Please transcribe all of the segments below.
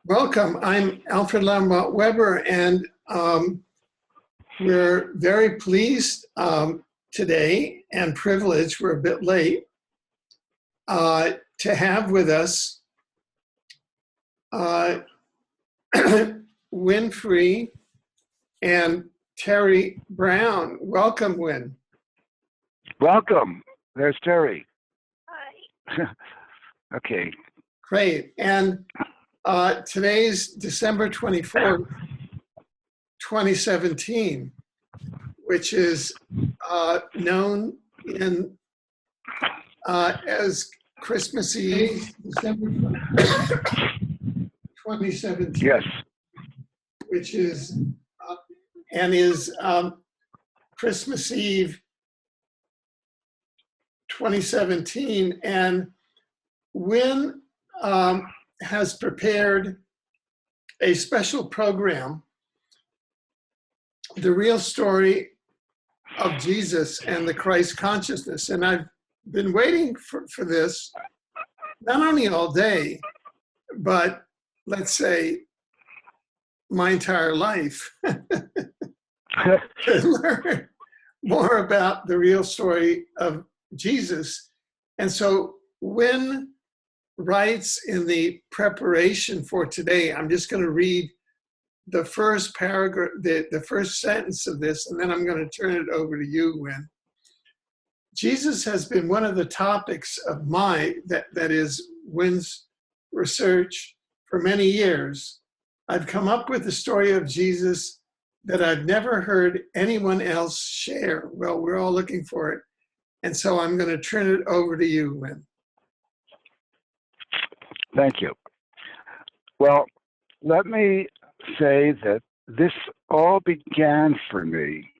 Welcome. I'm Alfred Lambremont Webre, and we're very pleased today and privileged, we're a bit late, to have with us Wynn and Terry Brown. Welcome, Wynn. Welcome. There's Terry. Hi. Okay. Great. And today's December 24th, 2017, which is known in as Christmas Eve, December 2017. Yes. Which is and is Christmas Eve 2017, and Wynn has prepared a special program, The Real Story of Jesus and the Christ Consciousness. And I've been waiting for this, not only all day, but let's say my entire life, to learn more about the real story of Jesus. And so Wynn writes in the preparation for today, I'm just going to read the first paragraph, the first sentence of this, and then I'm going to turn it over to you, Wynn. Jesus has been one of the topics of that is Wynn's research for many years. I've come up with the story of Jesus that I've never heard anyone else share. Well, we're all looking for it. And so I'm going to turn it over to you, Wynn. Thank you. Well, let me say that this all began for me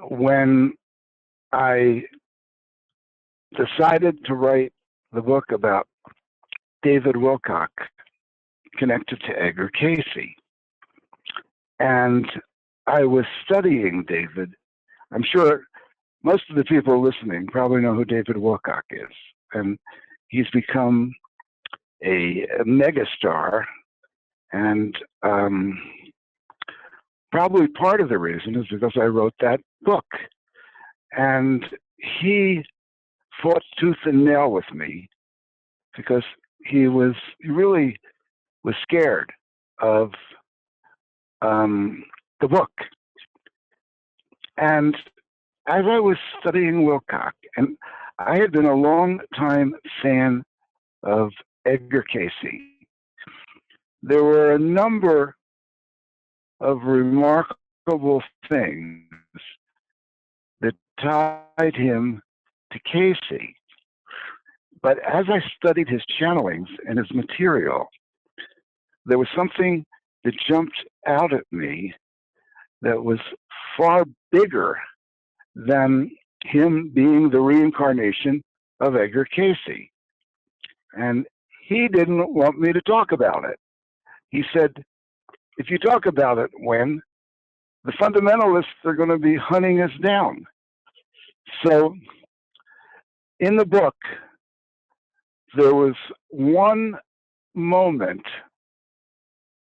when I decided to write the book about David Wilcock connected to Edgar Cayce. And I was studying David. I'm sure most of the people listening probably know who David Wilcock is. And he's become a megastar, and probably part of the reason is because I wrote that book. And he fought tooth and nail with me because he really was scared of the book. And as I was studying Wilcock, and I had been a long time fan of Edgar Cayce, there were a number of remarkable things that tied him to Cayce. But as I studied his channelings and his material, there was something that jumped out at me that was far bigger than him being the reincarnation of Edgar Cayce. And he didn't want me to talk about it. He said, if you talk about it, Wynn, the fundamentalists are going to be hunting us down. So in the book, there was one moment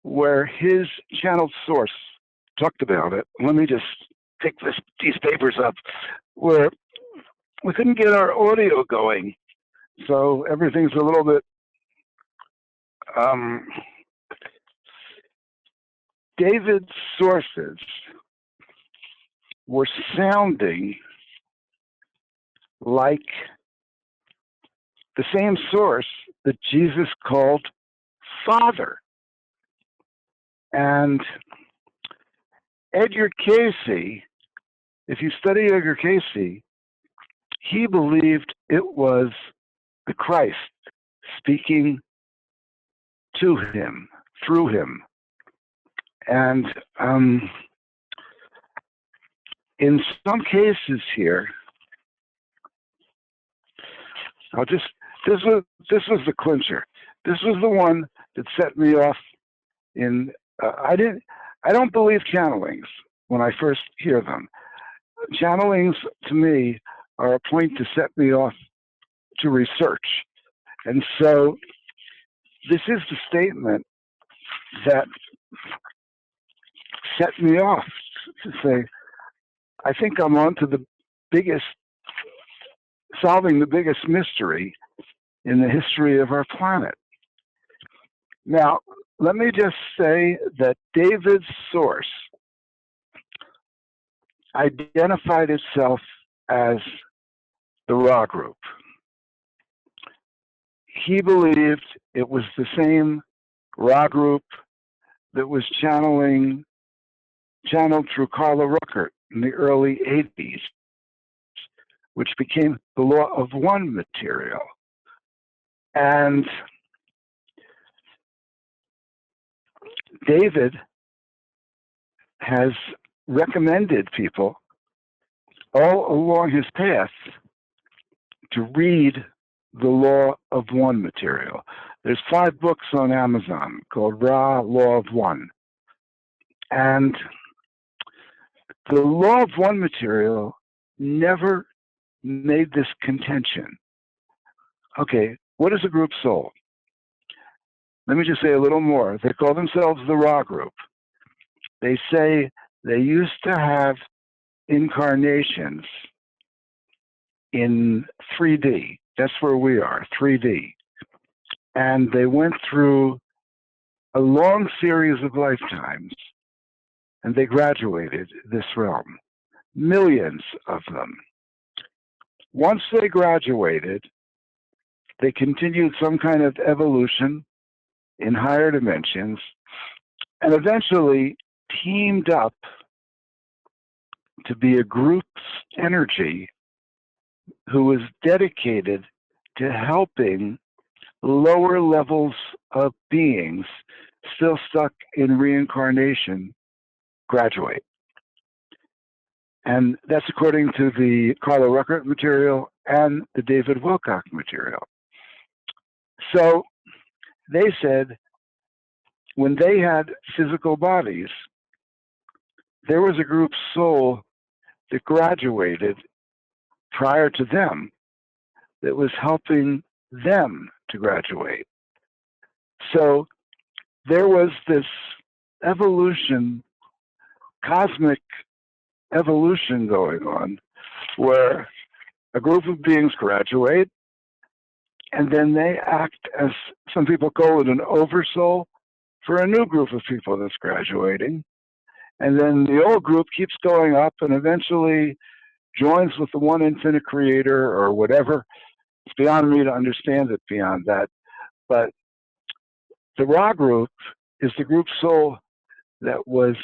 where his channeled source talked about it. Let me just pick these papers up, where we couldn't get our audio going. So everything's a little bit, David's sources were sounding like the same source that Jesus called Father. And Edgar Cayce, if you study Edgar Cayce, he believed it was the Christ speaking to him, through him. And in some cases here, this was the clincher. This was the one that set me off in, I don't believe channelings when I first hear them. Channelings, to me, are a point to set me off to research. And so this is the statement that set me off to say, I think I'm on to the biggest, solving the biggest mystery in the history of our planet. Now, let me just say that David's source identified itself as the Ra group. He believed it was the same Ra group that was channeled through Carla Ruckert in the early 80s, which became the Law of One material. And David has recommended people all along his path to read the Law of One material. There's 5 books on Amazon called Ra, Law of One. And the Law of One material never made this contention. Okay, what is a group soul? Let me just say a little more. They call themselves the Ra group. They say they used to have incarnations in 3D. That's where we are, 3D. And they went through a long series of lifetimes, and they graduated this realm, millions of them. Once they graduated, they continued some kind of evolution in higher dimensions, and eventually teamed up to be a group's energy who was dedicated to helping lower levels of beings still stuck in reincarnation graduate. And that's according to the Carla Ruckert material and the David Wilcock material. So they said when they had physical bodies, there was a group soul that graduated prior to them that was helping them to graduate. So there was this evolution, cosmic evolution going on, where a group of beings graduate, and then they act as, some people call it an oversoul, for a new group of people that's graduating. And then the old group keeps going up and eventually joins with the one infinite creator or whatever. It's beyond me to understand it beyond that. But the Ra group is the group soul that was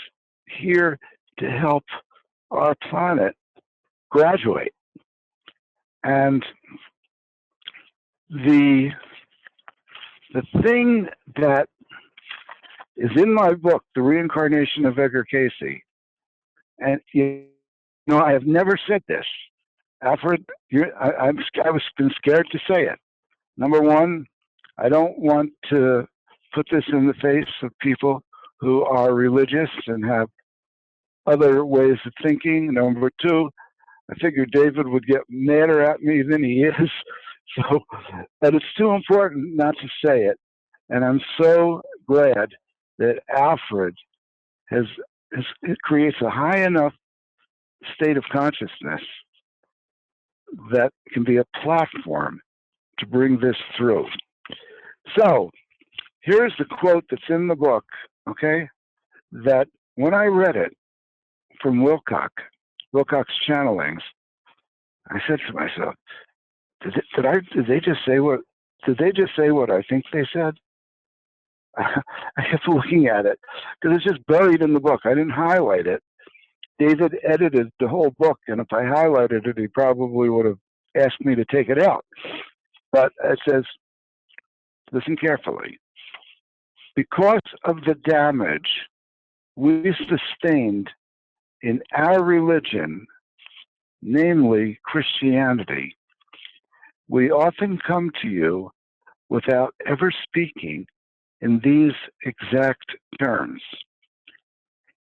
here to help our planet graduate. And the thing that is in my book, The Reincarnation of Edgar Cayce, and you know, I have never said this, Alfred. I've been scared to say it. Number one, I don't want to put this in the face of people who are religious and have other ways of thinking. Number two, I figured David would get madder at me than he is. So, but it's too important not to say it. And I'm so glad that Alfred it creates a high enough state of consciousness that can be a platform to bring this through. So here's the quote that's in the book, okay, that when I read it from Wilcock's channelings, I said to myself, did they just say what I think they said? I kept looking at it because it's just buried in the book. I didn't highlight it. David edited the whole book, and if I highlighted it, he probably would have asked me to take it out. But it says, listen carefully. Because of the damage we sustained in our religion, namely Christianity, we often come to you without ever speaking in these exact terms.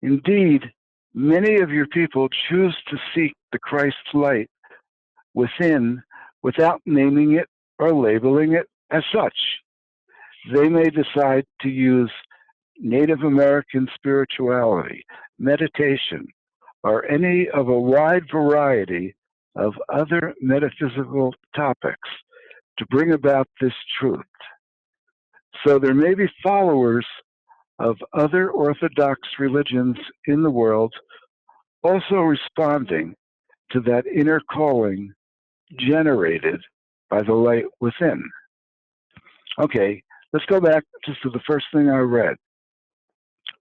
Indeed, many of your people choose to seek the Christ light within without naming it or labeling it as such. they may decide to use Native American spirituality, meditation, or any of a wide variety of other metaphysical topics to bring about this truth. So there may be followers of other Orthodox religions in the world also responding to that inner calling generated by the light within. Okay, let's go back just to the first thing I read.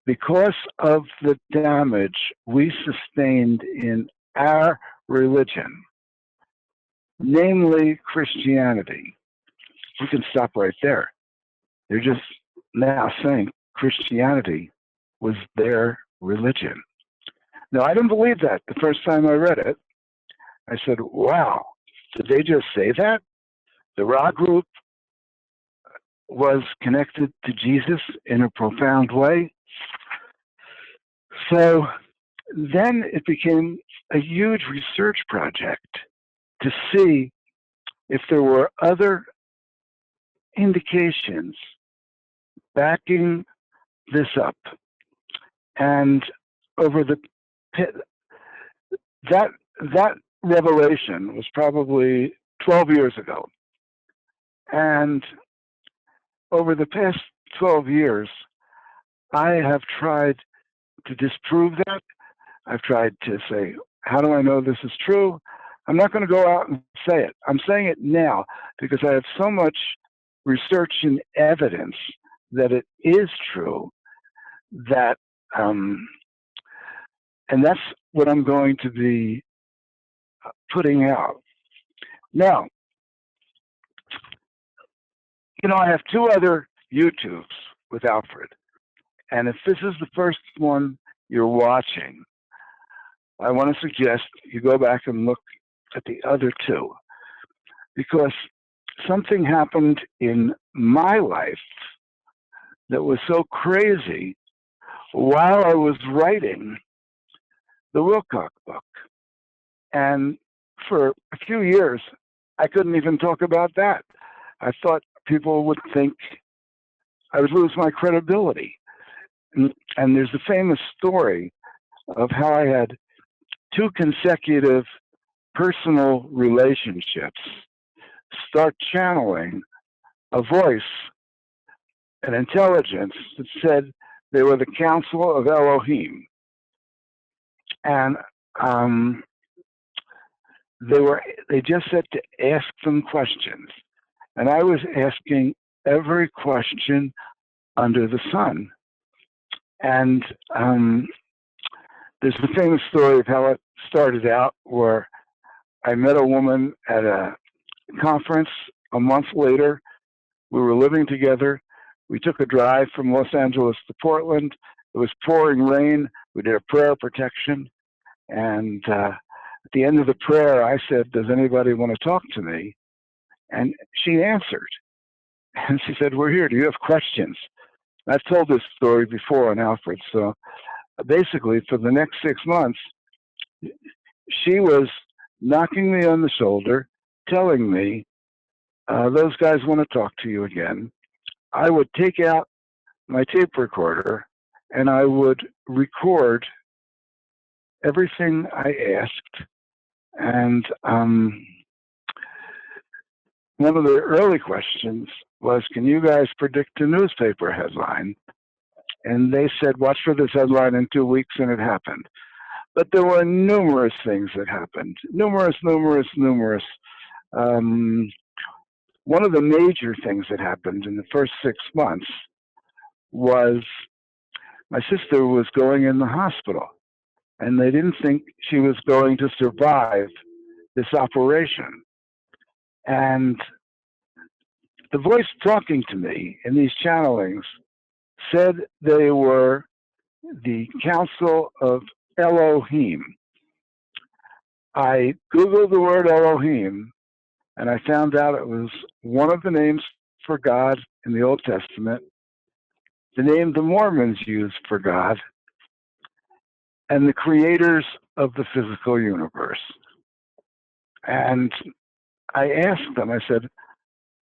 Because of the damage we sustained in our religion, namely Christianity, we can stop right there. They're just now saying Christianity was their religion. Now, I didn't believe that the first time I read it. I said, wow, did they just say that? The Ra group was connected to Jesus in a profound way. So then it became a huge research project to see if there were other indications backing this up. And over the that revelation was probably 12 years ago. And over the past 12 years, I have tried to disprove that. I've tried to say, how do I know this is true? I'm not going to go out and say it. I'm saying it now because I have so much research and evidence that it is true that, and that's what I'm going to be putting out. Now, you know, I have two other YouTubes with Alfred. And if this is the first one you're watching, I want to suggest you go back and look at the other two. Because something happened in my life that was so crazy while I was writing the Wilcock book. And for a few years, I couldn't even talk about that. I thought people would think I would lose my credibility. And there's a famous story of how I had two consecutive personal relationships start channeling a voice, an intelligence that said they were the council of Elohim. And they just said to ask them questions. And I was asking every question under the sun. And there's a famous story of how it started out, where I met a woman at a conference a month later. We were living together. We took a drive from Los Angeles to Portland. It was pouring rain. We did a prayer protection. And at the end of the prayer, I said, does anybody want to talk to me? And she answered. And she said, we're here. Do you have questions? I've told this story before on Alfred. So basically, for the next 6 months, she was knocking me on the shoulder, telling me, those guys want to talk to you again. I would take out my tape recorder and I would record everything I asked. And one of the early questions was, can you guys predict a newspaper headline? And they said, watch for this headline in 2 weeks, and it happened. But there were numerous things that happened. Numerous. One of the major things that happened in the first 6 months was my sister was going in the hospital, and they didn't think she was going to survive this operation. And the voice talking to me in these channelings said they were the Council of Elohim. I Googled the word Elohim, and I found out it was one of the names for God in the Old Testament, the name the Mormons use for God, and the creators of the physical universe. And I asked them, I said,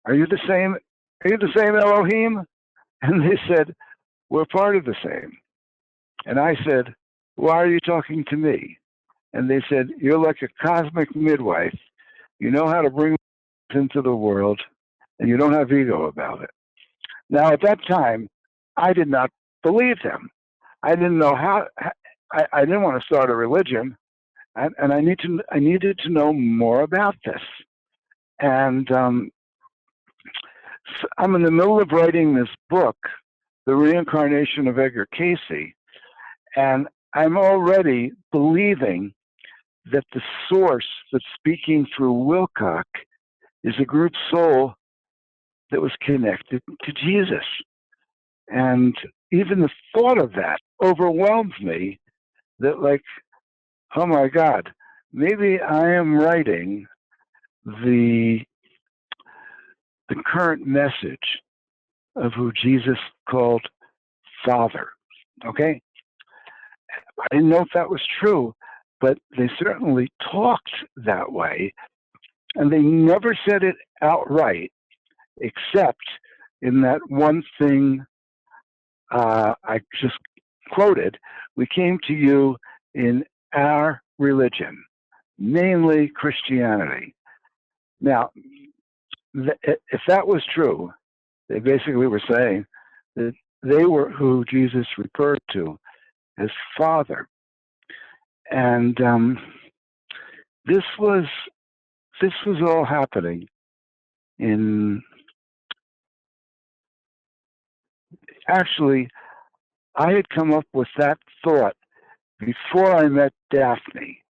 are you the same are you the same Elohim? And they said, we're part of the same. And I said, why are you talking to me? And they said, you're like a cosmic midwife. You know how to bring into the world, and you don't have ego about it. Now, at that time, I did not believe them. I didn't know how. I didn't want to start a religion, and I needed to know more about this. And so I'm in the middle of writing this book, The Reincarnation of Edgar Cayce, and I'm already believing that the source that's speaking through Wilcock is a group soul that was connected to Jesus. And even the thought of that overwhelmed me, that like, oh my God, maybe I am writing the current message of who Jesus called Father, okay? I didn't know if that was true, but they certainly talked that way, and they never said it outright, except in that one thing I just quoted, we came to you in our religion, mainly Christianity. Now, if that was true, they basically were saying that they were who Jesus referred to as Father. And this was all happening in, actually, I had come up with that thought before I met Daphne,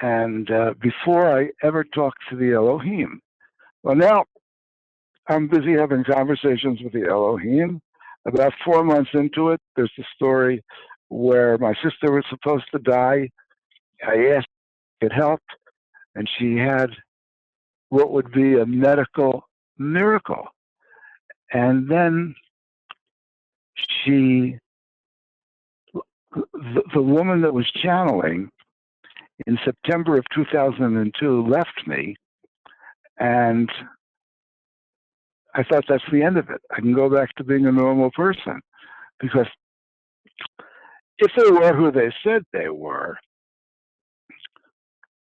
and before I ever talked to the Elohim. Well, now I'm busy having conversations with the Elohim. About 4 months into it, there's the story where my sister was supposed to die. I asked if it helped, and she had what would be a medical miracle. And then the woman that was channeling in September of 2002 left me, and I thought that's the end of it. I can go back to being a normal person, because if they were who they said they were,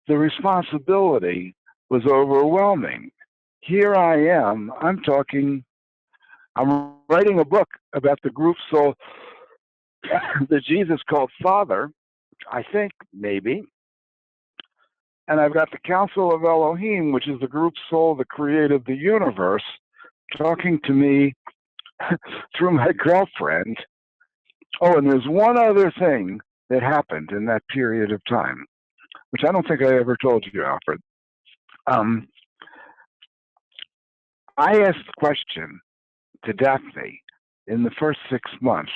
the responsibility was overwhelming. Here I am, I'm writing a book about the group soul that Jesus called Father, I think, maybe. And I've got the Council of Elohim, which is the group soul that created the universe, talking to me through my girlfriend. Oh, and there's one other thing that happened in that period of time, which I don't think I ever told you, Alfred. I asked the question to Daphne in the first 6 months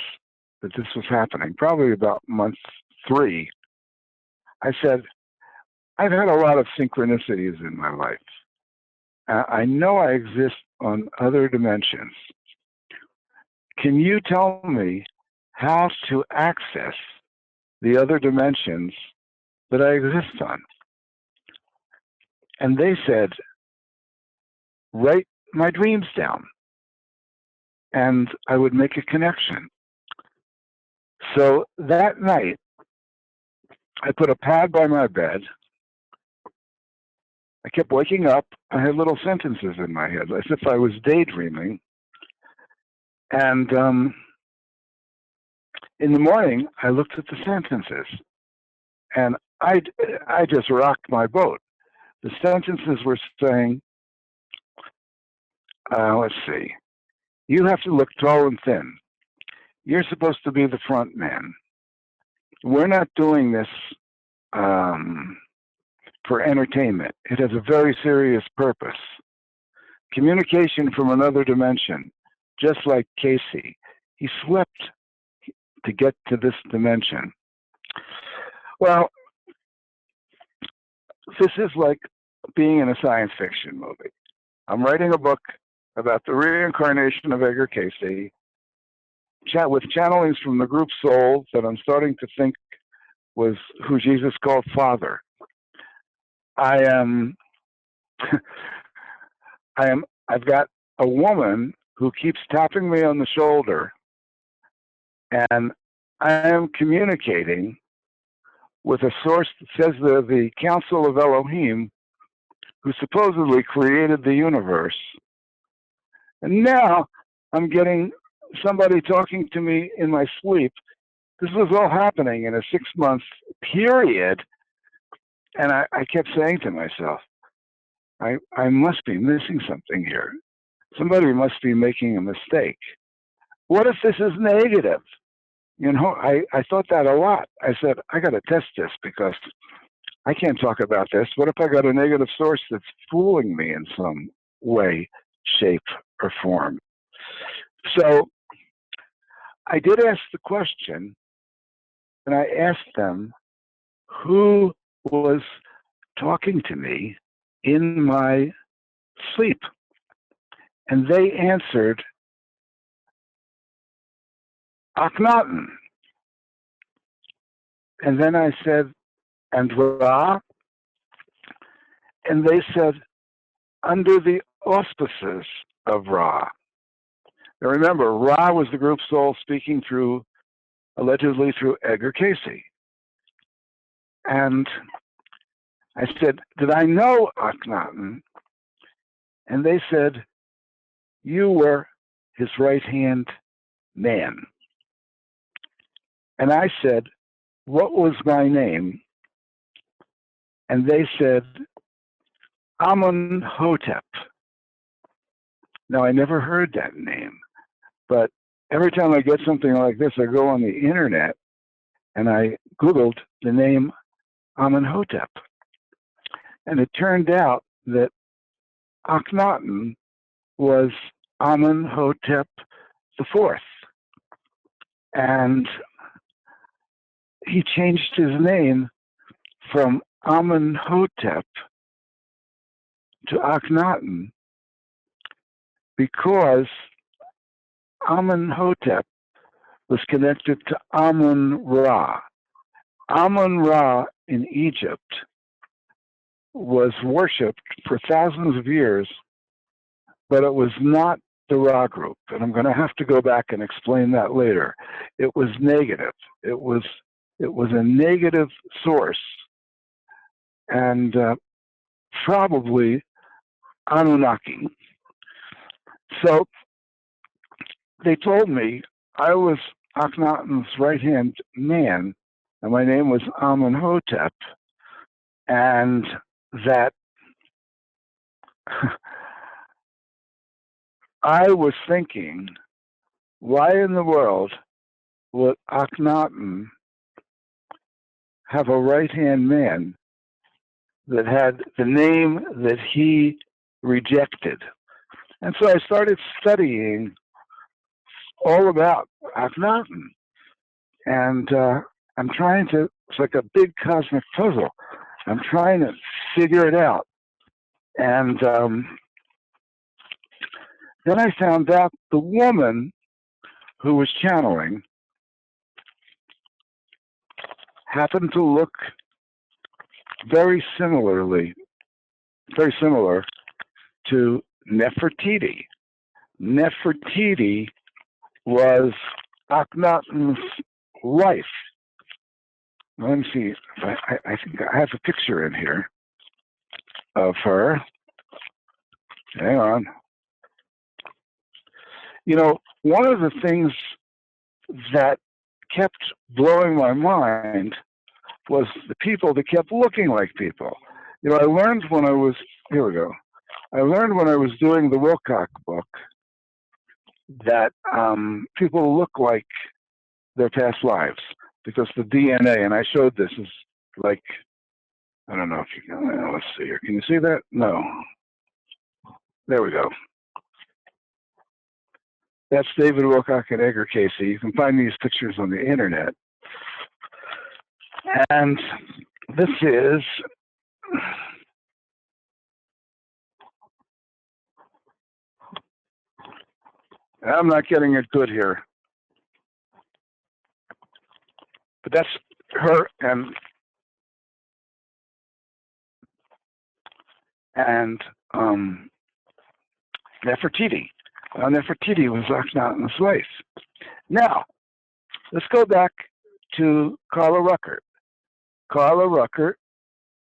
that this was happening, probably about month 3. I said, I've had a lot of synchronicities in my life. I know I exist on other dimensions. Can you tell me how to access the other dimensions that I exist on? And they said, write my dreams down, and I would make a connection. So that night, I put a pad by my bed. I kept waking up. I had little sentences in my head, as if I was daydreaming. And in the morning, I looked at the sentences, and I just rocked my boat. The sentences were saying, let's see, you have to look tall and thin. You're supposed to be the front man. We're not doing this for entertainment. It has a very serious purpose. Communication from another dimension, just like Cayce. He slept to get to this dimension. Well, this is like being in a science fiction movie. I'm writing a book about the reincarnation of Edgar Cayce, with channelings from the group soul that I'm starting to think was who Jesus called Father. I've got a woman who keeps tapping me on the shoulder, and I am communicating with a source that says they're the Council of Elohim, who supposedly created the universe. And now I'm getting somebody talking to me in my sleep. This was all happening in a 6-month period. And I kept saying to myself, I must be missing something here. Somebody must be making a mistake. What if this is negative? You know, I thought that a lot. I said, I got to test this because I can't talk about this. What if I got a negative source that's fooling me in some way, shape, or form? So I did ask the question, and I asked them who was talking to me in my sleep. And they answered, Akhenaten. And then I said, and Ra? And they said, under the auspices of Ra. Now remember, Ra was the group soul speaking through, allegedly through Edgar Cayce. And I said, did I know Akhenaten? And they said, you were his right-hand man. And I said, what was my name? And they said, Amenhotep. Now, I never heard that name, but every time I get something like this, I go on the internet and I Googled the name Amenhotep. And it turned out that Akhenaten was Amenhotep IV. And he changed his name from Amenhotep to Akhenaten because Amenhotep was connected to Amun-Ra. Amun-Ra in Egypt was worshipped for thousands of years, but it was not the Ra group. And I'm going to have to go back and explain that later. It was negative. It was a negative source, and probably Anunnaki. So they told me I was Akhenaten's right-hand man, and my name was Amenhotep, and that I was thinking, why in the world would Akhenaten have a right-hand man that had the name that he rejected? And so I started studying all about Akhenaten. And I'm trying to, it's like a big cosmic puzzle. I'm trying to figure it out. And then I found out the woman who was channeling happened to look very similar to Nefertiti. Nefertiti was Akhenaten's wife. Let me see. I think I have a picture in here of her. Hang on. You know, one of the things that kept blowing my mind was the people that kept looking like people. You know, I learned when I was, here we go. I learned when I was doing the Wilcock book that people look like their past lives because the DNA, and I showed this, is like, I don't know if you can, let's see here. Can you see that? No. There we go. That's David Wilcock and Edgar Cayce. You can find these pictures on the internet. And this is I'm not getting it good here. But that's her and Nefertiti. Nefertiti was Akhenaten's wife. Now, let's go back to Carla Ruckert. Carla Ruckert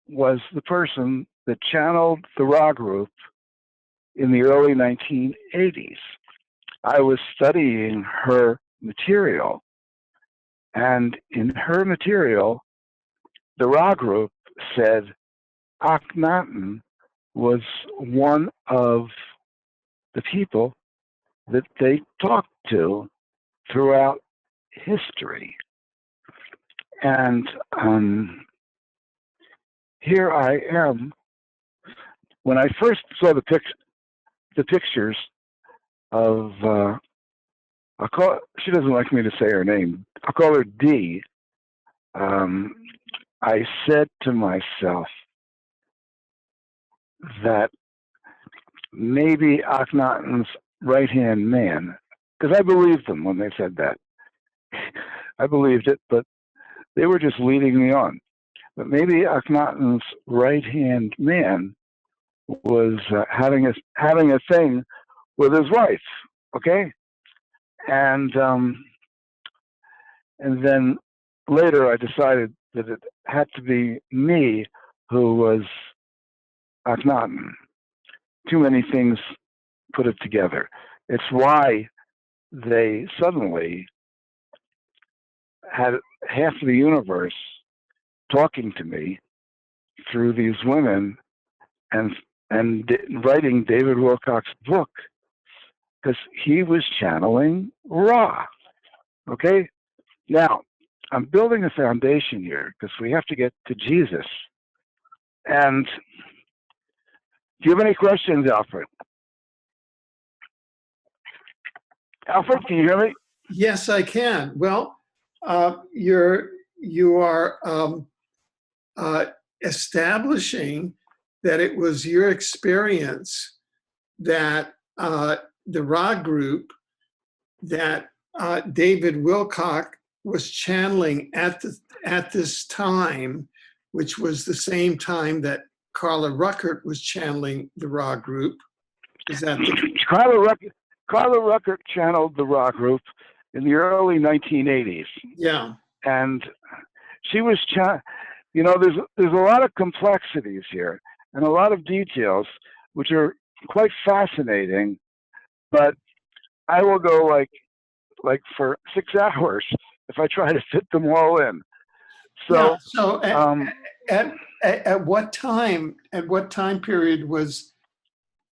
was the person that channeled the Ra group in the early 1980s. I was studying her material, and in her material, the Ra group said Akhenaten was one of the people that they talked to throughout history. And here I am. When I first saw the pictures of, she doesn't like me to say her name. I'll call her D. I said to myself that maybe Akhenaten's right-hand man, because I believed them when they said that. I believed it, but they were just leading me on. But maybe Akhenaten's right-hand man was having a thing with his wife, okay? And then later I decided that it had to be me who was Akhenaten. Too many things put it together. It's why they suddenly had half of the universe talking to me through these women and writing David Wilcock's book, because he was channeling Ra. Okay? Now, I'm building a foundation here because we have to get to Jesus. And do you have any questions, Alfred? Alfred, can you hear me? Yes, I can. Well, you are establishing that it was your experience that the Ra group that David Wilcock was channeling at this time, which was the same time that Carla Ruckert was channeling the Ra group. Is that the Carla Ruckert channeled the Ra group in the early 1980s. Yeah. And she was, there's a lot of complexities here and a lot of details, which are quite fascinating, but I will go like for 6 hours if I try to fit them all in. So, yeah, so at what time period was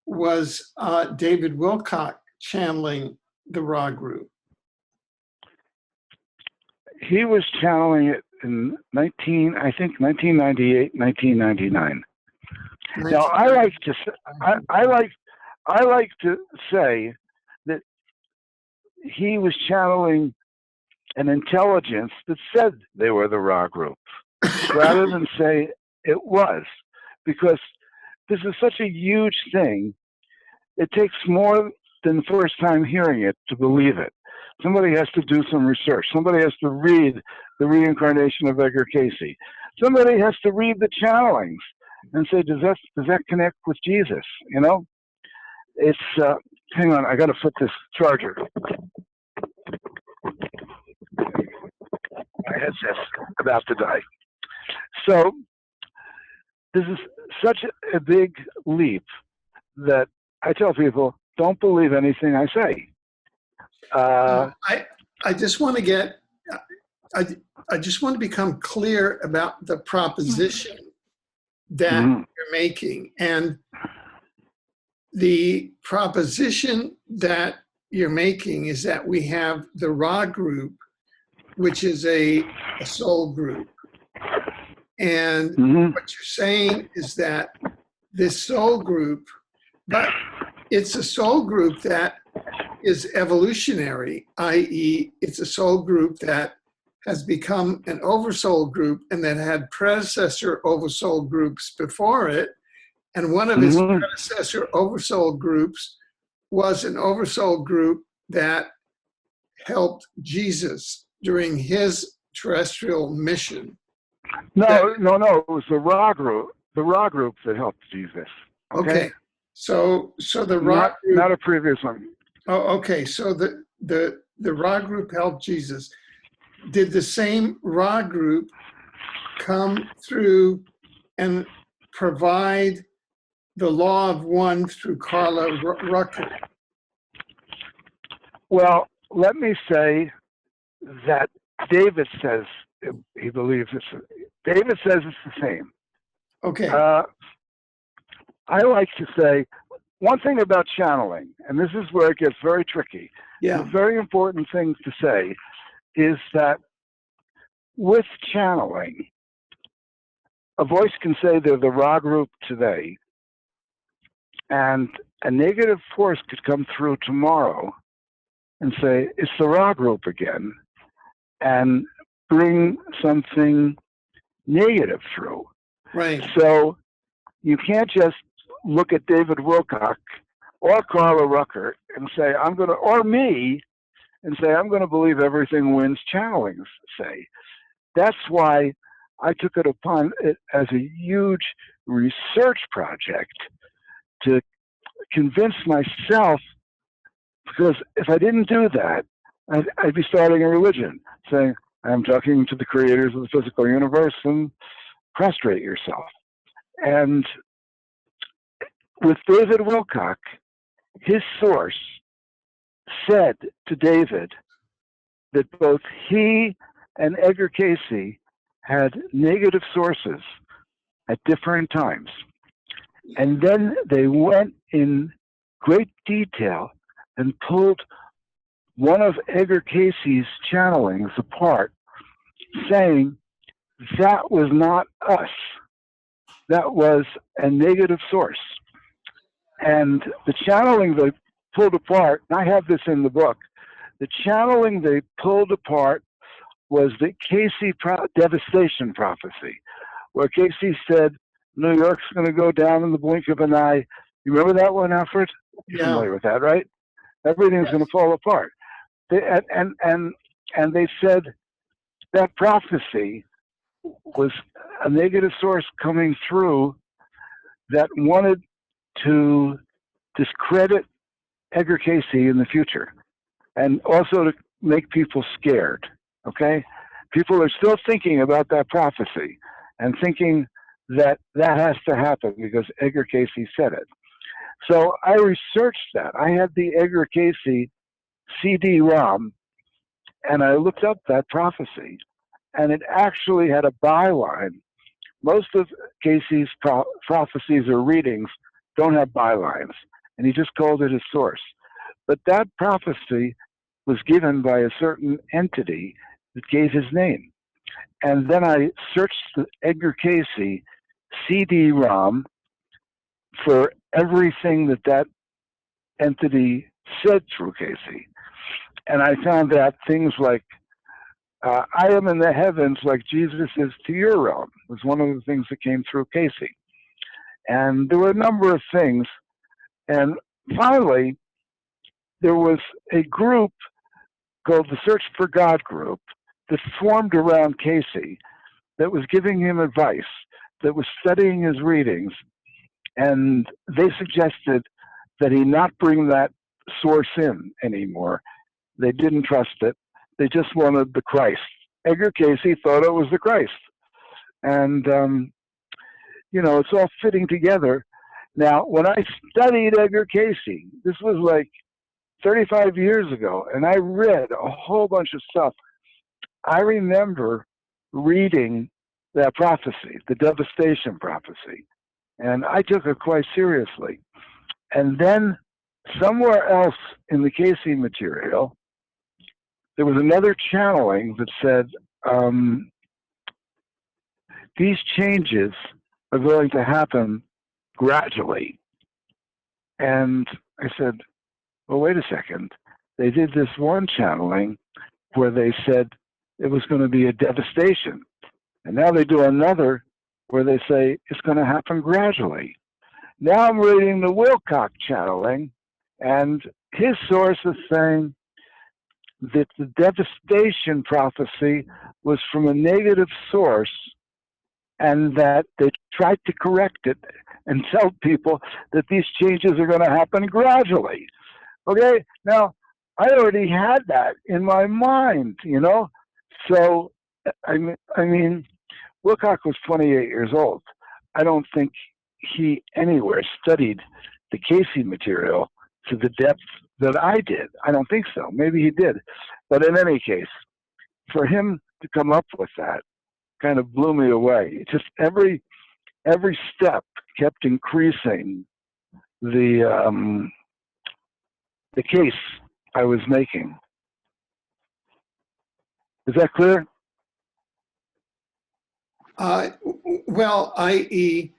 David Wilcock channeling the Ra group? He was channeling it in 1998, 1999. Now I like to say that he was channeling an intelligence that said they were the Ra group, rather than say it was, because this is such a huge thing. It takes more than the first time hearing it to believe it. Somebody has to do some research. Somebody has to read The Reincarnation of Edgar Cayce. Somebody has to read the channelings and say, does that connect with Jesus? You know, it's hang on, I got to put this charger. My headset's about to die. So this is such a big leap that I tell people, don't believe anything I say. I just want to get, I just want to become clear about the proposition that you're making. And the proposition that you're making is that we have the Ra group, which is a soul group. And what you're saying is that this soul group, but it's a soul group that is evolutionary, i.e. it's a soul group that has become an oversoul group and that had predecessor oversoul groups before it. And one of its predecessor oversoul groups was an oversoul group that helped Jesus during his terrestrial mission. No, it was the Ra group that helped Jesus. Okay. So the Ra group, not a previous one. Oh, okay. So the Ra group helped Jesus. Did the same Ra group come through and provide the law of one through Carla Rucker? Well, let me say that David says he believes it's. David says it's the same. Okay. I like to say one thing about channeling, and this is where it gets very tricky. Yeah. The very important thing to say is that with channeling, a voice can say they're the Ra group today, and a negative force could come through tomorrow and say, it's the Ra group again, and bring something negative through. Right. So you can't just look at David Wilcock or Carla Rucker and say, I'm going to, or me, and say, I'm going to believe everything Wynn's channelings say. That's why I took it upon it as a huge research project to convince myself, because if I didn't do that, I'd be starting a religion, saying, I'm talking to the creators of the physical universe and prostrate yourself. And with David Wilcock, his source said to David that both he and Edgar Cayce had negative sources at different times. And then they went in great detail and pulled one of Edgar Cayce's channelings apart, saying that was not us. That was a negative source. And the channeling they pulled apart, and I have this in the book, the channeling they pulled apart was the Cayce devastation prophecy, where Cayce said, New York's going to go down in the blink of an eye. You remember that one, Alfred? You're familiar with that, right? Everything's going to fall apart. And they said that prophecy was a negative source coming through that wanted to discredit Edgar Cayce in the future, and also to make people scared, okay? People are still thinking about that prophecy and thinking that that has to happen because Edgar Cayce said it. So I researched that. I had the Edgar Cayce CD-ROM, and I looked up that prophecy, and it actually had a byline. Most of Cayce's prophecies or readings don't have bylines, and he just called it his source. But that prophecy was given by a certain entity that gave his name. And then I searched the Edgar Cayce CD-ROM for everything that that entity said through Cayce. And I found that things like, I am in the heavens like Jesus is to your realm, was one of the things that came through Cayce. And there were a number of things. And finally, there was a group called the Search for God group that formed around Cayce that was giving him advice, that was studying his readings. And they suggested that he not bring that source in anymore. They didn't trust it. They just wanted the Christ. Edgar Cayce thought it was the Christ. And, you know, it's all fitting together. Now, when I studied Edgar Cayce, this was like 35 years ago, and I read a whole bunch of stuff. I remember reading that prophecy, the devastation prophecy, and I took it quite seriously. And then somewhere else in the Cayce material, there was another channeling that said, these changes are going to happen gradually. And I said, well, wait a second. They did this one channeling where they said it was going to be a devastation. And now they do another where they say it's going to happen gradually. Now I'm reading the Wilcock channeling, and his source is saying that the devastation prophecy was from a negative source, and that they tried to correct it and tell people that these changes are going to happen gradually. Okay, now I already had that in my mind, you know. So I mean, Wilcock was 28 years old. I don't think he anywhere studied the Cayce material to the depth that I did. I don't think so. Maybe he did, but in any case, for him to come up with that kind of blew me away. Just every step kept increasing the case I was making. Is that clear? Well, i.e.,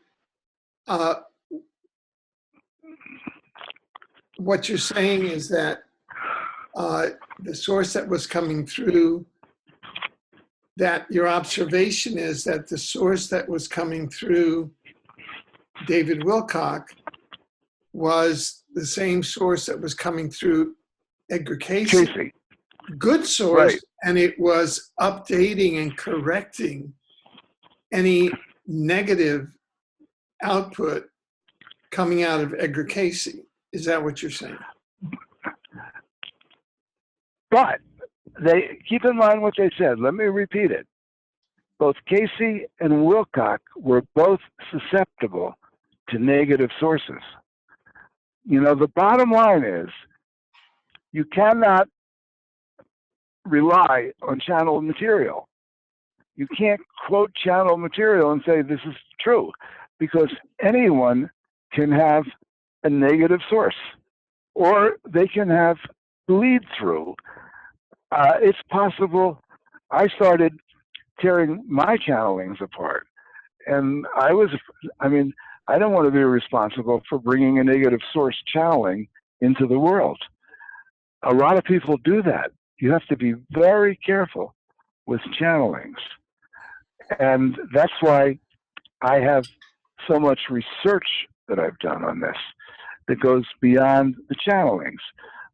what you're saying is that the source that was coming through, that your observation is that the source that was coming through David Wilcock was the same source that was coming through Edgar Cayce. Cayce. Good source, Right. and it was updating and correcting any negative output coming out of Edgar Cayce. Is that what you're saying? But they keep in mind what they said. Let me repeat it. Both Cayce and Wilcock were both susceptible to negative sources. You know, the bottom line is you cannot rely on channeled material. You can't quote channeled material and say this is true, because anyone can have a negative source, or they can have bleed through. It's possible. I started tearing my channelings apart, and I don't want to be responsible for bringing a negative source channeling into the world. A lot of people do that. You have to be very careful with channelings. And that's why I have so much research that I've done on this that goes beyond the channelings.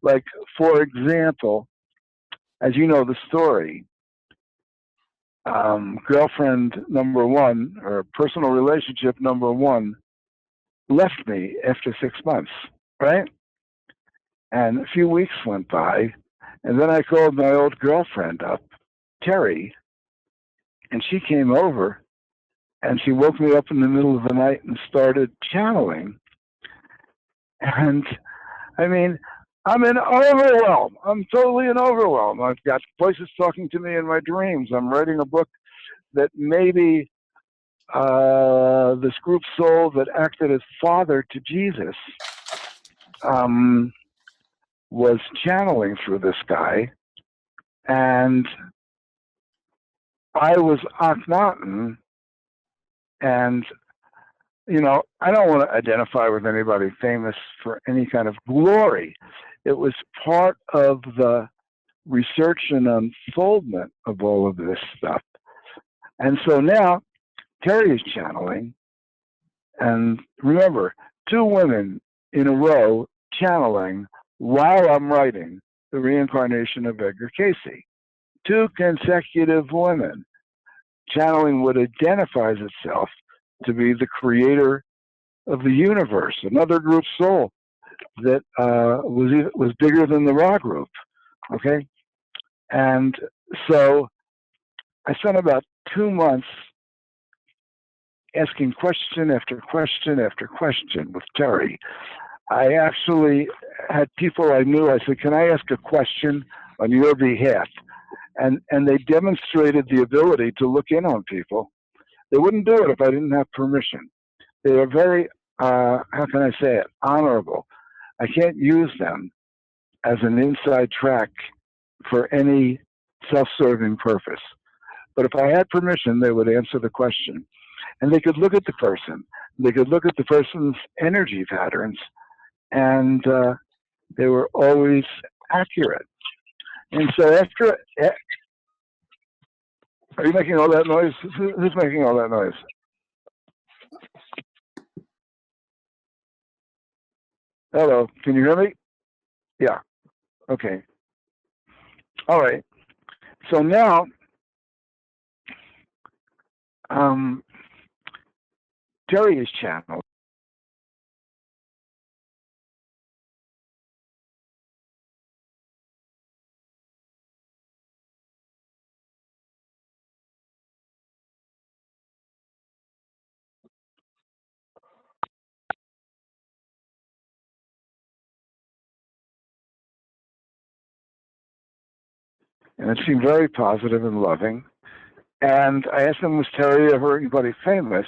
Like, for example, as you know the story, girlfriend number one, or personal relationship number one, left me after 6 months, right? And a few weeks went by, and then I called my old girlfriend up, Terry, and she came over, and she woke me up in the middle of the night and started channeling. And I mean, I'm in overwhelm. I'm totally in overwhelm. I've got voices talking to me in my dreams. I'm writing a book that maybe this group soul that acted as father to Jesus was channeling through this guy. And I was Akhenaten, and you know, I don't want to identify with anybody famous for any kind of glory. It was part of the research and unfoldment of all of this stuff. And so now Terry is channeling, and remember, 2 women in a row channeling while I'm writing The Reincarnation of Edgar Cayce. 2 consecutive women channeling what identifies itself to be the creator of the universe, another group soul that was bigger than the Ra group, okay? And so I spent about 2 months asking question after question after question with Terry. I actually had people I knew, I said, can I ask a question on your behalf? And they demonstrated the ability to look in on people. They wouldn't do it if I didn't have permission. They are very, how can I say it, honorable. I can't use them as an inside track for any self-serving purpose. But if I had permission, they would answer the question. And they could look at the person. They could look at the person's energy patterns, and they were always accurate. And so after, are you making all that noise? Who's making all that noise? Hello, can you hear me? Yeah, okay. All right, so now, Terry is channeled. and it seemed very positive and loving. And I asked them, was Terry ever anybody famous?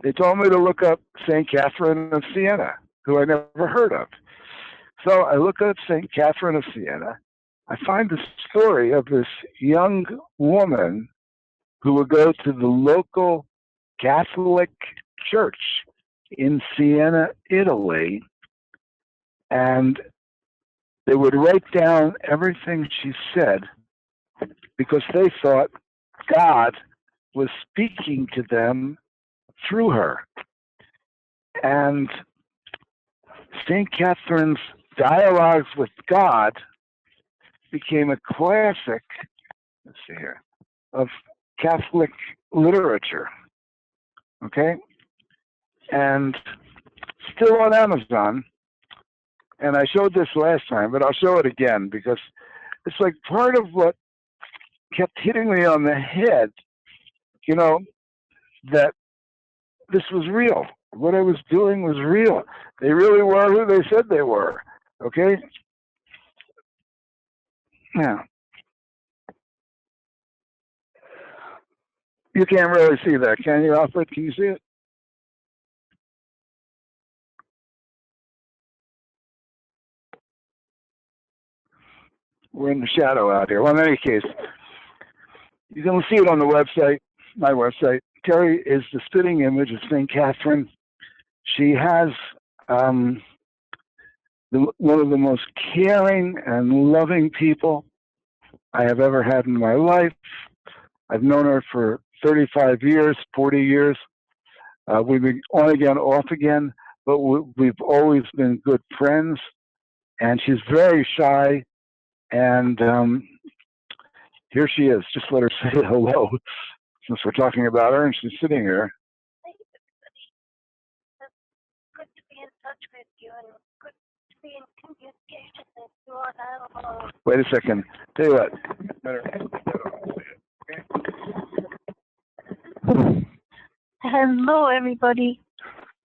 They told me to look up St. Catherine of Siena, who I never heard of. So I look up St. Catherine of Siena. I find the story of this young woman who would go to the local Catholic church in Siena, Italy, and they would write down everything she said because they thought God was speaking to them through her. And St. Catherine's dialogues with God became a classic, let's see here, of Catholic literature. Okay? And still on Amazon. And I showed this last time, but I'll show it again because it's like part of what kept hitting me on the head, you know, that this was real. What I was doing was real. They really were who they said they were. Okay? Now, you can't really see that, can you, Alfred? Can you see it? We're in the shadow out here. Well, in any case, you can see it on the website, my website. Terry is the spitting image of St. Catherine. She has one of the most caring and loving people I have ever had in my life. I've known her for 35 years, 40 years. We've been on again, off again, but we've always been good friends. And she's very shy. And here she is. Just let her say hello, since we're talking about her, and she's sitting here. Hey, everybody. It's good to be in touch with you, and good to be in communication with you on our. Wait a second. Tell you what. Hello, everybody.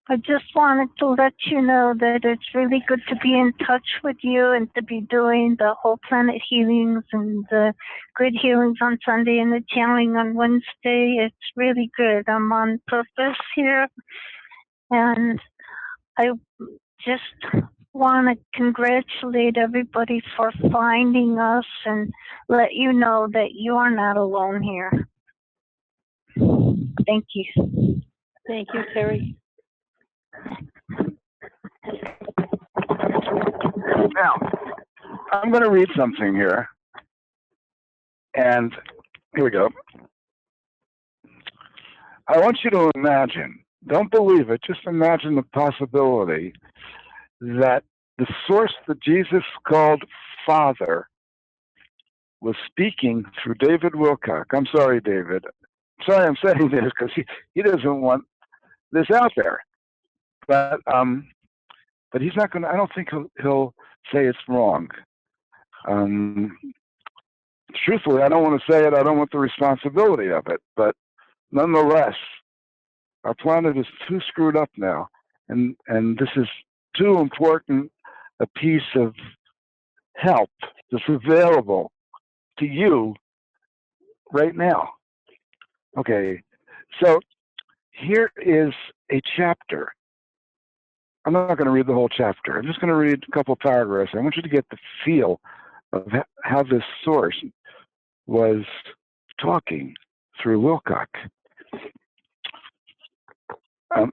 I just wanted to let you know that it's really good to be in touch with you and to be doing the whole planet healings and the grid healings on Sunday and the channeling on Wednesday. It's really good. I'm on purpose here. And I just want to congratulate everybody for finding us and let you know that you are not alone here. Thank you. Thank you, Terry. Now, I'm going to read something here. And here we go. I want you to imagine, don't believe it, just imagine the possibility that the source that Jesus called Father was speaking through David Wilcock. I'm sorry, David. Sorry I'm saying this because he doesn't want this out there. But he's not going to, I don't think he'll say it's wrong. Truthfully, I don't want to say it. I don't want the responsibility of it. But nonetheless, our planet is too screwed up now. And this is too important a piece of help that's available to you right now. Okay, so here is a chapter. I'm not going to read the whole chapter. I'm just going to read a couple paragraphs. I want you to get the feel of how this source was talking through Wilcock.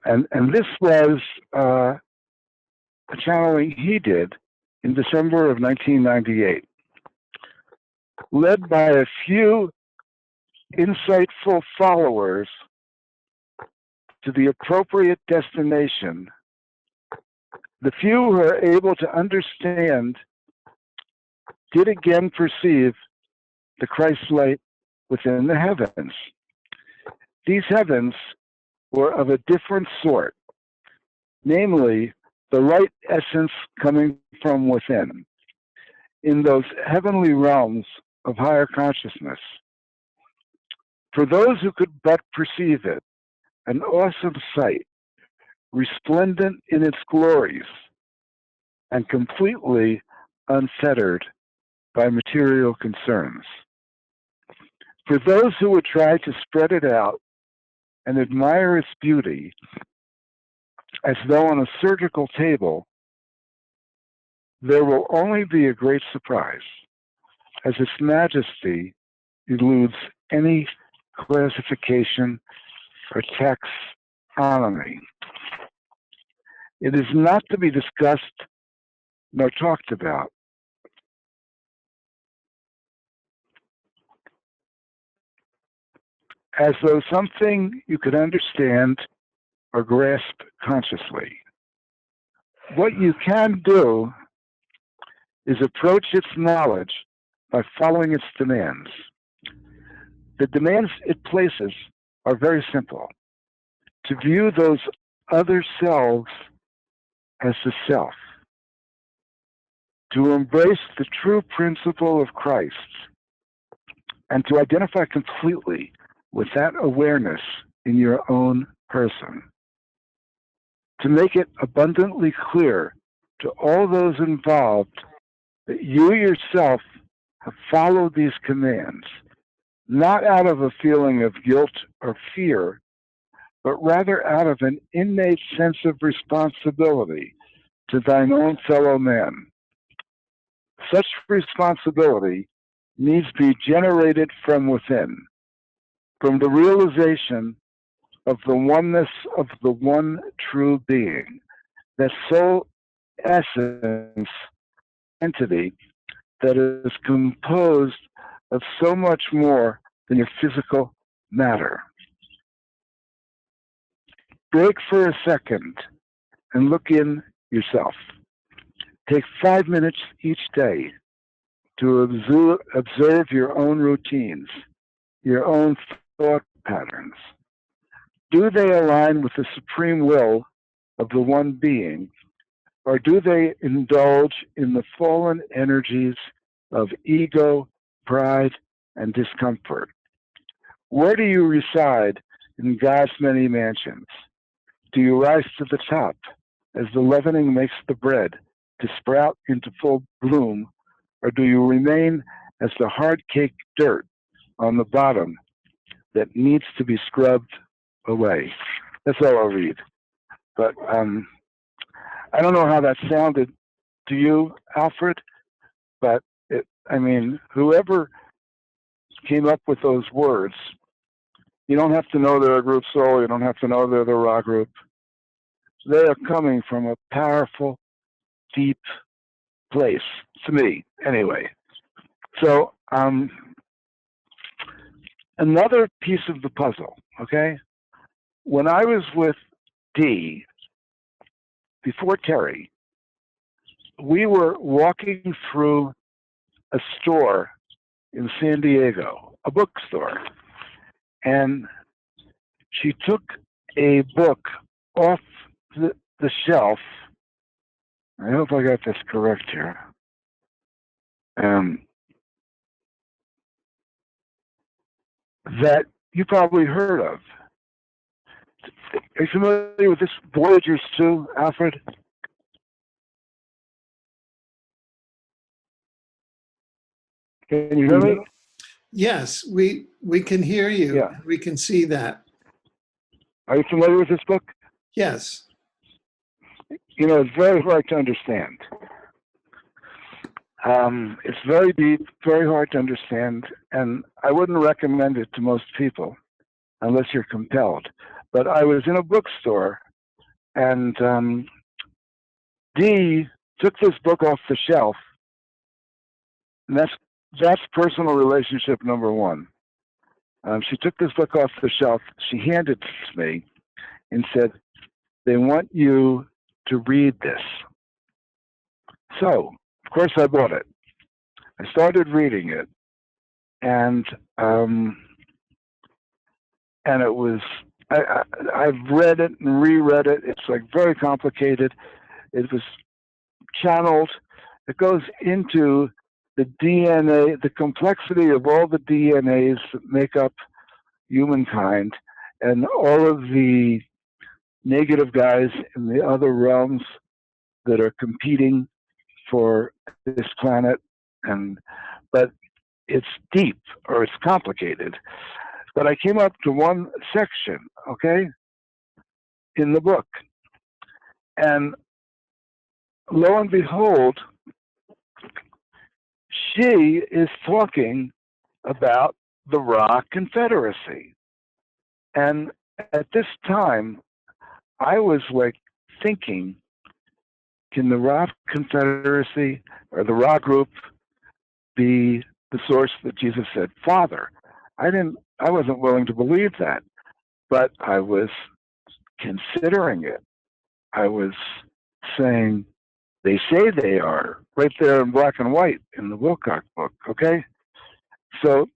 And this was a channeling he did in December of 1998, led by a few insightful followers to the appropriate destination. The few who are able to understand did again perceive the Christ light within the heavens. These heavens were of a different sort, namely the light essence coming from within, in those heavenly realms of higher consciousness. For those who could but perceive it, an awesome sight, resplendent in its glories, and completely unfettered by material concerns. For those who would try to spread it out and admire its beauty as though on a surgical table, there will only be a great surprise, as its majesty eludes any classification or taxonomy. It is not to be discussed nor talked about. As though something you could understand or grasp consciously. What you can do is approach its knowledge by following its demands. The demands it places are very simple. To view those other selves as the self. To embrace the true principle of Christ. And to identify completely with that awareness in your own person. To make it abundantly clear to all those involved that you yourself have followed these commands, not out of a feeling of guilt or fear, but rather out of an innate sense of responsibility to thine own fellow man. Such responsibility needs to be generated from within, from the realization of the oneness of the one true being, that sole essence entity that is composed of so much more than your physical matter. Break for a second and look in yourself. Take 5 minutes each day to observe your own routines, your own thought patterns. Do they align with the supreme will of the one being, or do they indulge in the fallen energies of ego, pride, and discomfort? Where do you reside in God's many mansions? Do you rise to the top as the leavening makes the bread to sprout into full bloom, or do you remain as the hard-caked dirt on the bottom that needs to be scrubbed away? That's all I'll read. But I don't know how that sounded to you, Alfred, but whoever came up with those words, you don't have to know they're a group soul, you don't have to know they're the raw group. They are coming from a powerful, deep place, to me, anyway. So, another piece of the puzzle, okay? When I was with Dee, before Terry, we were walking through a store in San Diego, a bookstore, and she took a book off the shelf. I hope I got this correct here. That you probably heard of. Are you familiar with this Voyagers 2, Alfred? Can you hear me? Yes, we can hear you. Yeah. We can see that. Are you familiar with this book? Yes. You know, it's very hard to understand. It's very deep, very hard to understand, and I wouldn't recommend it to most people unless you're compelled. But I was in a bookstore, and Dee took this book off the shelf, and that's personal relationship number one. She took this book off the shelf, she handed it to me, and said, "They want you to read this." So, of course, I bought it. I started reading it, and it was, I've read it and reread it. It's like very complicated. It was channeled. It goes into the DNA, the complexity of all the DNAs that make up humankind, and all of the negative guys in the other realms that are competing for this planet, but it's deep or it's complicated. But I came up to one section, okay, in the book, and lo and behold, she is talking about the Ra Confederacy. And at this time, I was like thinking, can the Ra Confederacy or the Ra group be the source that Jesus said, Father? I wasn't willing to believe that, but I was considering it. I was saying, they say they are, right there in black and white in the Wilcock book, okay? So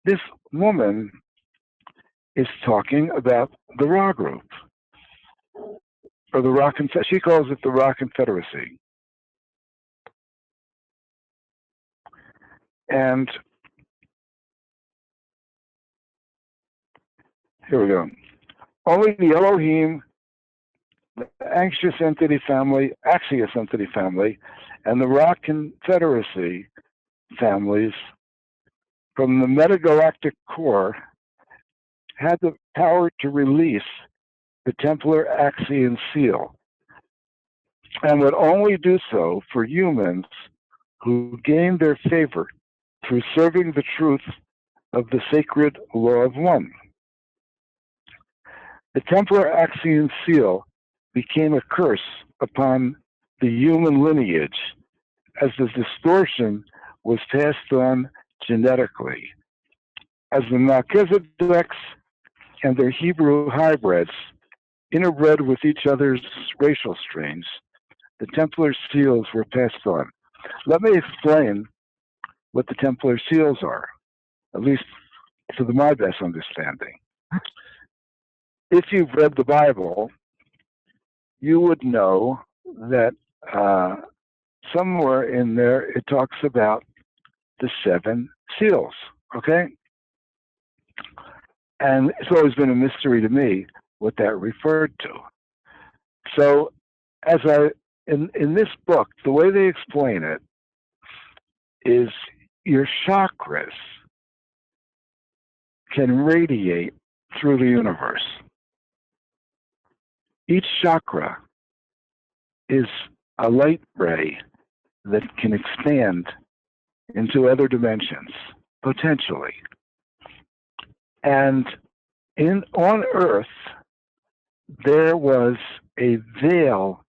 this woman is talking about the Ra group, or the Ra Confederacy. She calls it the Ra Confederacy. And here we go. Only the Elohim, the Axious Entity family, and the Ra Confederacy families from the metagalactic core had the power to release the Templar Axian seal, and would only do so for humans who gained their favor through serving the truth of the sacred law of one. The Templar Axian seal became a curse upon the human lineage as the distortion was passed on genetically. As the Melchizedeks and their Hebrew hybrids interbred with each other's racial strains, the Templar seals were passed on. Let me explain what the Templar seals are, at least to my best understanding. If you've read the Bible, you would know that somewhere in there it talks about the 7 seals, okay? And it's always been a mystery to me what that referred to. So in this book, the way they explain it is your chakras can radiate through the universe. Each chakra is a light ray that can expand into other dimensions, potentially. And on Earth, there was a veil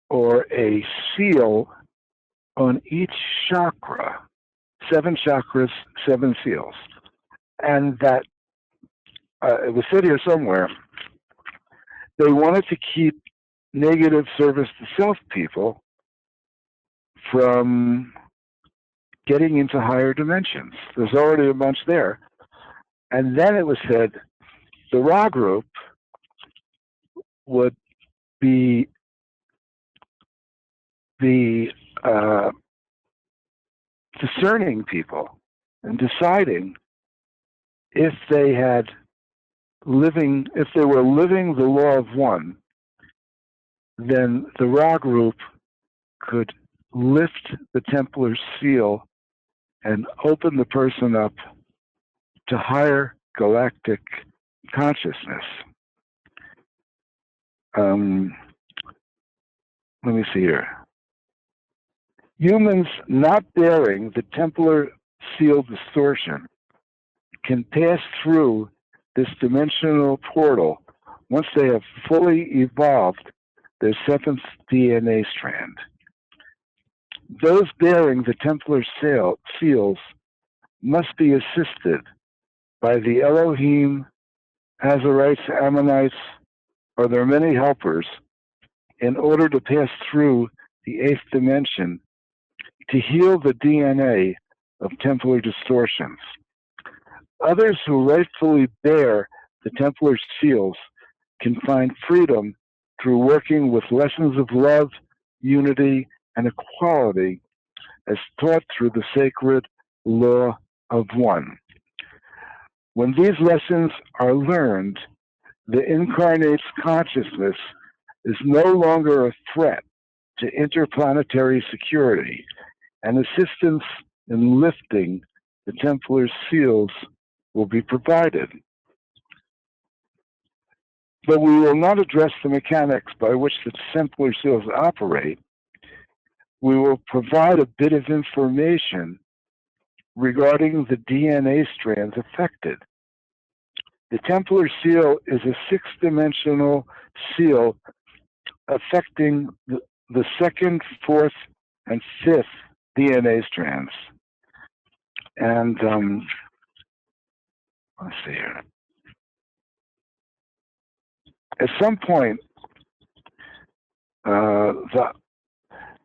or a seal on each chakra, 7 chakras, 7 seals. And that, it was said here somewhere, they wanted to keep negative service to self people from getting into higher dimensions. There's already a bunch there. And then it was said the Ra group would be the discerning people and deciding if they were living the law of one, then the Ra group could lift the Templar seal and open the person up to higher galactic consciousness. Let me see here. Humans not bearing the Templar seal distortion can pass through this dimensional portal once they have fully evolved their 7th DNA strand. Those bearing the Templar seals must be assisted by the Elohim, Azarites, Ammonites, or their many helpers in order to pass through the 8th dimension to heal the DNA of Templar distortions. Others who rightfully bear the Templar seals can find freedom through working with lessons of love, unity, and equality as taught through the sacred law of one. When these lessons are learned, the incarnate's consciousness is no longer a threat to interplanetary security and assistance in lifting the Templar Seals will be provided. But we will not address the mechanics by which the Templar Seals operate. We will provide a bit of information regarding the DNA strands affected. The Templar Seal is a six-dimensional seal affecting the second, fourth, and fifth DNA strands. And let's see here. At some point,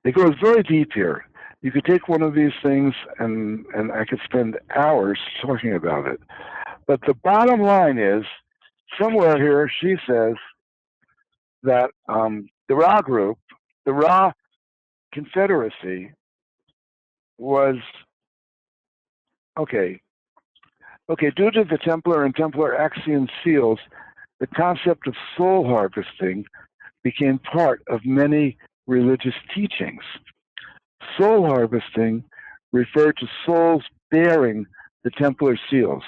it goes very deep here. You could take one of these things, and I could spend hours talking about it. But the bottom line is, somewhere here, she says that the Ra group, the Ra Confederacy, was okay. Due to the Templar and Templar Axiom seals, the concept of soul harvesting became part of many religious teachings. Soul harvesting referred to souls bearing the Templar seals,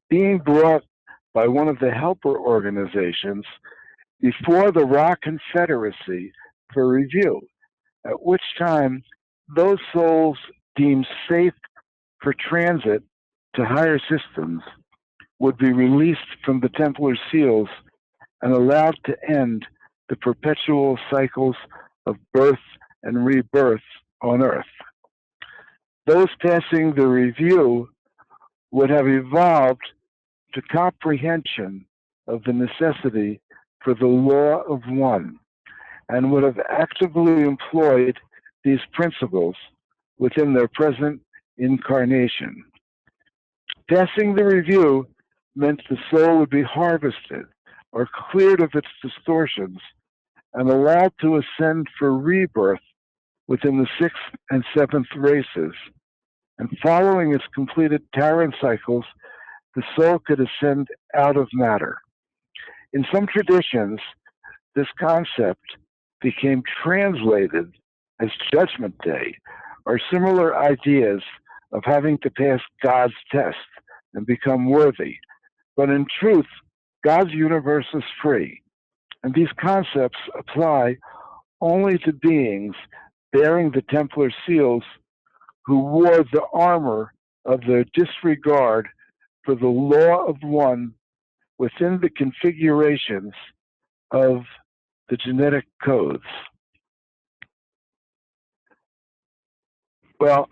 being brought by one of the helper organizations before the Ra Confederacy for review, at which time those souls deemed safe for transit to higher systems would be released from the Templar seals and allowed to end the perpetual cycles of birth and rebirth on Earth. Those passing the review would have evolved to comprehension of the necessity for the law of one, and would have actively employed these principles within their present incarnation. Passing the review meant the soul would be harvested or cleared of its distortions and allowed to ascend for rebirth within the sixth and seventh races. And following its completed Terran cycles, the soul could ascend out of matter. In some traditions, this concept became translated as Judgment Day, or similar ideas of having to pass God's test and become worthy. But in truth, God's universe is free, and these concepts apply only to beings bearing the Templar seals who wore the armor of their disregard for the law of one within the configurations of the genetic codes. Well,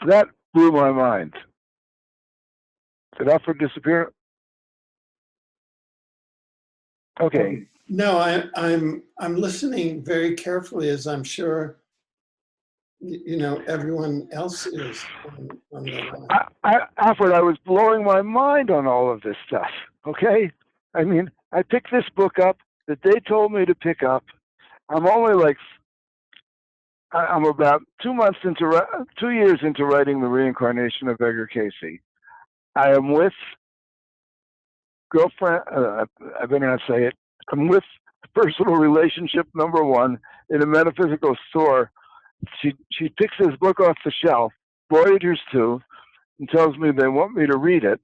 that blew my mind. Did Alfred disappear? Okay. No, I'm listening very carefully, as I'm sure everyone else is on the line. Alfred, I was blowing my mind on all of this stuff. Okay, I mean, I picked this book up that they told me to pick up. I'm only I'm about 2 years into writing The Reincarnation of Edgar Cayce. I am with girlfriend, I better not say it, I'm with personal relationship number one in a metaphysical store. She picks this book off the shelf, Voyagers 2, and tells me they want me to read it.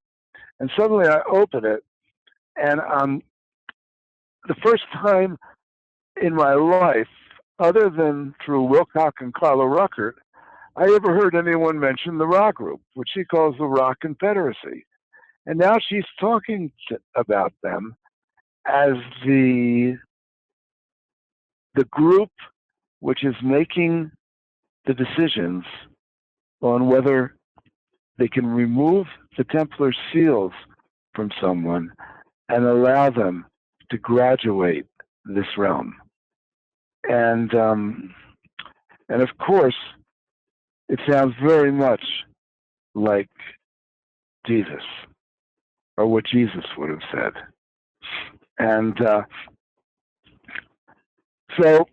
And suddenly I open it, and the first time in my life, other than through Wilcock and Carla Ruckert, I ever heard anyone mention the Ra group, which she calls the Ra Confederacy. And now she's talking about them as the group which is making the decisions on whether they can remove the Templar seals from someone and allow them to graduate this realm. And of course, it sounds very much like Jesus, or what Jesus would have said. And so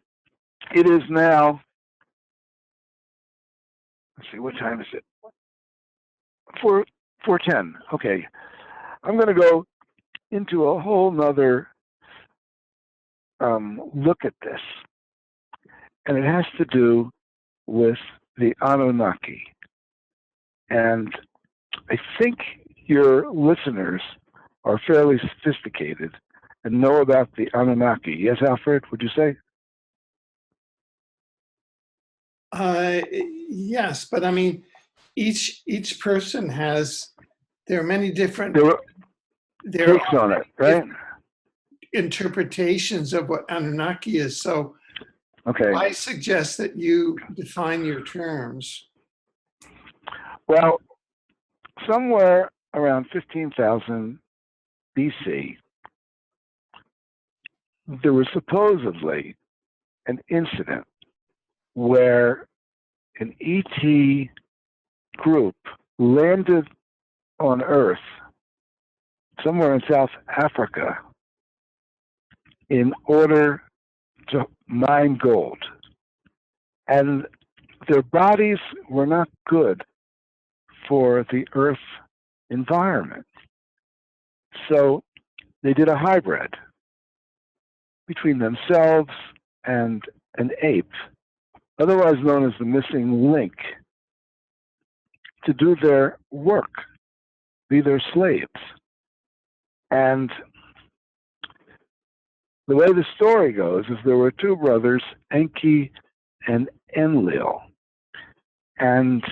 it is now, let's see, what time is it? 4:10. Okay. I'm going to go into a whole nother look at this. And it has to do with the Anunnaki. And I think your listeners are fairly sophisticated and know about the Anunnaki. Yes, Alfred, would you say? Yes, but I mean, each person has, there are many different takes on it, right? Interpretations of what Anunnaki is. So okay. I suggest that you define your terms. Well, somewhere around 15,000 BC, there was supposedly an incident where an ET group landed on Earth somewhere in South Africa in order to mine gold. And their bodies were not good for the Earth environment. So they did a hybrid between themselves and an ape, otherwise known as the missing link, to do their work, be their slaves. And the way the story goes is there were two brothers, Enki and Enlil. And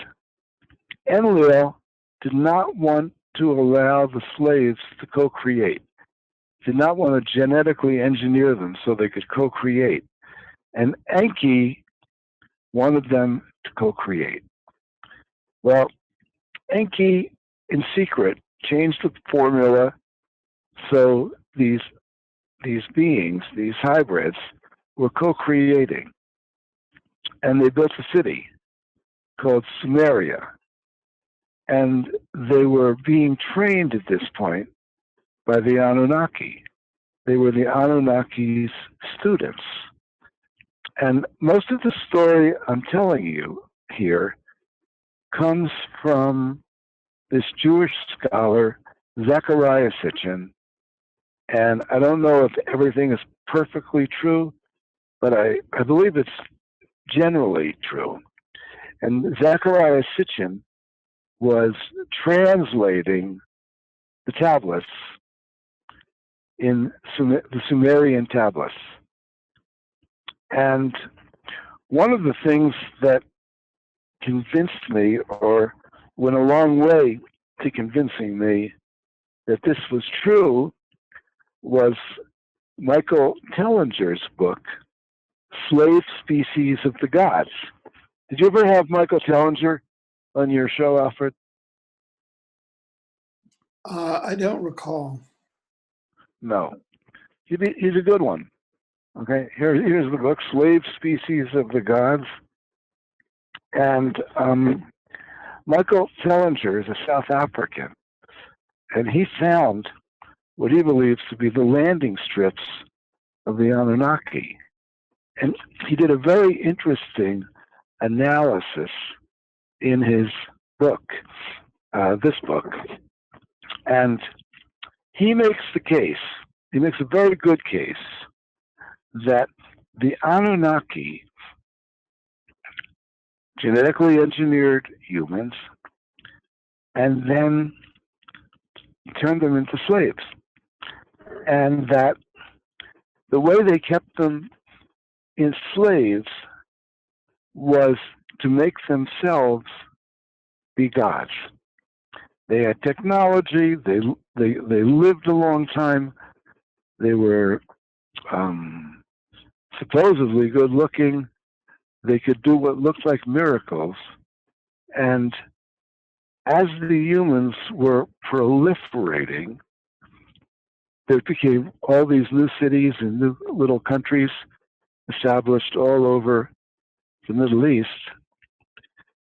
Enlil did not want to allow the slaves to co-create, did not want to genetically engineer them so they could co-create. And Enki wanted them to co-create. Well, Enki, in secret, changed the formula so these beings, these hybrids, were co-creating. And they built a city called Sumeria. And they were being trained at this point by the Anunnaki. They were the Anunnaki's students. And most of the story I'm telling you here comes from this Jewish scholar, Zecharia Sitchin. And I don't know if everything is perfectly true, but I believe it's generally true. And Zecharia Sitchin was translating the tablets in the Sumerian tablets. And one of the things that convinced me, or went a long way to convincing me that this was true, was Michael Tellinger's book, Slave Species of the Gods. Did you ever have Michael Tellinger on your show, Alfred? I don't recall. No. He's a good one. Okay, here's the book, Slave Species of the Gods. And Michael Tellinger is a South African, and he found what he believes to be the landing strips of the Anunnaki. And he did a very interesting analysis in his book, this book. And he makes the case, he makes a very good case, that the Anunnaki genetically engineered humans and then turned them into slaves. And that the way they kept them enslaved was to make themselves be gods. They had technology, they lived a long time, they were supposedly good looking, they could do what looked like miracles, and as the humans were proliferating, there became all these new cities and new little countries established all over the Middle East,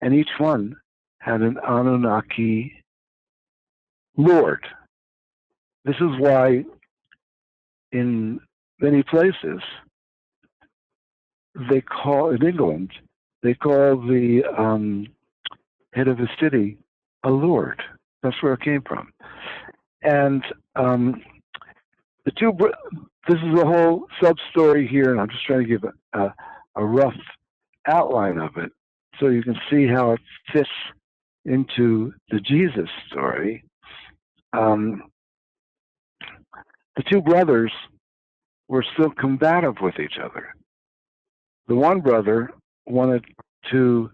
and each one had an Anunnaki lord. This is why in many places they call, in England, they call the head of the city a lord. That's where it came from. And this is a whole sub-story here, and I'm just trying to give a rough outline of it. so you can see how it fits into the Jesus story. The two brothers were still combative with each other. The one brother wanted to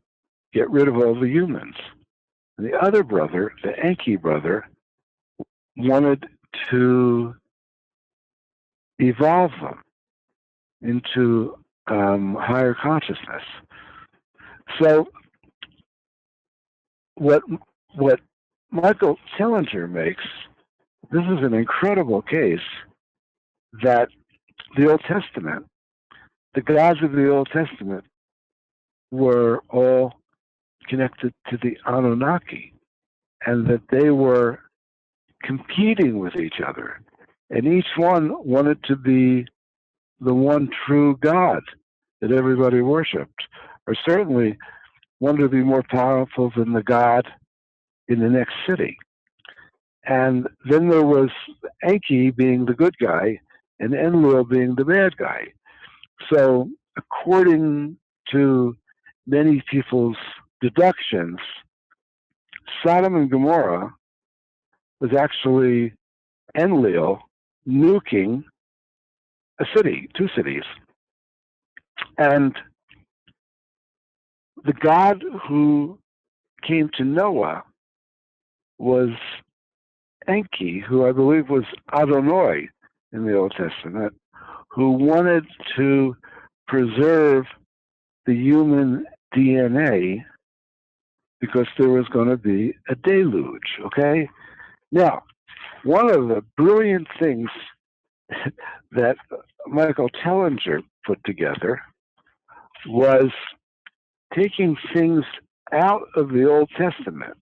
get rid of all the humans. And the other brother, the Enki brother, wanted to evolve them into higher consciousness. So what Michael Tellinger makes, this is an incredible case that the Old Testament, the gods of the Old Testament were all connected to the Anunnaki, and that they were competing with each other. And each one wanted to be the one true God that everybody worshipped, or certainly wanted to be more powerful than the God in the next city. And then there was Enki being the good guy and Enlil being the bad guy. So according to many people's deductions, Sodom and Gomorrah was actually Enlil nuking a city, two cities. And the God who came to Noah was Enki, who I believe was Adonai in the Old Testament, who wanted to preserve the human DNA because there was going to be a deluge, okay? Now, one of the brilliant things that Michael Tellinger put together was taking things out of the Old Testament.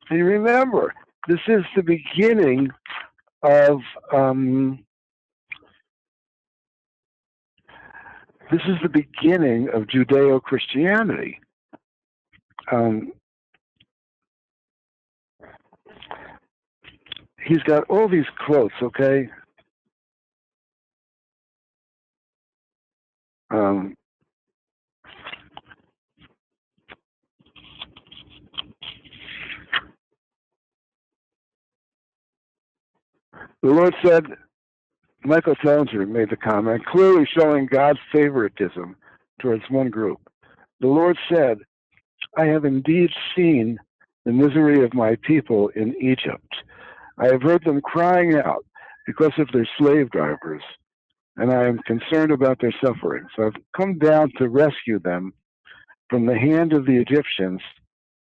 And remember, this is the beginning of Judeo-Christianity. He's got all these quotes, okay? The Lord said, Michael Tellinger made the comment, clearly showing God's favoritism towards one group. The Lord said, I have indeed seen the misery of my people in Egypt. I have heard them crying out because of their slave drivers, and I am concerned about their suffering. So I've come down to rescue them from the hand of the Egyptians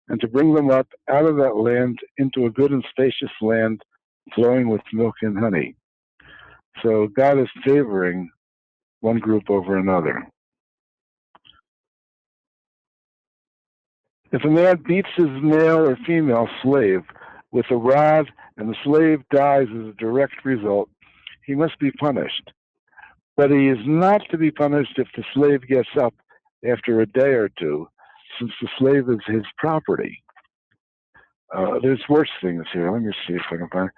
and to bring them up out of that land into a good and spacious land flowing with milk and honey. So God is favoring one group over another. If a man beats his male or female slave with a rod and the slave dies as a direct result, he must be punished. But he is not to be punished if the slave gets up after a day or two, since the slave is his property. There's worse things here. Let me see if I can find.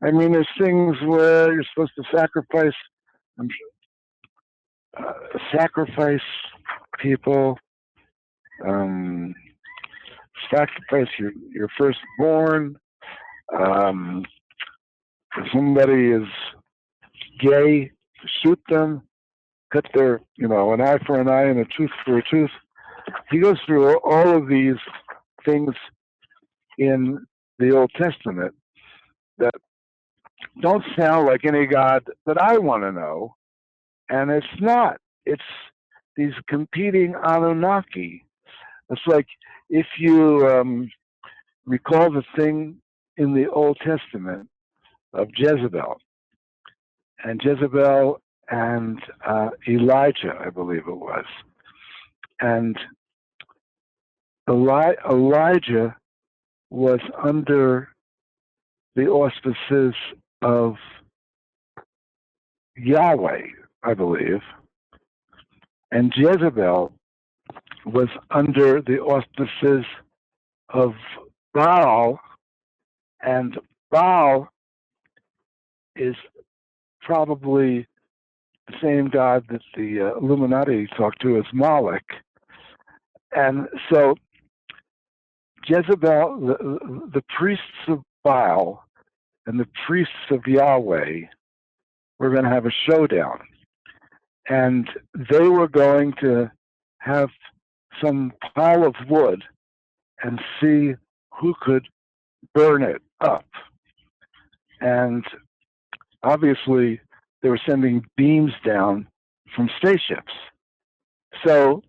I mean, there's things where you're supposed to sacrifice people, sacrifice your firstborn. If somebody is gay, shoot them, cut their, an eye for an eye and a tooth for a tooth. He goes through all of these things in the Old Testament that don't sound like any God that I want to know. And it's not. It's these competing Anunnaki. It's like if you recall the thing in the Old Testament of Jezebel. And Jezebel and Elijah, I believe it was. And Elijah was under the auspices of Yahweh, I believe. And Jezebel was under the auspices of Baal, and Baal is probably the same God that the Illuminati talk to as Moloch. And so Jezebel, the priests of Baal and the priests of Yahweh were going to have a showdown. And they were going to have some pile of wood and see who could burn it up. And obviously, they were sending beams down from spaceships. So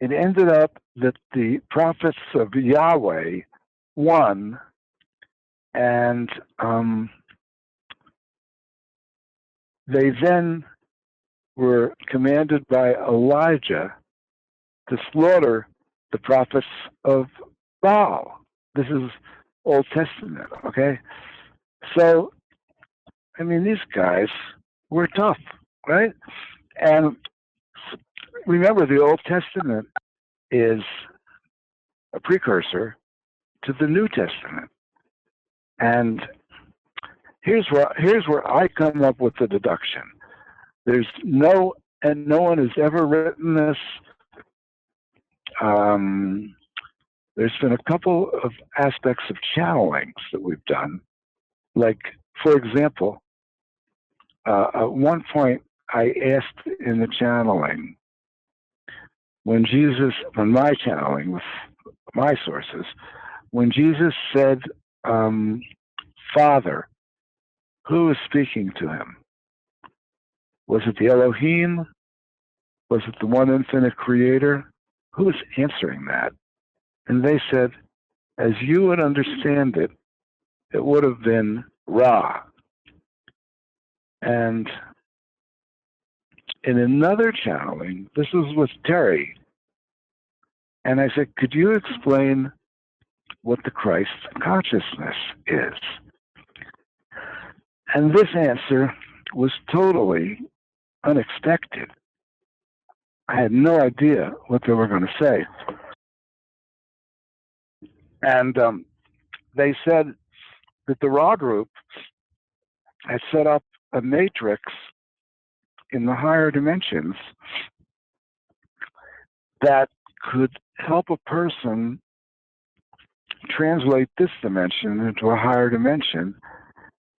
it ended up that the prophets of Yahweh won, and they then were commanded by Elijah to slaughter the prophets of Baal. This is Old Testament, okay? So, I mean, these guys were tough, right? And remember, the Old Testament is a precursor to the New Testament. And here's where I come up with the deduction. There's no one has ever written this. There's been a couple of aspects of channelings that we've done. Like, for example, at one point I asked in the channeling, when my channeling with my sources, when Jesus said, Father, who was speaking to him? Was it the Elohim? Was it the one infinite creator? Who was answering that? And they said, as you would understand it, it would have been Ra. And in another channeling, this was with Terry, and I said, could you explain what the Christ consciousness is? And this answer was totally unexpected. I had no idea what they were going to say. And they said that the Ra group had set up a matrix in the higher dimensions that could help a person translate this dimension into a higher dimension,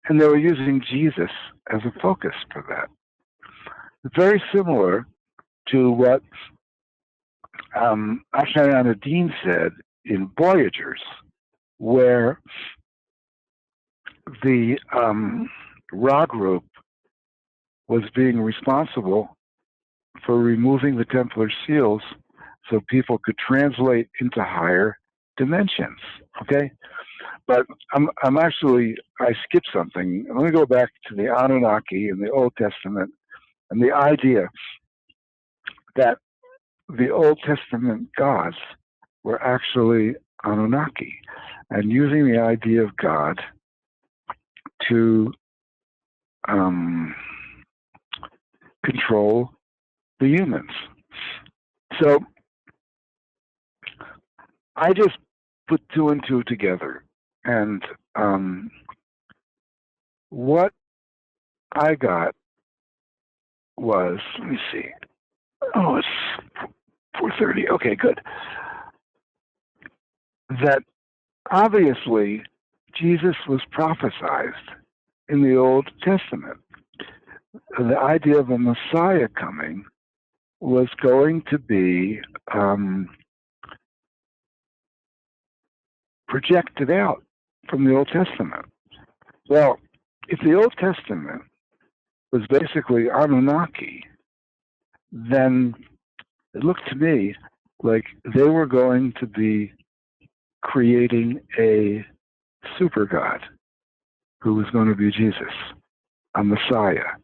and they were using Jesus as a focus for that. Very similar to what Ashayana Dean said in Voyagers, where the Ra group was being responsible for removing the Templar Seals so people could translate into higher dimensions, okay? But I skipped something. Let me go back to the Anunnaki in the Old Testament and the idea that the Old Testament gods were actually Anunnaki, and using the idea of God to control the humans. So I just put two and two together, and what I got was, let me see. Oh, it's 4:30. Okay, good. That obviously Jesus was prophesied in the Old Testament. The idea of a Messiah coming was going to be projected out from the Old Testament. Well, if the Old Testament was basically Anunnaki, then it looked to me like they were going to be creating a super god who was going to be Jesus, a Messiah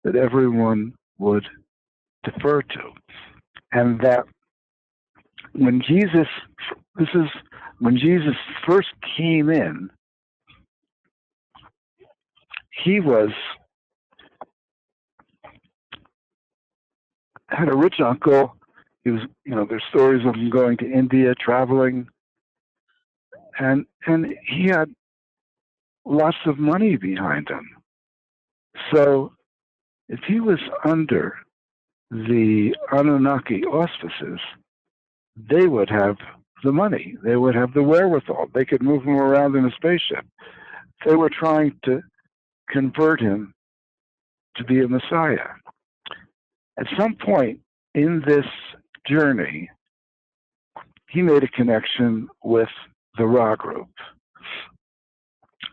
that everyone would defer to. And that when Jesus first came in, he had a rich uncle. He was, there's stories of him going to India, traveling, and he had lots of money behind him. So if he was under the Anunnaki auspices, they would have the money. They would have the wherewithal. They could move him around in a spaceship. They were trying to convert him to be a Messiah. At some point in this journey, he made a connection with the Ra group.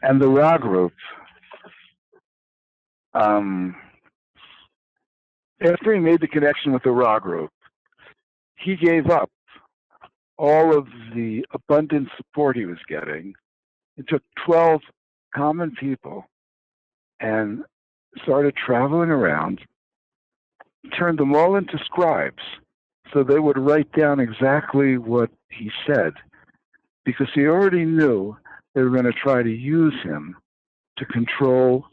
And the Ra group, after he made the connection with the Ra group, he gave up all of the abundant support he was getting. It took 12 common people and started traveling around, turned them all into scribes so they would write down exactly what he said, because he already knew they were going to try to use him to control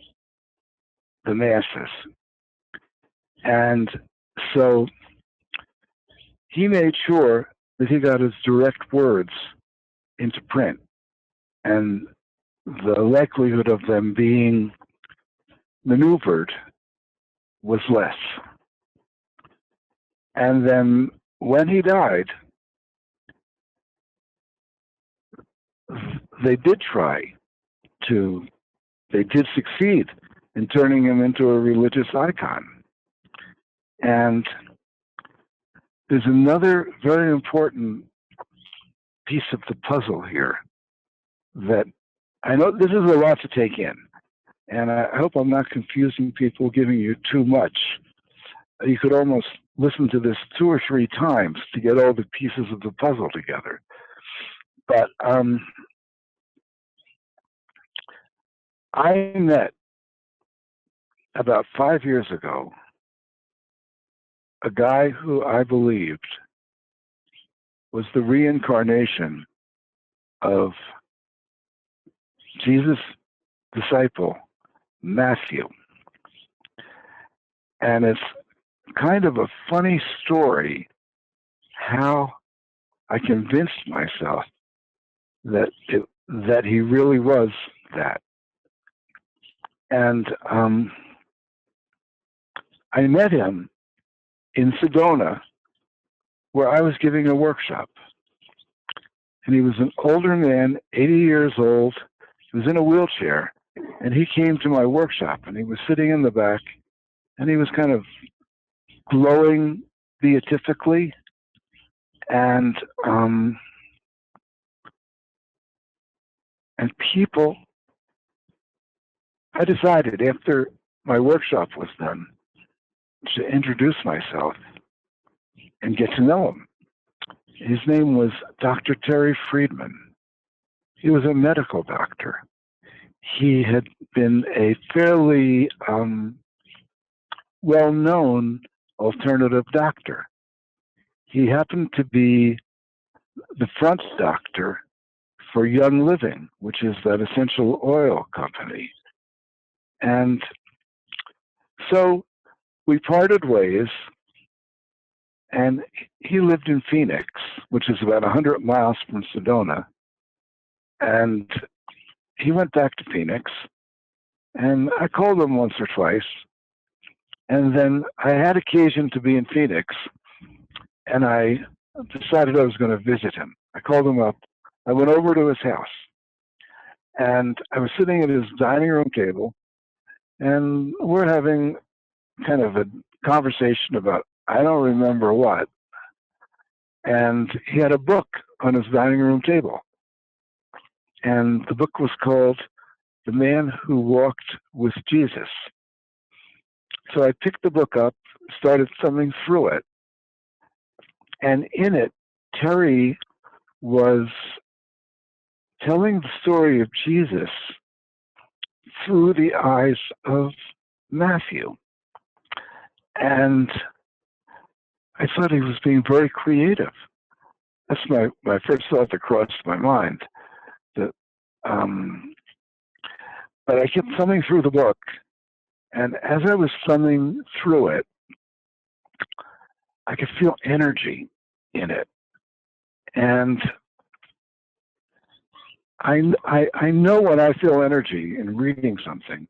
the masses. And so he made sure that he got his direct words into print, and the likelihood of them being maneuvered was less. And then when he died, they did succeed in turning him into a religious icon. And there's another very important piece of the puzzle here that I know this is a lot to take in, and I hope I'm not confusing people, giving you too much. You could almost listen to this 2 or 3 times to get all the pieces of the puzzle together. But I met about 5 years ago a guy who I believed was the reincarnation of Jesus' disciple, Matthew. And it's kind of a funny story how I convinced myself that he really was that. And I met him in Sedona, where I was giving a workshop. And he was an older man, 80 years old. He was in a wheelchair, and he came to my workshop, and he was sitting in the back, and he was kind of glowing beatifically. And people, I decided after my workshop was done to introduce myself and get to know him. His name was Dr. Terry Friedman. He was a medical doctor. He had been a fairly well-known alternative doctor. He happened to be the front doctor for Young Living, which is that essential oil company. And so we parted ways, and he lived in Phoenix, which is about 100 miles from Sedona. And he went back to Phoenix, and I called him once or twice. And then I had occasion to be in Phoenix, and I decided I was going to visit him. I called him up. I went over to his house, and I was sitting at his dining room table, and we're having kind of a conversation about I don't remember what. And he had a book on his dining room table. And the book was called The Man Who Walked with Jesus. So I picked the book up, started thumbing through it. And in it, Terry was telling the story of Jesus through the eyes of Matthew. And I thought he was being very creative. That's my first thought that crossed my mind. That, but I kept thumbing through the book, and as I was thumbing through it, I could feel energy in it. And I know when I feel energy in reading something,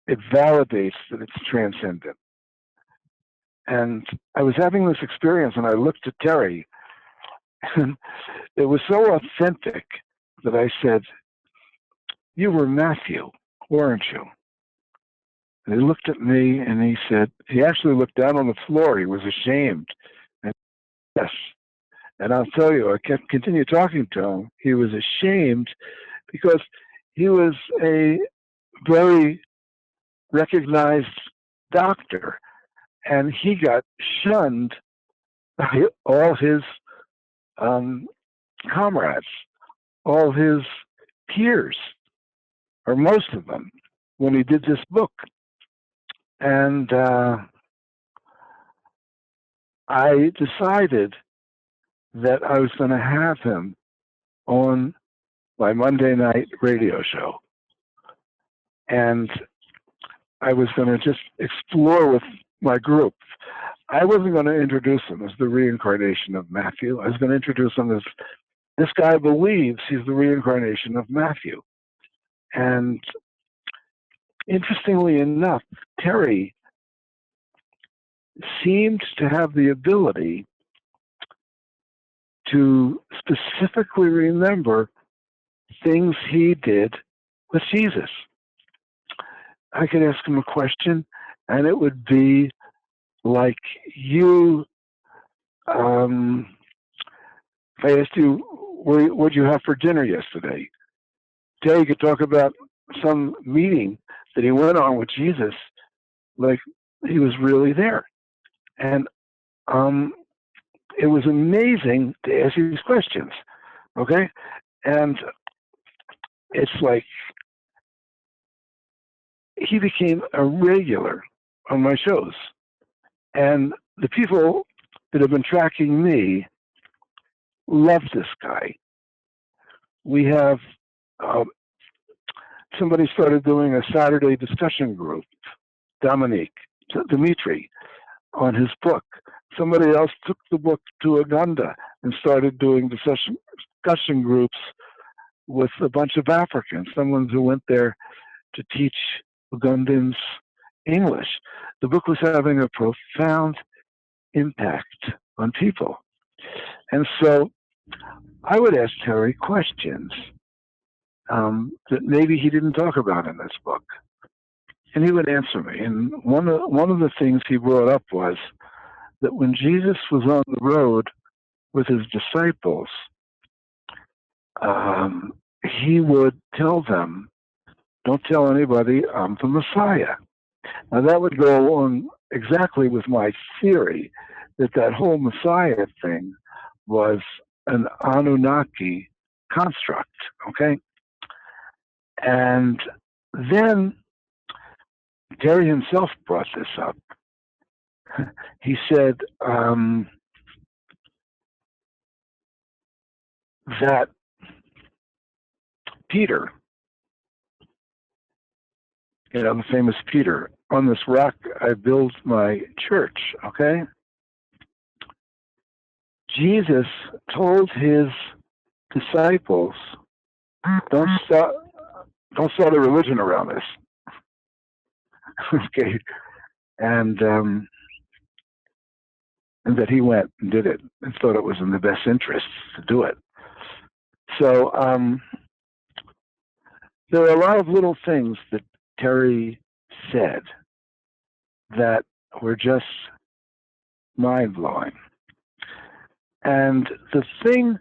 it validates that it's transcendent. And I was having this experience, and I looked at Terry, And it was so authentic that I said, "You were Matthew, weren't you?" And he looked at me and he said, he actually looked down on the floor. He was ashamed. And yes. And I'll tell you, I kept continue talking to him. He was ashamed because he was a very recognized doctor, and he got shunned by all his comrades, all his peers, or most of them, when he did this book. And I decided that I was going to have him on my Monday night radio show. And I was going to just explore with my group. I wasn't going to introduce him as the reincarnation of Matthew. I was going to introduce him as, this guy believes he's the reincarnation of Matthew. And interestingly enough, Terry seemed to have the ability to specifically remember things he did with Jesus. I could ask him a question, and it would be like, if I asked you, what did you have for dinner yesterday? Terry could talk about some meeting that he went on with Jesus, like he was really there. And it was amazing to ask these questions, okay? And it's like he became a regular on my shows. And the people that have been tracking me love this guy. We have, somebody started doing a Saturday discussion group, Dimitri, on his book. Somebody else took the book to Uganda and started doing discussion groups with a bunch of Africans, someone who went there to teach Ugandans English. The book was having a profound impact on people. And so I would ask Terry questions that maybe he didn't talk about in this book. And he would answer me. And one of the things he brought up was that when Jesus was on the road with his disciples, he would tell them, "Don't tell anybody I'm the Messiah." Now that would go along exactly with my theory that whole Messiah thing was an Anunnaki construct, okay? And then Terry himself brought this up. He said that Peter, the famous Peter, "On this rock I build my church," okay? Jesus told his disciples, don't start a religion around this. Okay. And that he went and did it and thought it was in the best interest to do it. So there are a lot of little things that Terry said that were just mind-blowing. And the thing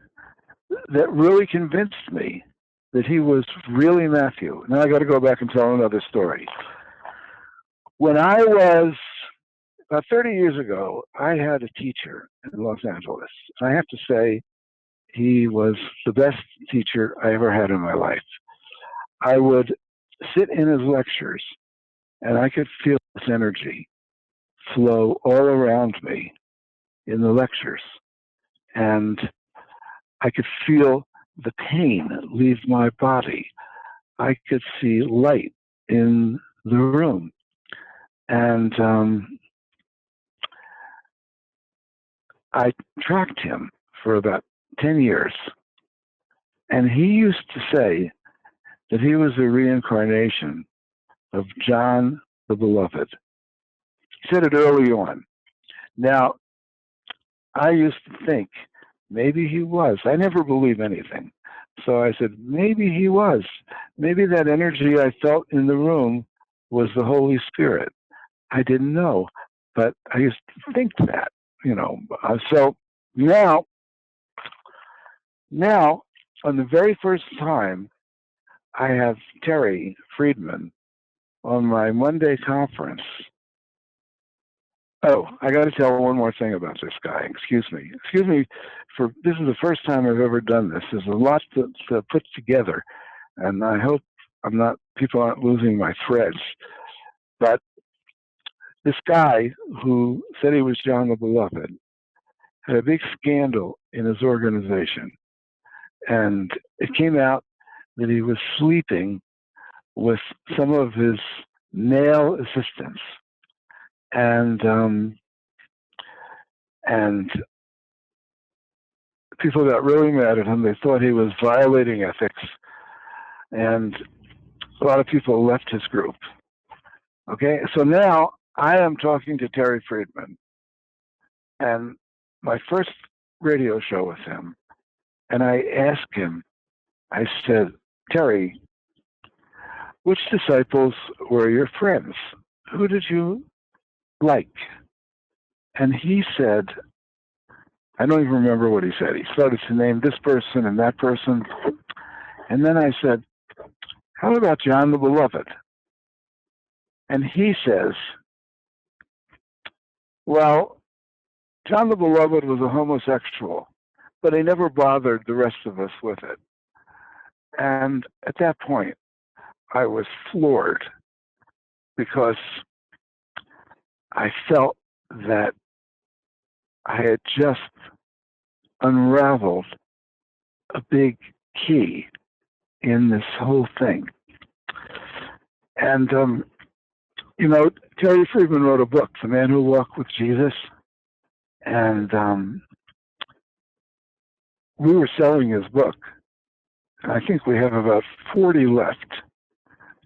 that really convinced me that he was really Matthew, now I got to go back and tell another story. When I was, about 30 years ago, I had a teacher in Los Angeles. And I have to say, he was the best teacher I ever had in my life. I would sit in his lectures, and I could feel this energy flow all around me in the lectures. And I could feel the pain leave my body. I could see light in the room. And I tracked him for about 10 years. And he used to say that he was a reincarnation of John the Beloved. He said it early on. Now, I used to think maybe he was. I never believe anything. So I said, maybe he was. Maybe that energy I felt in the room was the Holy Spirit. I didn't know, but I used to think that, you know. So now, on the very first time, I have Terry Friedman on my Monday conference. Oh, I got to tell one more thing about this guy. Excuse me. This is the first time I've ever done this. There's a lot to put together, and I hope people aren't losing my threads. But this guy who said he was John the Beloved had a big scandal in his organization, and it came out that he was sleeping with some of his male assistants. And people got really mad at him. They thought he was violating ethics, and a lot of people left his group. Okay, so now I am talking to Terry Friedman, and my first radio show with him, and I asked him, I said, Terry, which disciples were your friends? Who did you like? And he said, I don't even remember what he said. He started to name this person and that person. And then I said, how about John the Beloved? And he says, well, John the Beloved was a homosexual, but he never bothered the rest of us with it. And at that point, I was floored, because I felt that I had just unraveled a big key in this whole thing. And, you know, Terry Friedman wrote a book, The Man Who Walked with Jesus. And we were selling his book. I think we have about 40 left.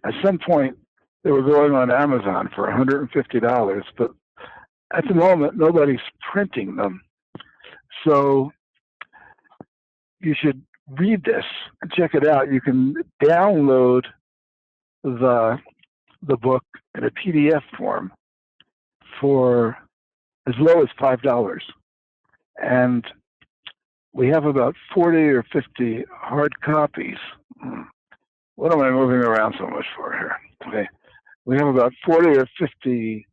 At some point, they were going on Amazon for $150, but at the moment, nobody's printing them. So you should read this and check it out. You can download the book in a PDF form for as low as $5. And we have about 40 or 50 hard copies. What am I moving around so much for here? Okay. We have about 40 or 50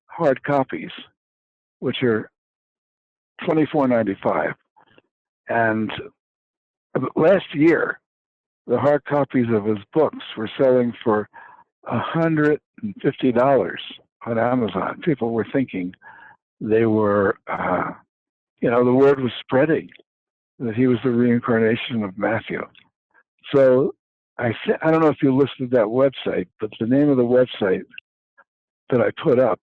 hard copies, which are $24.95. And last year, the hard copies of his books were selling for $150 on Amazon. People were thinking they were, you know, the word was spreading that he was the reincarnation of Matthew. So I don't know if you listed that website, but the name of the website that I put up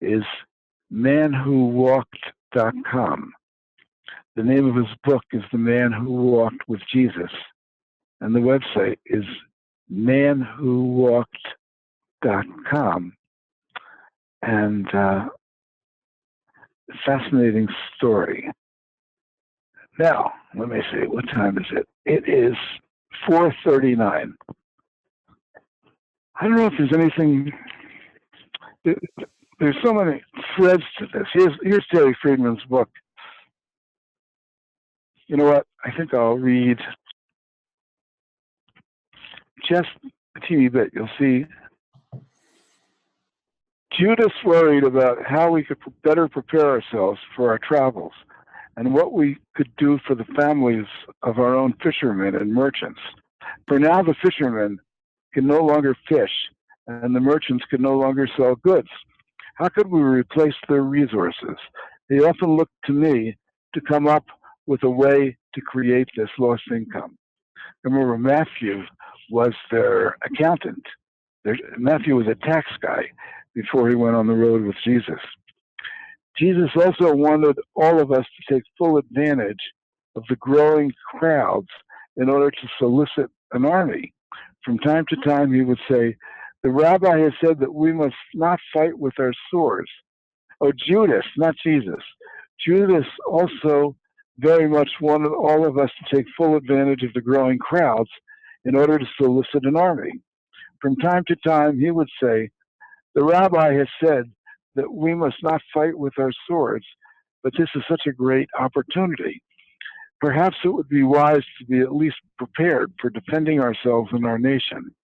is manwhowalked.com. The name of his book is The Man Who Walked with Jesus. And the website is manwhowalked.com. And fascinating story. Now, let me see, what time is it? It is 4:39. I don't know if there's anything, there's so many threads to this. Here's Terry Friedman's book. You know what? I think I'll read just a teeny bit. You'll see. Judas worried about how we could better prepare ourselves for our travels and what we could do for the families of our own fishermen and merchants. For now, the fishermen can no longer fish, and the merchants can no longer sell goods. How could we replace their resources? They often look to me to come up with a way to create this lost income. Remember, Matthew was their accountant. Matthew was a tax guy before he went on the road with Jesus. Jesus also wanted all of us to take full advantage of the growing crowds in order to solicit an army. From time to time, he would say, the rabbi has said that we must not fight with our swords. Oh, Judas, not Jesus. Judas also very much wanted all of us to take full advantage of the growing crowds in order to solicit an army. From time to time, he would say, "The rabbi has said that we must not fight with our swords, but this is such a great opportunity. Perhaps it would be wise to be at least prepared for defending ourselves and our nation."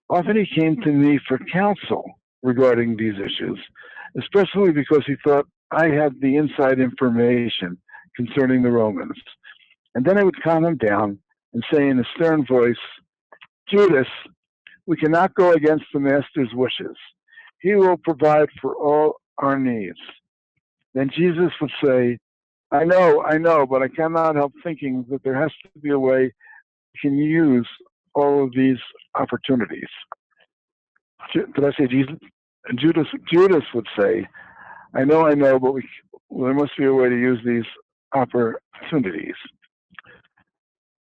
Often he came to me for counsel regarding these issues, especially because he thought I had the inside information concerning the Romans. And then I would calm him down and say in a stern voice, "Judas, we cannot go against the master's wishes. He will provide for all our needs." Then Jesus would say, I know, but I cannot help thinking that there has to be a way we can use all of these opportunities." Did I say Jesus? And Judas would say, I know, but there must be a way to use these opportunities.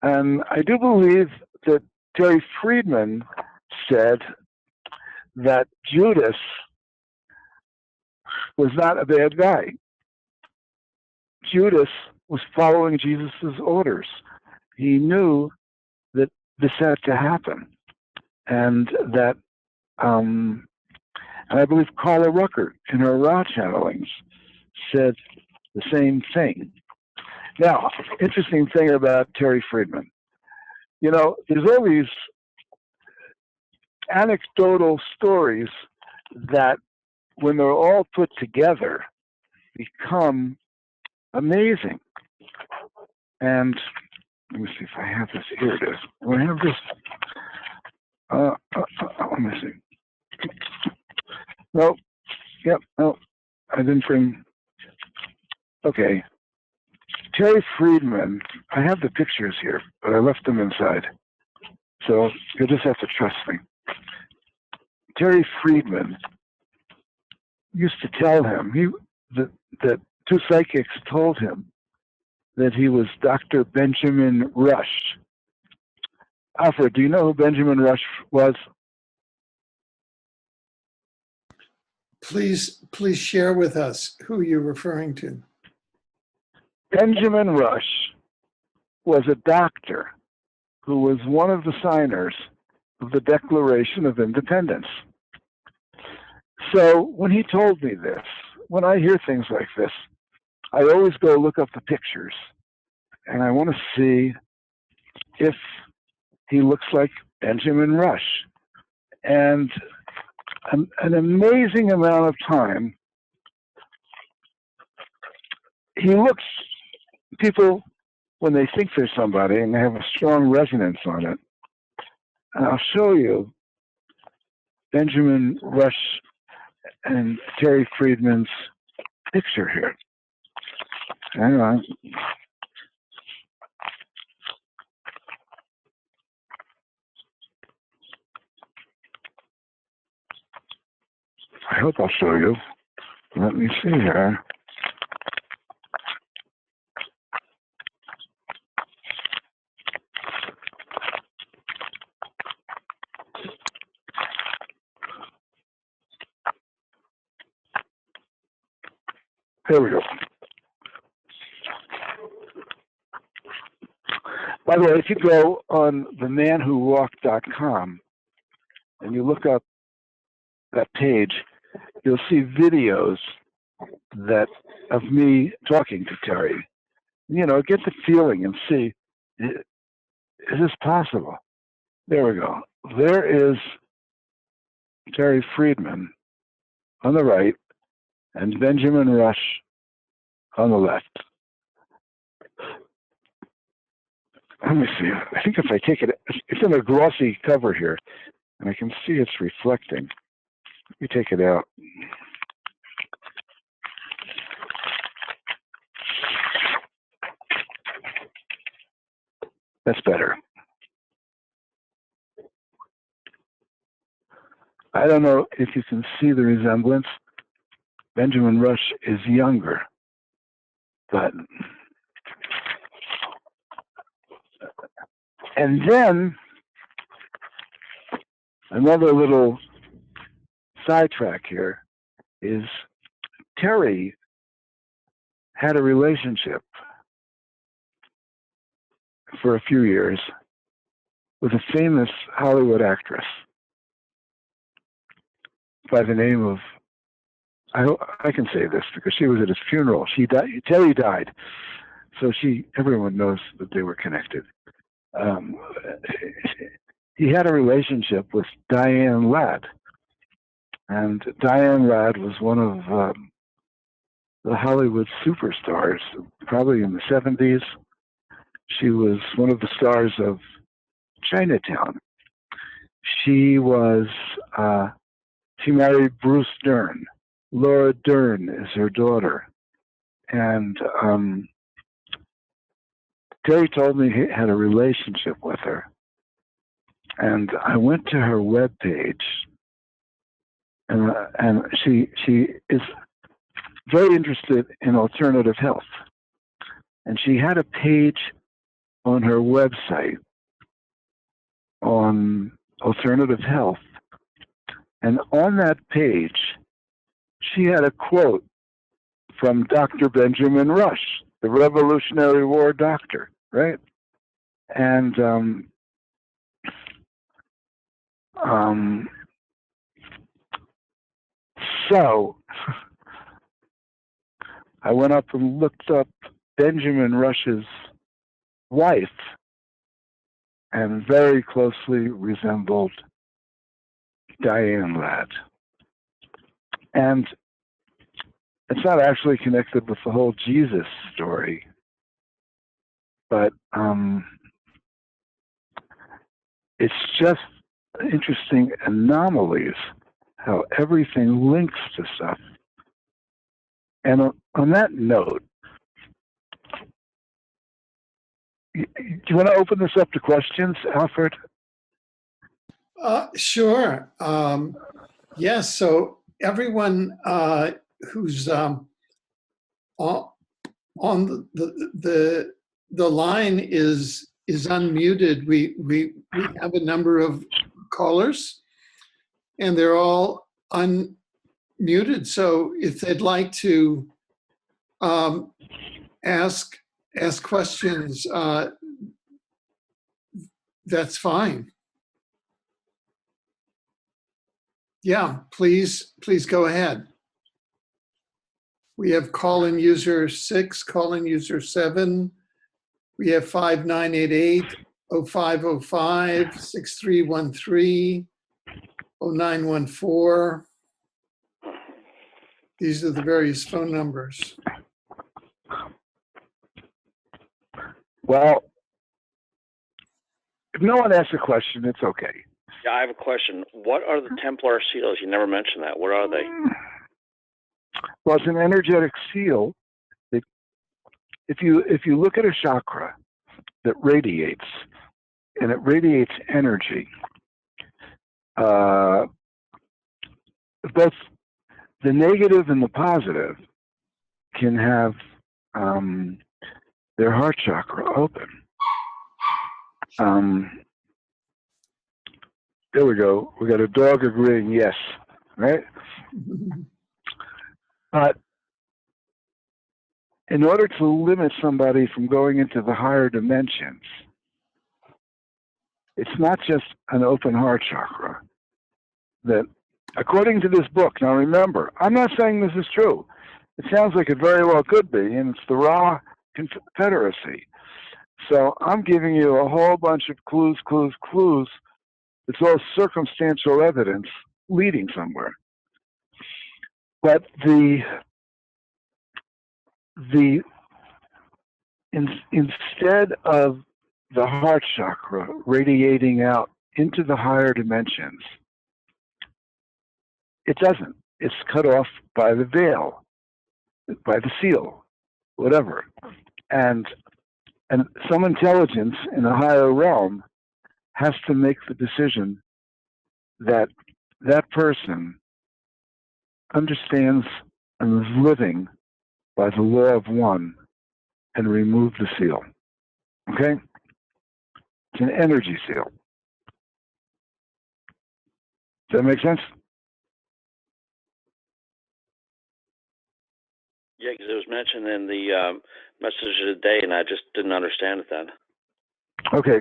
And I do believe that Terry Friedman said that Judas was not a bad guy. Judas was following Jesus' orders. He knew that this had to happen. And that, and I believe Carla Ruckert in her Ra channelings said the same thing. Now, interesting thing about Terry Friedman. You know, there's all these anecdotal stories that, when they're all put together, become amazing. And let me see if I have this. Here it is. Do I have this? Let me see. No. Yep. No. I didn't bring. Okay. Terry Friedman. I have the pictures here, but I left them inside. So you'll just have to trust me. Terry Friedman used to tell him that two psychics told him that he was Dr. Benjamin Rush. Alfred, do you know who Benjamin Rush was? Please share with us who you're referring to. Benjamin Rush was a doctor who was one of the signers of the Declaration of Independence. So when he told me this, when I hear things like this, I always go look up the pictures, and I want to see if he looks like Benjamin Rush. And an amazing amount of time, he looks, people, when they think there's somebody and they have a strong resonance on it, and I'll show you Benjamin Rush and Terry Friedman's picture here. Hang on. I hope I'll show you. Let me see here. There we go. By the way, if you go on themanwhowalked.com and you look up that page, you'll see videos of me talking to Terry. You know, get the feeling and see, is this possible? There we go. There is Terry Friedman on the right and Benjamin Rush on the left. Let me see. I think if I take it, it's in a glossy cover here, and I can see it's reflecting. Let me take it out. That's better. I don't know if you can see the resemblance. Benjamin Rush is younger, but... And then, another little sidetrack here is Terry had a relationship for a few years with a famous Hollywood actress by the name of, I can say this because she was at his funeral. She died, Terry died, so everyone knows that they were connected. He had a relationship with Diane Ladd, and Diane Ladd was one of the Hollywood superstars, probably in the 70s. She was one of the stars of Chinatown. She married Bruce Dern. Laura Dern is her daughter. And Terry told me he had a relationship with her. And I went to her webpage, and she is very interested in alternative health. And she had a page on her website on alternative health. And on that page, she had a quote from Dr. Benjamin Rush, the Revolutionary War doctor, right? And so I went up and looked up Benjamin Rush's wife, and very closely resembled Diane Ladd. And it's not actually connected with the whole Jesus story, but it's just interesting anomalies, how everything links to stuff. And on that note, do you want to open this up to questions, Alfred? Sure. Yes. So everyone who's on the line is unmuted. We have a number of callers, and they're all unmuted. So if they'd like to ask questions, that's fine. Yeah, please go ahead. We have call-in user 6, call-in user 7. We have 5988-0505, 6313, 0914. These are the various phone numbers. Well, if no one asks a question, it's okay. Yeah, I have a question. What are the Templar Seals? You never mentioned that. What are they? Well, it's an energetic seal. If you look at a chakra that radiates, and it radiates energy, both the negative and the positive can have their heart chakra open. There we go. We got a dog agreeing yes, right? But in order to limit somebody from going into the higher dimensions, it's not just an open heart chakra. That, according to this book, now remember, I'm not saying this is true. It sounds like it very well could be, and it's the Ra Confederacy. So I'm giving you a whole bunch of clues. It's all circumstantial evidence leading somewhere. But instead of the heart chakra radiating out into the higher dimensions, it doesn't. It's cut off by the veil, by the seal, whatever. And some intelligence in a higher realm has to make the decision that that person understands and is living by the law of one and remove the seal. Okay? It's an energy seal. Does that make sense? Yeah, because it was mentioned in the message of the day, and I just didn't understand it then. Okay.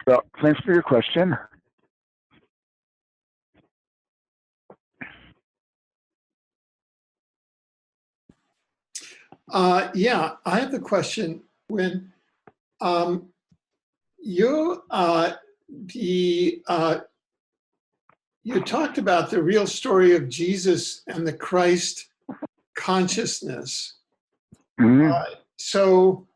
Well, thanks for your question. Yeah, I have the question. When you talked about the real story of Jesus and the Christ consciousness. Mm-hmm. So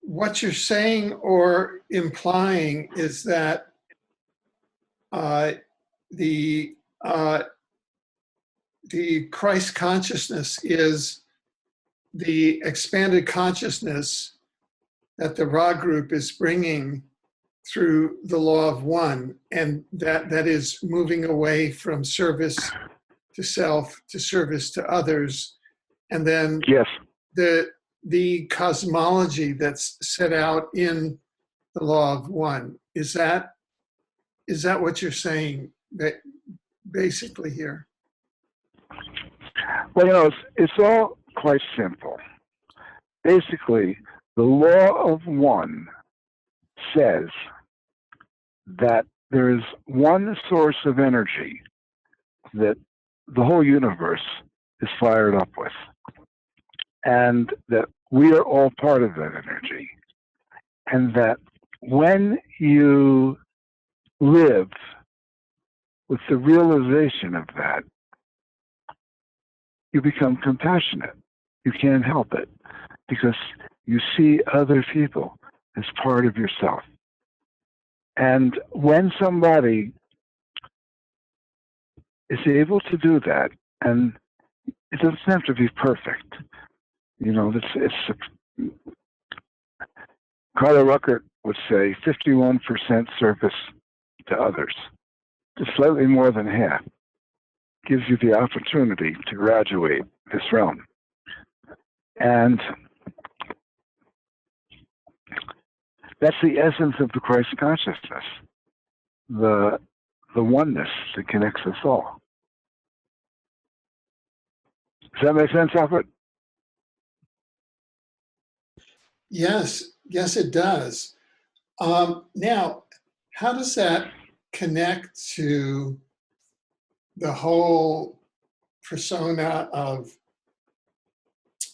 what you're saying or implying is that the Christ consciousness is the expanded consciousness that the Ra group is bringing through the law of one, and that is moving away from service to self to service to others, and then Yes. the cosmology that's set out in the law of one. Is that what you're saying, that basically here? Well, you know, it's all quite simple. Basically, the law of one says that there is one source of energy that the whole universe is fired up with, and that we are all part of that energy, and that when you live with the realization of that, you become compassionate. You can't help it, because you see other people as part of yourself. And when somebody is able to do that, and it doesn't have to be perfect, you know, it's Carla Ruckert would say 51% service to others, just slightly more than half, gives you the opportunity to graduate this realm. And that's the essence of the Christ consciousness, the oneness that connects us all. Does that make sense, Alfred? Yes, it does. Now, how does that connect to the whole persona of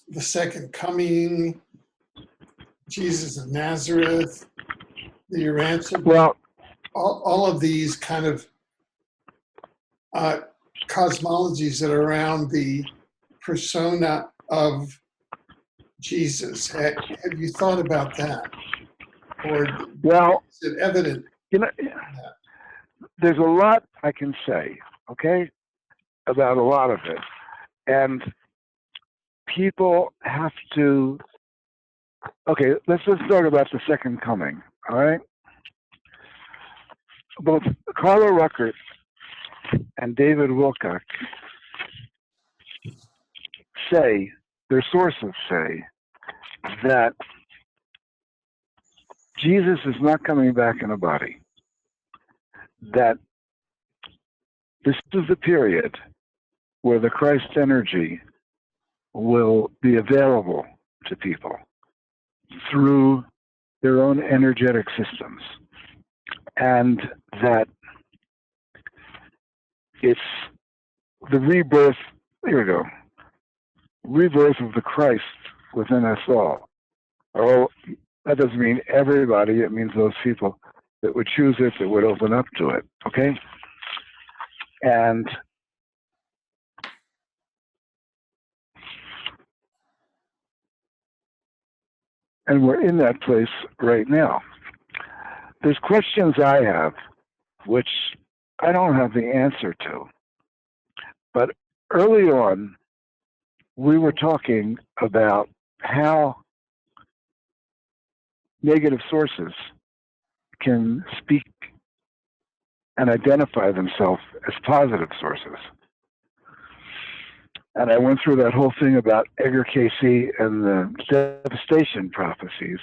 the second coming, Jesus of Nazareth, the Urantia? Well, all of these kind of cosmologies that are around the persona of Jesus. Have you thought about that? Or is it evident? You know, there's a lot I can say, okay, about a lot of it. And people have to, okay, let's talk about the second coming, all right? Both Carla Ruckert and David Wilcock say, their sources say, that Jesus is not coming back in a body. That this is the period where the Christ energy will be available to people through their own energetic systems. And that it's the rebirth, here we go, rebirth of the Christ within us all. Oh, that doesn't mean everybody, it means those people that would choose it, that would open up to it, okay? And we're in that place right now. There's questions I have, which I don't have the answer to. But early on, we were talking about how negative sources can speak and identify themselves as positive sources. And I went through that whole thing about Edgar Cayce and the devastation prophecies.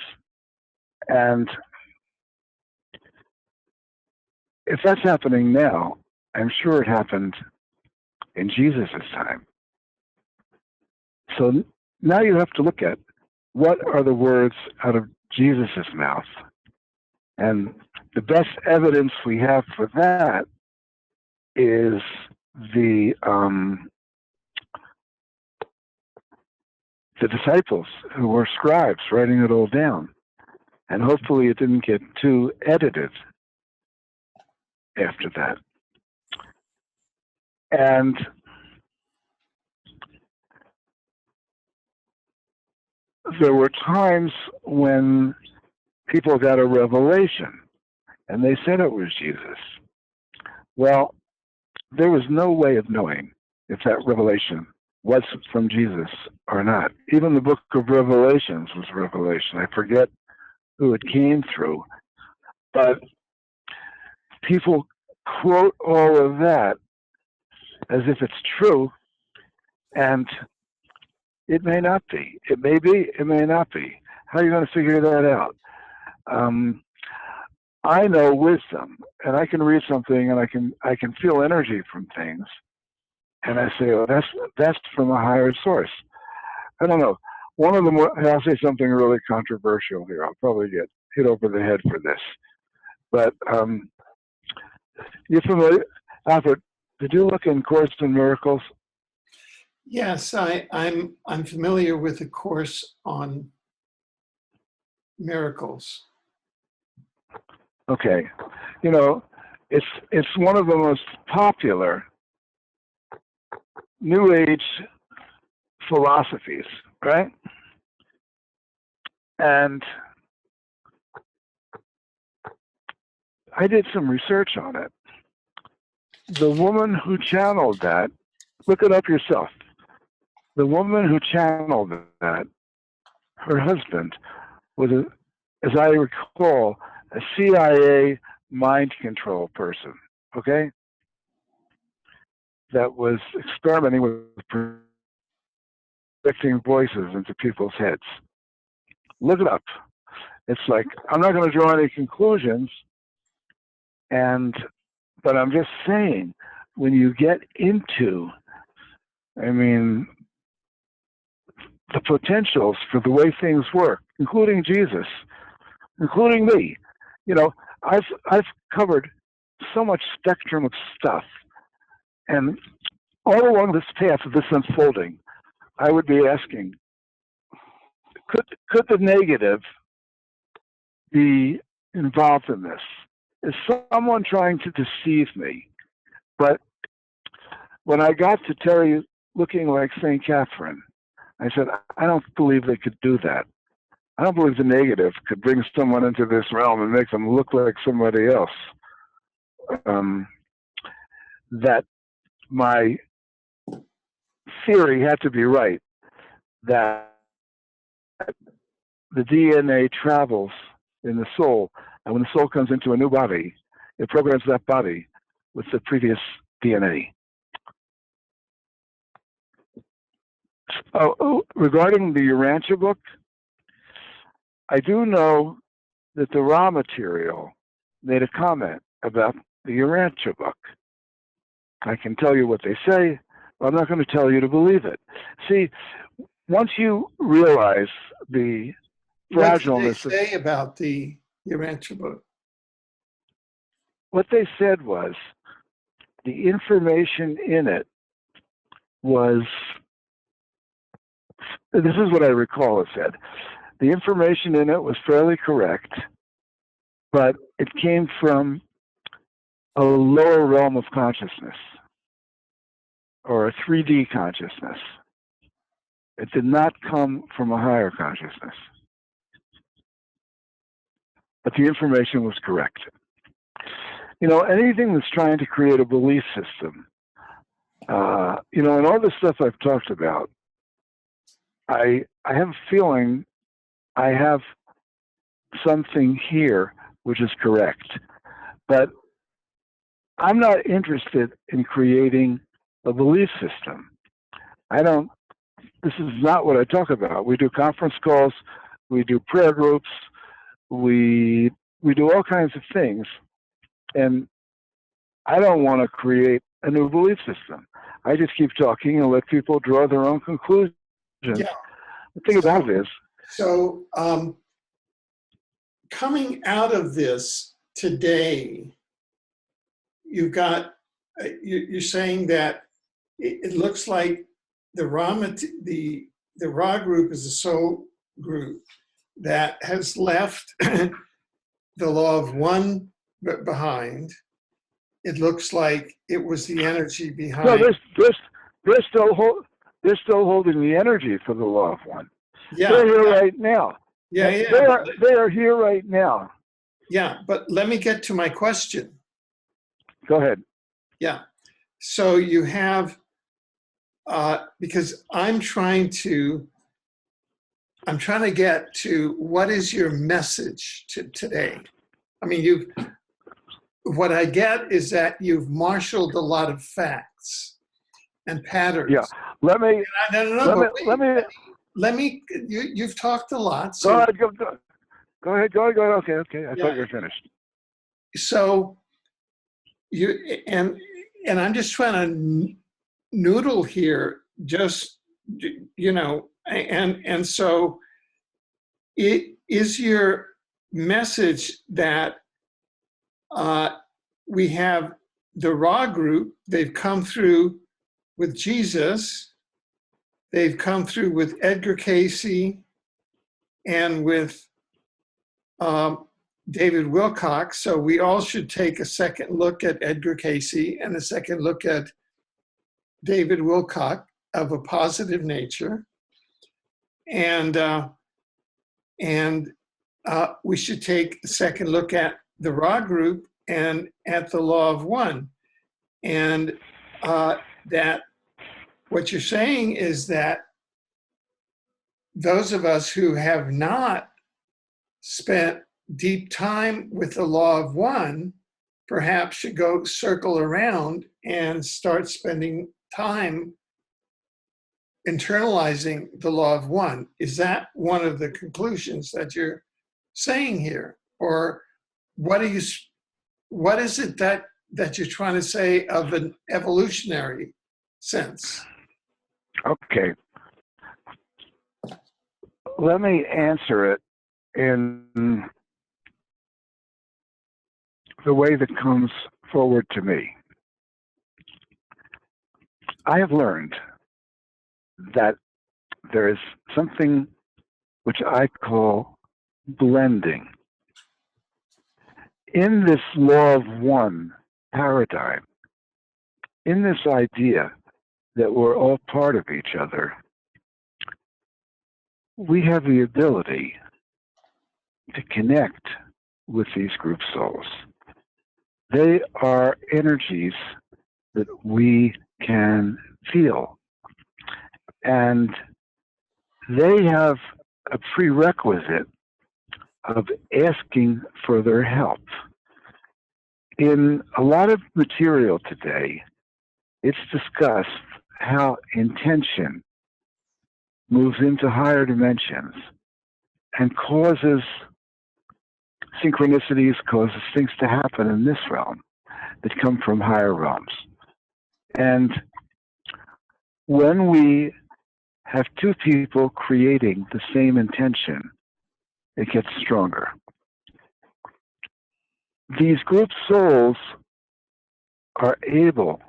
And if that's happening now, I'm sure it happened in Jesus' time. So now you have to look at what are the words out of Jesus' mouth. And the best evidence we have for that is the disciples who were scribes writing it all down. And hopefully it didn't get too edited after that. And there were times when people got a revelation and they said it was Jesus. Well, there was no way of knowing if that revelation was from Jesus or not. Even the book of Revelations was revelation. I forget who it came through, but people quote all of that as if it's true, and it may not be. It may be, it may not be. How are you going to figure that out? I know wisdom, and I can read something, and I can feel energy from things, and I say, "Oh, that's from a higher source." I don't know. One of them, I'll say something really controversial here. I'll probably get hit over the head for this, but you familiar, Alfred? Did you look in Course in Miracles? Yes, I'm familiar with the Course on Miracles. Okay, you know, it's one of the most popular New Age philosophies, right? And I did some research on it. The woman who channeled that, look it up yourself. The woman who channeled that, her husband was, as I recall, a CIA mind control person, okay? That was experimenting with projecting voices into people's heads. Look it up. It's like, I'm not going to draw any conclusions, but I'm just saying, when you get into, I mean, the potentials for the way things work, including Jesus, including me, you know, I've covered so much spectrum of stuff, and all along this path of this unfolding, I would be asking, could the negative be involved in this? Is someone trying to deceive me? But when I got to Terry looking like St. Catherine, I said, I don't believe they could do that. I don't believe the negative could bring someone into this realm and make them look like somebody else. That my theory had to be right, that the DNA travels in the soul, and when the soul comes into a new body, it programs that body with the previous DNA. Regarding the Urantia book, I do know that the raw material made a comment about the Urantia book. I can tell you what they say, but I'm not going to tell you to believe it. See, once you realize the fragileness What did they say about the Urantia book? What they said was the information in it was, this is what I recall it said, the information in it was fairly correct, but it came from a lower realm of consciousness, or a 3D consciousness. It did not come from a higher consciousness. But the information was correct. You know, anything that's trying to create a belief system, you know, and all the stuff I've talked about, I have a feeling I have something here which is correct. But I'm not interested in creating a belief system. This is not what I talk about. We do conference calls, we do prayer groups, we do all kinds of things. And I don't want to create a new belief system. I just keep talking and let people draw their own conclusions. Yeah. The thing about it is, so coming out of this today, you've got, you're saying that it looks like the Ra group is a soul group that has left the law of one behind. It looks like it was the energy behind. no, they're still holding the energy for the law of one. Yeah, They're here right now. Yeah, yeah. They are here right now. Yeah, but let me get to my question. Go ahead. Yeah. So you have, because I'm trying to get to what is your message today? I mean, what I get is that you've marshaled a lot of facts and patterns. Yeah. Let me. You've talked a lot. So, go ahead. Go ahead. Okay. I thought you were finished. So and I'm just trying to noodle here, just, and so it is your message that we have the Ra group, they've come through with Jesus, they've come through with Edgar Cayce and with David Wilcock. So we all should take a second look at Edgar Cayce and a second look at David Wilcock of a positive nature. And we should take a second look at the Ra group and at the law of one. And that what you're saying is that those of us who have not spent deep time with the law of one perhaps should go circle around and start spending time internalizing the law of one. Is that one of the conclusions that you're saying here? Or what is it that you're trying to say of an evolutionary sense? Okay. Let me answer it in the way that comes forward to me. I have learned that there is something which I call blending. In this law of one paradigm, in this idea that we're all part of each other, we have the ability to connect with these group souls. They are energies that we can feel. And they have a prerequisite of asking for their help. In a lot of material today, it's discussed how intention moves into higher dimensions and causes synchronicities, causes things to happen in this realm that come from higher realms. And when we have two people creating the same intention, it gets stronger. These group souls are able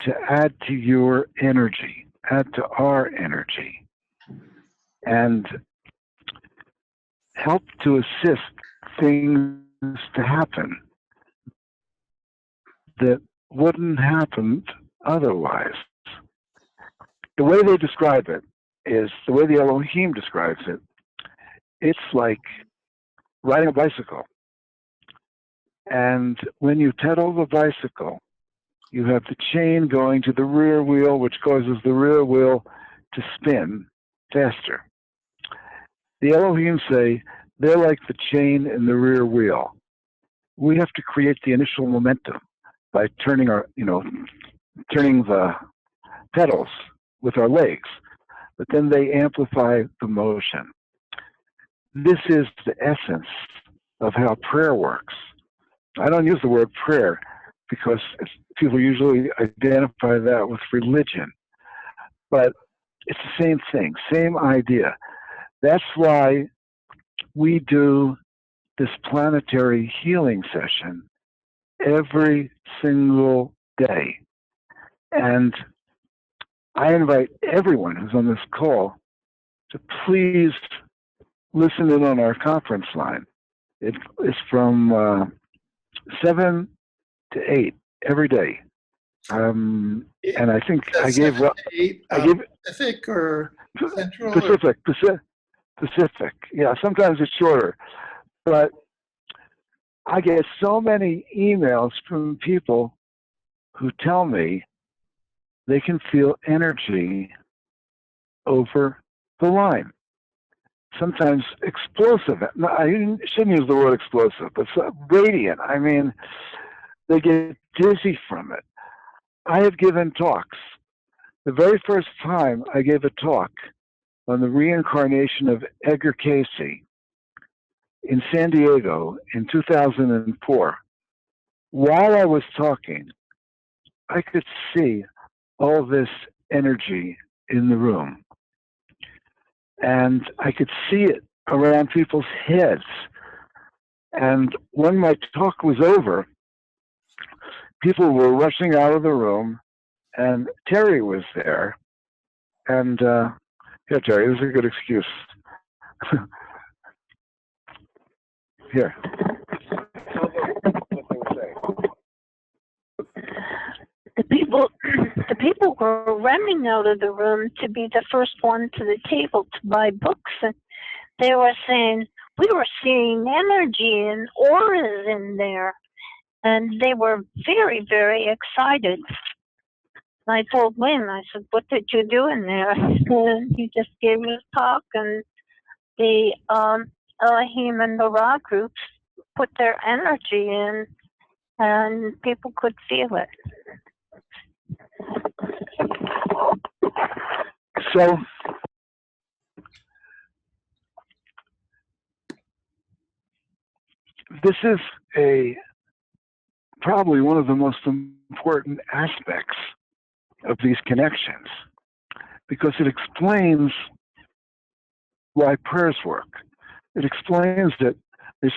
to add to your energy, add to our energy, and help to assist things to happen that wouldn't happen otherwise. The way they describe it is, the way the Elohim describes it, it's like riding a bicycle. And when you pedal the bicycle, you have the chain going to the rear wheel, which causes the rear wheel to spin faster. The Elohim say they're like the chain in the rear wheel. We have to create the initial momentum by turning the pedals with our legs, but then they amplify the motion. This is the essence of how prayer works. I don't use the word prayer because it's people usually identify that with religion, but it's the same thing, same idea. That's why we do this planetary healing session every single day. And I invite everyone who's on this call to please listen in on our conference line. It's from 7 to 8 every day. And I think I gave Pacific or Central Pacific. Yeah, sometimes it's shorter, but I get so many emails from people who tell me they can feel energy over the line. Sometimes explosive. No, I shouldn't use the word explosive, but radiant. I mean, they get dizzy from it. I have given talks. The very first time I gave a talk on the reincarnation of Edgar Cayce in San Diego in 2004, while I was talking, I could see all this energy in the room. And I could see it around people's heads. And when my talk was over, people were rushing out of the room, and Terry was there. And yeah, Terry, this is a good excuse. Here. The people were running out of the room to be the first one to the table to buy books, and they were saying, we were seeing energy and auras in there, and they were very, very excited. I told Wynn, I said, what did you do in there? And he just gave me a talk, and the Elohim and the Ra groups put their energy in, and people could feel it. So, this is probably one of the most important aspects of these connections, because it explains why prayers work. It explains that this,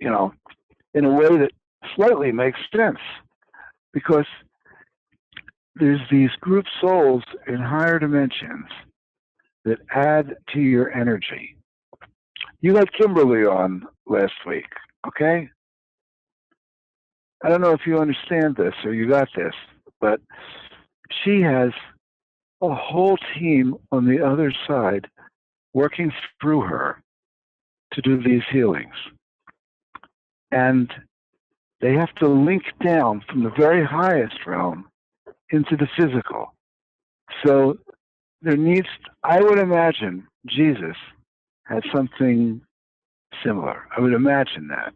in a way that slightly makes sense, because there's these group souls in higher dimensions that add to your energy. You had Kimberly on last week, okay? I don't know if you understand this or you got this, but she has a whole team on the other side working through her to do these healings. And they have to link down from the very highest realm into the physical. So there needs, I would imagine Jesus had something similar. I would imagine that.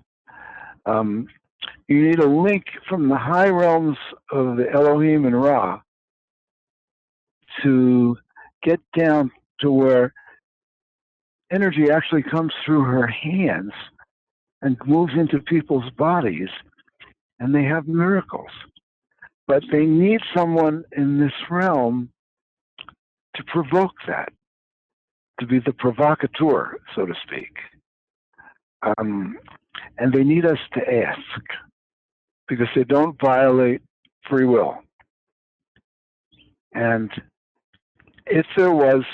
You need a link from the high realms of the Elohim and Ra to get down to where energy actually comes through her hands and moves into people's bodies, and they have miracles. But they need someone in this realm to provoke that, to be the provocateur, so to speak. And they need us to ask, because they don't violate free will. And if there was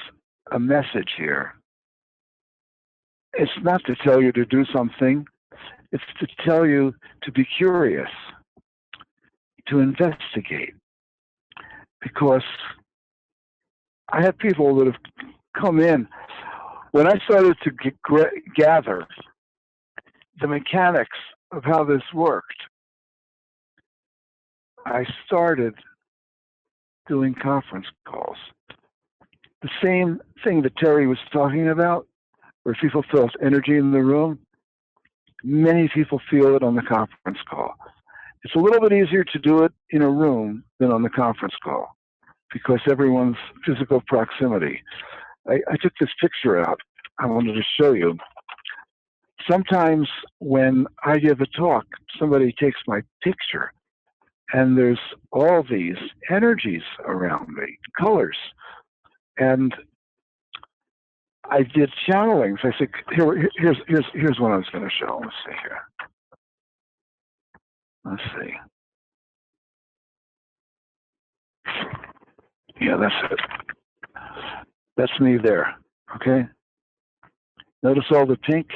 a message here, it's not to tell you to do something, it's to tell you to be curious, to investigate. Because I have people that have come in. When I started to gather the mechanics of how this worked, I started doing conference calls. The same thing that Terry was talking about, where people felt energy in the room, many people feel it on the conference call. It's a little bit easier to do it in a room than on the conference call, because everyone's physical proximity. I took this picture out. I wanted to show you. Sometimes when I give a talk, somebody takes my picture and there's all these energies around me, colors. And I did channelings. I said, here's what I was going to show. Let's see here. Let's see. Yeah, that's it. That's me there. Okay. Notice all the pink.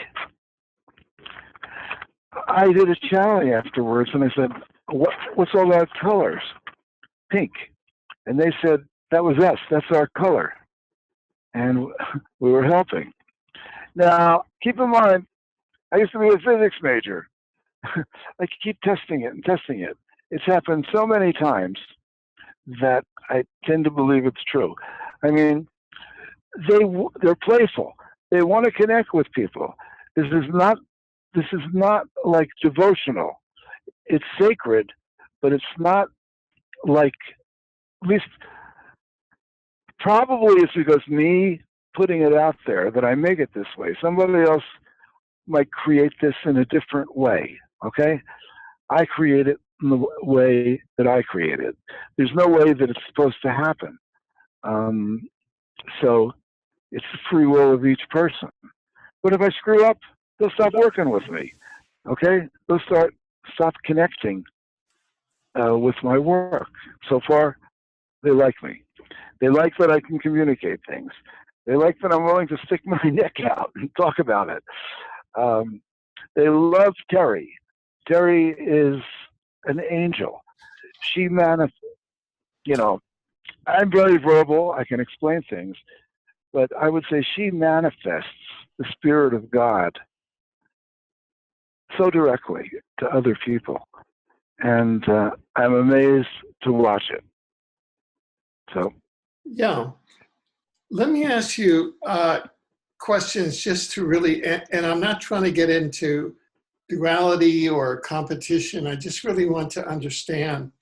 I did a channeling afterwards, and I said, "What's all that colors? Pink." And they said, "That was us. That's our color." And we were helping. Now, keep in mind, I used to be a physics major. I keep testing it and testing it. It's happened so many times that I tend to believe it's true. I mean, they're playful. They want to connect with people. This is not like devotional. It's sacred, but it's not like, at least probably it's because me putting it out there that I make it this way. Somebody else might create this in a different way, okay? I create it in the way that I create it. There's no way that it's supposed to happen. So it's the free will of each person. But if I screw up, they'll stop working with me, okay? They'll stop connecting with my work. So far, they like me. They like that I can communicate things. They like that I'm willing to stick my neck out and talk about it. They love Terry. Terry is an angel. She manifests, you know, I'm very verbal. I can explain things. But I would say she manifests the Spirit of God so directly to other people. And I'm amazed to watch it. So, yeah. Let me ask you questions just to really, and I'm not trying to get into duality or competition. I just really want to understand,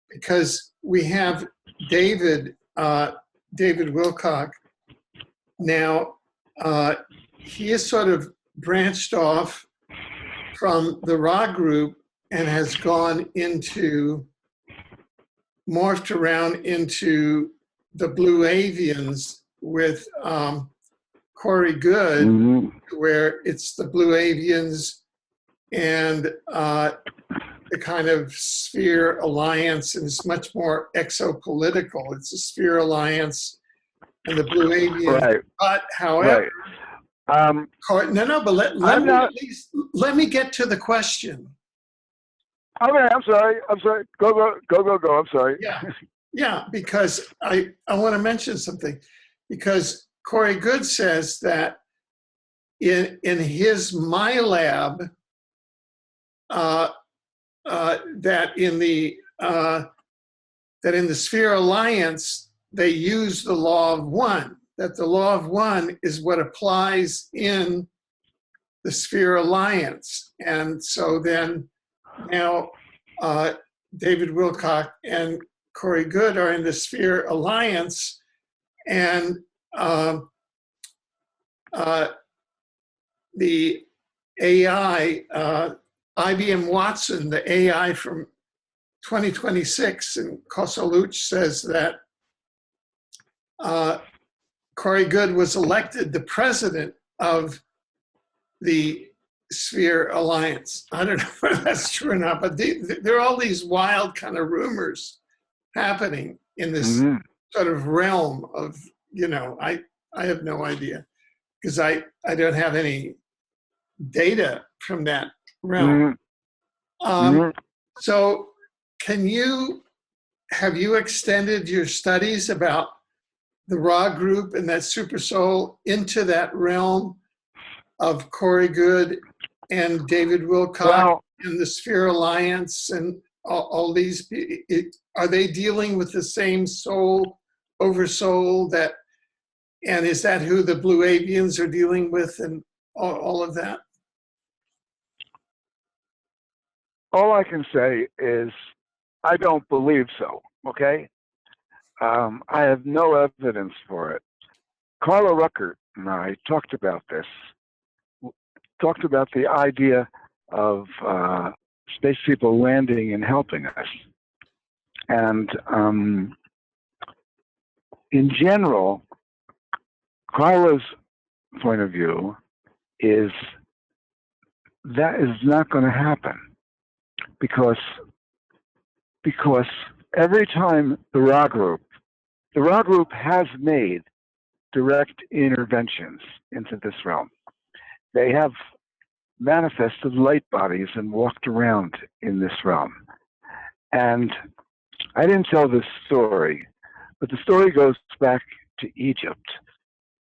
because we have David Wilcock. Now, he is sort of branched off from the Ra group and has gone into, morphed around into the Blue Avians with Corey Good, where it's the Blue Avians and the kind of sphere alliance, and it's much more exopolitical. It's a sphere alliance and the Blue Avians. Right. But however, right. Let me get to the question. Okay, I'm sorry. Go. I'm sorry. Yeah, because I want to mention something, because Corey Good says that in his My Lab, that in the Sphere Alliance they use the law of one. That the law of one is what applies in the Sphere Alliance, and so then now David Wilcock and Corey Good are in the Sphere Alliance, and the AI, IBM Watson, the AI from 2026, and Kosaluch says that Corey Good was elected the president of the Sphere Alliance. I don't know whether that's true or not, but there are all these wild kind of rumors happening in this sort of realm of, I have no idea, because I don't have any data from that realm. So have you extended your studies about the Ra group and that super soul into that realm of Corey Good and David Wilcock and the Sphere Alliance and all these? Are they dealing with the same soul, oversoul, and is that who the Blue Avians are dealing with and all of that? All I can say is I don't believe so, okay? I have no evidence for it. Carla Ruckert and I talked about this, talked about the idea of space people landing and helping us. And in general, Carla's point of view is that is not going to happen because every time the Ra group has made direct interventions into this realm. They have manifested light bodies and walked around in this realm. And I didn't tell this story, but the story goes back to Egypt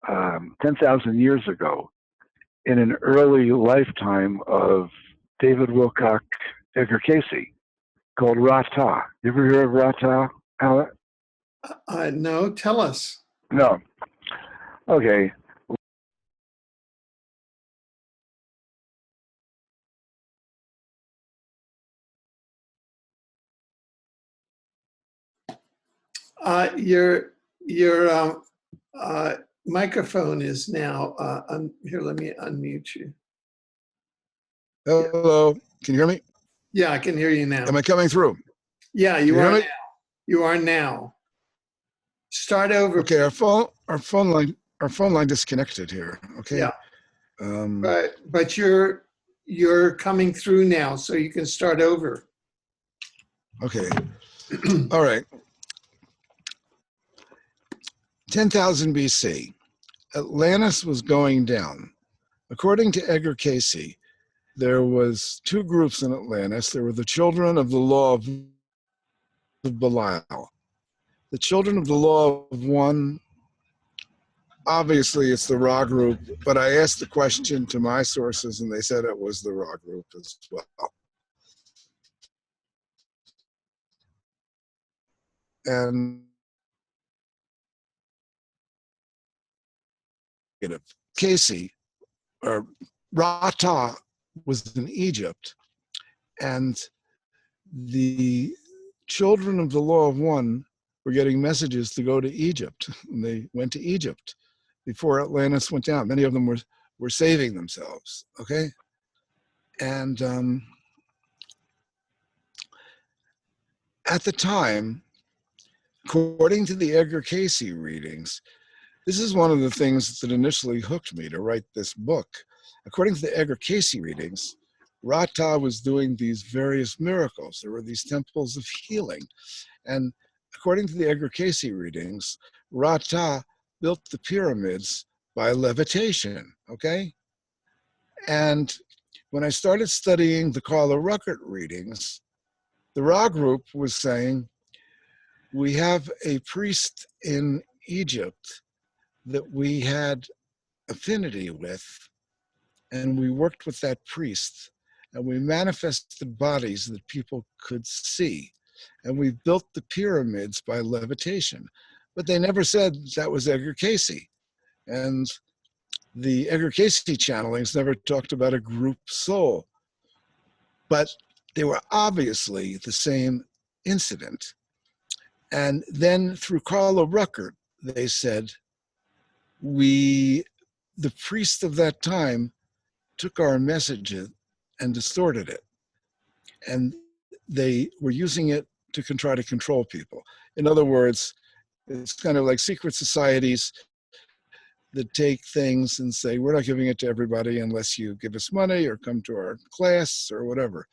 10,000 years ago in an early lifetime of David Wilcock, Edgar Cayce, called Ra-Ta. You ever hear of Ra-Ta, Alec? No, tell us. No. Okay. Your microphone is now, here, let me unmute you. Hello, can you hear me? Yeah, I can hear you now. Am I coming through? Yeah, you are now. You are now. Start over. Okay, our phone line disconnected here. Okay. Yeah. But you're coming through now, so you can start over. Okay. All right. 10,000 BC, Atlantis was going down. According to Edgar Cayce, there was two groups in Atlantis. There were the children of the law of Belial. The children of the law of one, obviously it's the Ra group, but I asked the question to my sources and they said it was the Ra group as well. And Cayce, or Ra-Ta, was in Egypt, and the children of the law of one were getting messages to go to Egypt, and they went to Egypt before Atlantis went down. Many of them were saving themselves, okay? And at the time, according to the Edgar Cayce readings, this is one of the things that initially hooked me to write this book. According to the Edgar Cayce readings, Ra-Ta was doing these various miracles. There were these temples of healing. And according to the Edgar Cayce readings, Ra-Ta built the pyramids by levitation, okay? And when I started studying the Carla Ruckert readings, the Ra group was saying, we have a priest in Egypt that we had affinity with, and we worked with that priest, and we manifested bodies that people could see, and we built the pyramids by levitation. But they never said that was Edgar Cayce, and the Edgar Cayce channelings never talked about a group soul, but they were obviously the same incident. And then through Carla Ruckert, they said, the priest of that time took our message and distorted it. And they were using it to try to control people. In other words, it's kind of like secret societies that take things and say, we're not giving it to everybody unless you give us money or come to our class or whatever.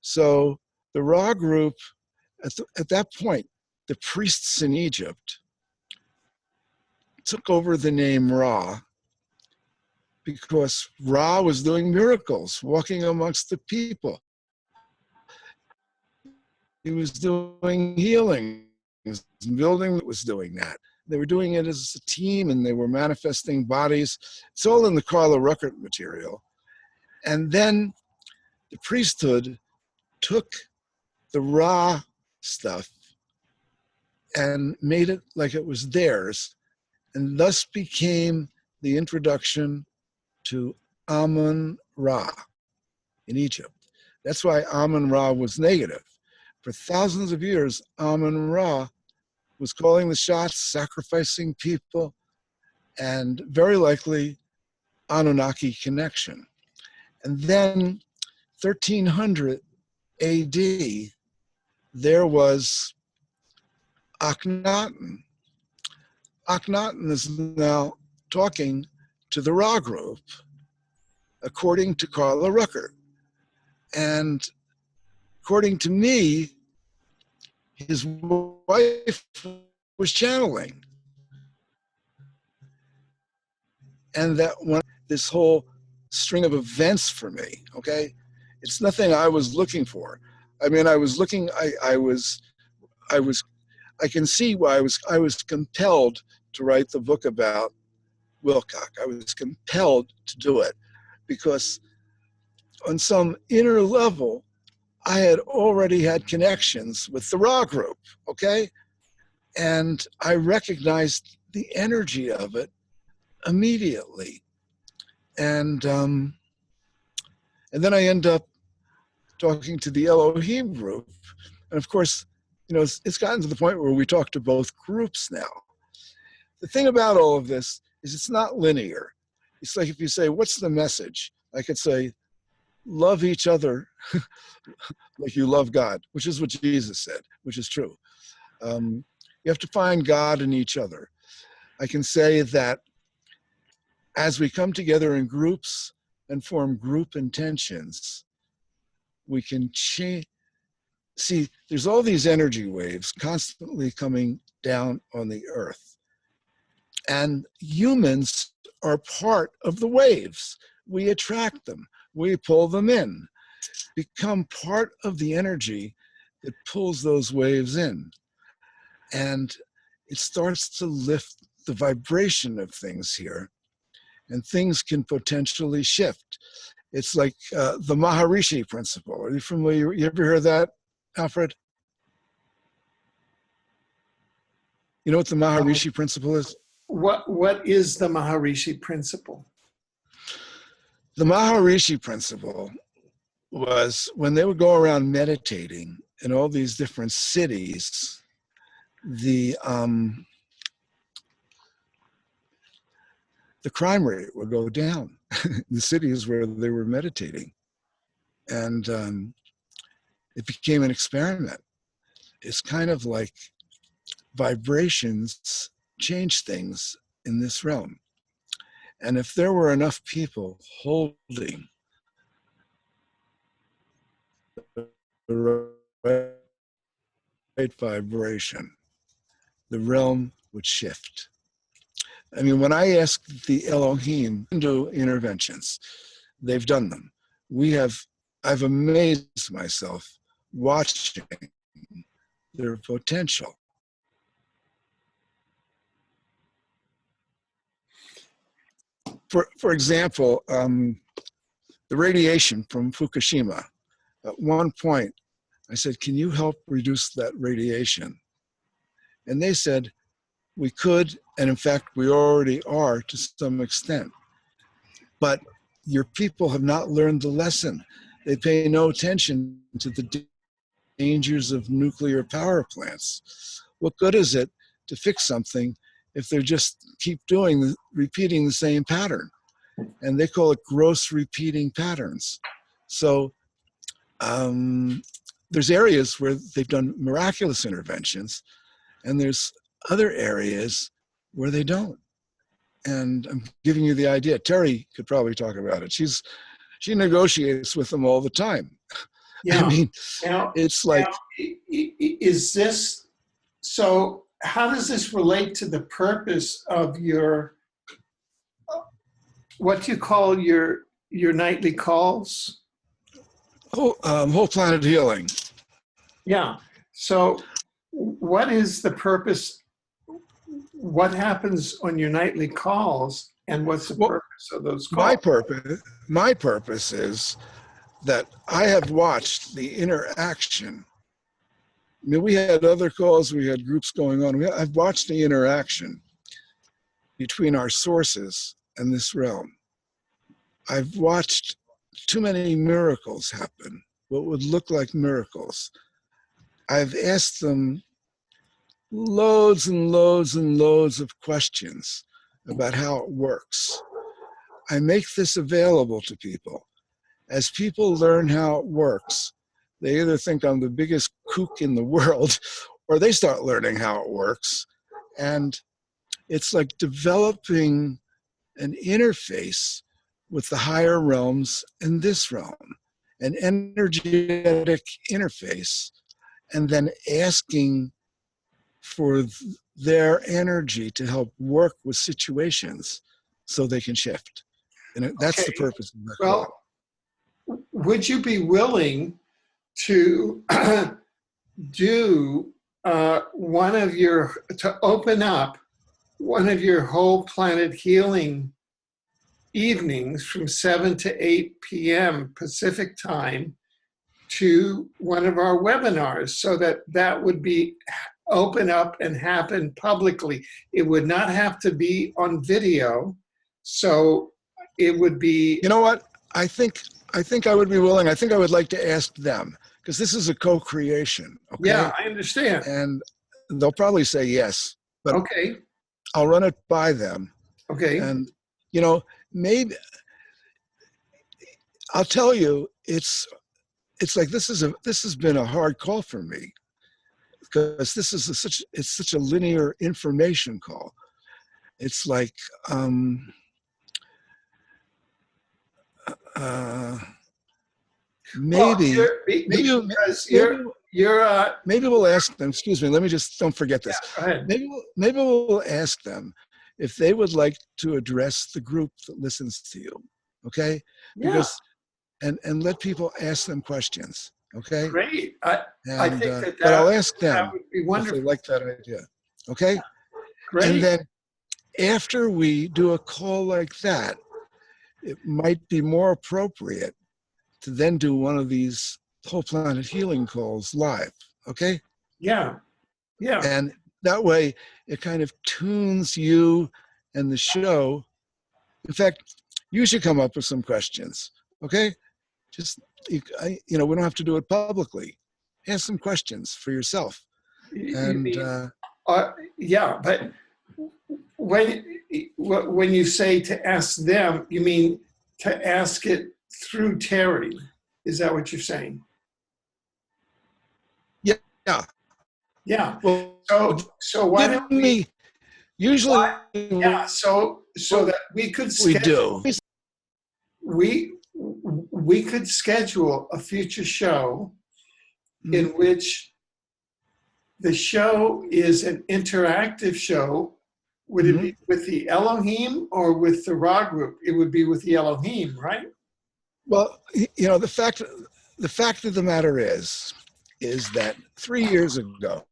So the Ra group, at that point, the priests in Egypt took over the name Ra because Ra was doing miracles, walking amongst the people. He was doing healing. His building was doing that. They were doing it as a team, and they were manifesting bodies. It's all in the Carla Ruckert material. And then the priesthood took the Ra stuff and made it like it was theirs, and thus became the introduction to Amun-Ra in Egypt. That's why Amun-Ra was negative. For thousands of years, Amun-Ra was calling the shots, sacrificing people, and very likely Anunnaki connection. And then 1300, AD, there was Akhenaten. Akhenaten is now talking to the Ra group, according to Carla Rucker. And according to me, his wife was channeling. And that one, this whole string of events for me, okay? It's nothing I was looking for. I mean, I was looking, I can see why I was compelled to write the book about Wilcock. I was compelled to do it because on some inner level, I had already had connections with the Ra group, okay? And I recognized the energy of it immediately. And then I end up talking to the Elohim group. And of course, you know, it's gotten to the point where we talk to both groups now. The thing about all of this is it's not linear. It's like if you say, what's the message? I could say, love each other like you love God, which is what Jesus said, which is true. You have to find God in each other. I can say that as we come together in groups and form group intentions, we can change. See, there's all these energy waves constantly coming down on the earth. And humans are part of the waves. We attract them. We pull them in. Become part of the energy that pulls those waves in. And it starts to lift the vibration of things here. And things can potentially shift. It's like the Maharishi Principle. Are you familiar? You ever heard that, Alfred? You know what the Maharishi Principle is? What is the Maharishi Principle? The Maharishi Principle was when they would go around meditating in all these different cities, the crime rate would go down in the cities where they were meditating. And it became an experiment. It's kind of like vibrations change things in this realm. And if there were enough people holding the right vibration, the realm would shift. I mean, when I ask the Elohim to do interventions, they've done them. I've amazed myself watching their potential. For example, the radiation from Fukushima. At one point, I said, can you help reduce that radiation? And they said, we could, and in fact, we already are to some extent. But your people have not learned the lesson. They pay no attention to the dangers of nuclear power plants. What good is it to fix something if they just keep repeating the same pattern? And they call it gross repeating patterns. So there's areas where they've done miraculous interventions, and there's other areas where they don't. And I'm giving you the idea. Terry could probably talk about it. She negotiates with them all the time. Yeah. I mean, now, it's like, is this, so how does this relate to the purpose of your, what you call your nightly calls? whole planet healing. Yeah. So what is the purpose? What happens on your nightly calls, and what's the purpose of those calls? My purpose is that I have watched the interaction. I mean, we had other calls, we had groups going on. I've watched the interaction between our sources and this realm. I've watched too many miracles happen, what would look like miracles. I've asked them loads and loads and loads of questions about how it works. I make this available to people. As people learn how it works, they either think I'm the biggest kook in the world, or they start learning how it works. And it's like developing an interface with the higher realms in this realm, an energetic interface, and then asking for their energy to help work with situations so they can shift. And that's the purpose of that. Well, would you be willing to do to open up one of your whole planet healing evenings from 7 to 8 p.m. Pacific time to one of our webinars, so that would be open up and happen publicly? It would not have to be on video, so it would be. You know what? I think I would be willing. I think I would like to ask them, because this is a co-creation. Okay? Yeah, I understand. And they'll probably say yes, but okay, I'll run it by them. Okay. And maybe I'll tell you, it's like this has been a hard call for me, because this is such a linear information call. It's like maybe we'll ask them. Excuse me. Let me just, don't forget this. Yeah, go ahead. Maybe we'll ask them if they would like to address the group that listens to you. Okay. Yeah. Because and let people ask them questions. Okay. Great. I think that but I'll ask them would be if wonderful. they like that idea. Okay. Great. And then after we do a call like that, it might be more appropriate to then do one of these whole planet healing calls live. Okay. Yeah. Yeah. And that way it kind of tunes you and the show. In fact, you should come up with some questions. Okay. Just, we don't have to do it publicly. Ask some questions for yourself. And yeah, but when you say to ask them, you mean to ask it through Terry? Is that what you're saying? Yeah. Yeah. Well, so why don't we? Usually. Yeah. So that we could schedule. We could schedule a future show in which the show is an interactive show. Would it be with the Elohim or with the Ra group? It would be with the Elohim, right? Well, the fact of the matter is that 3 years ago,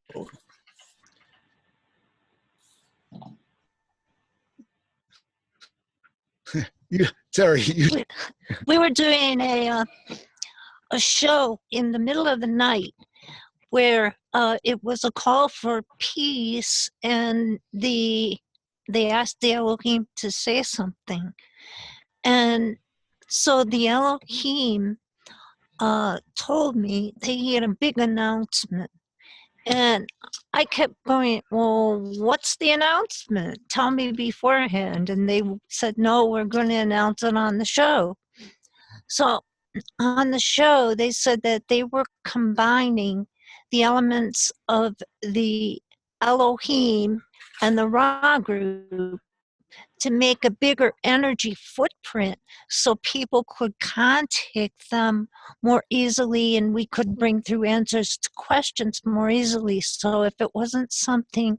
we were doing a show in the middle of the night where it was a call for peace, and they asked the Elohim to say something. And so the Elohim told me they had a big announcement. And I kept going, well, what's the announcement? Tell me beforehand. And they said, no, we're going to announce it on the show. So on the show, they said that they were combining the elements of the Elohim and the Ra group to make a bigger energy footprint so people could contact them more easily, and we could bring through answers to questions more easily. So if it wasn't something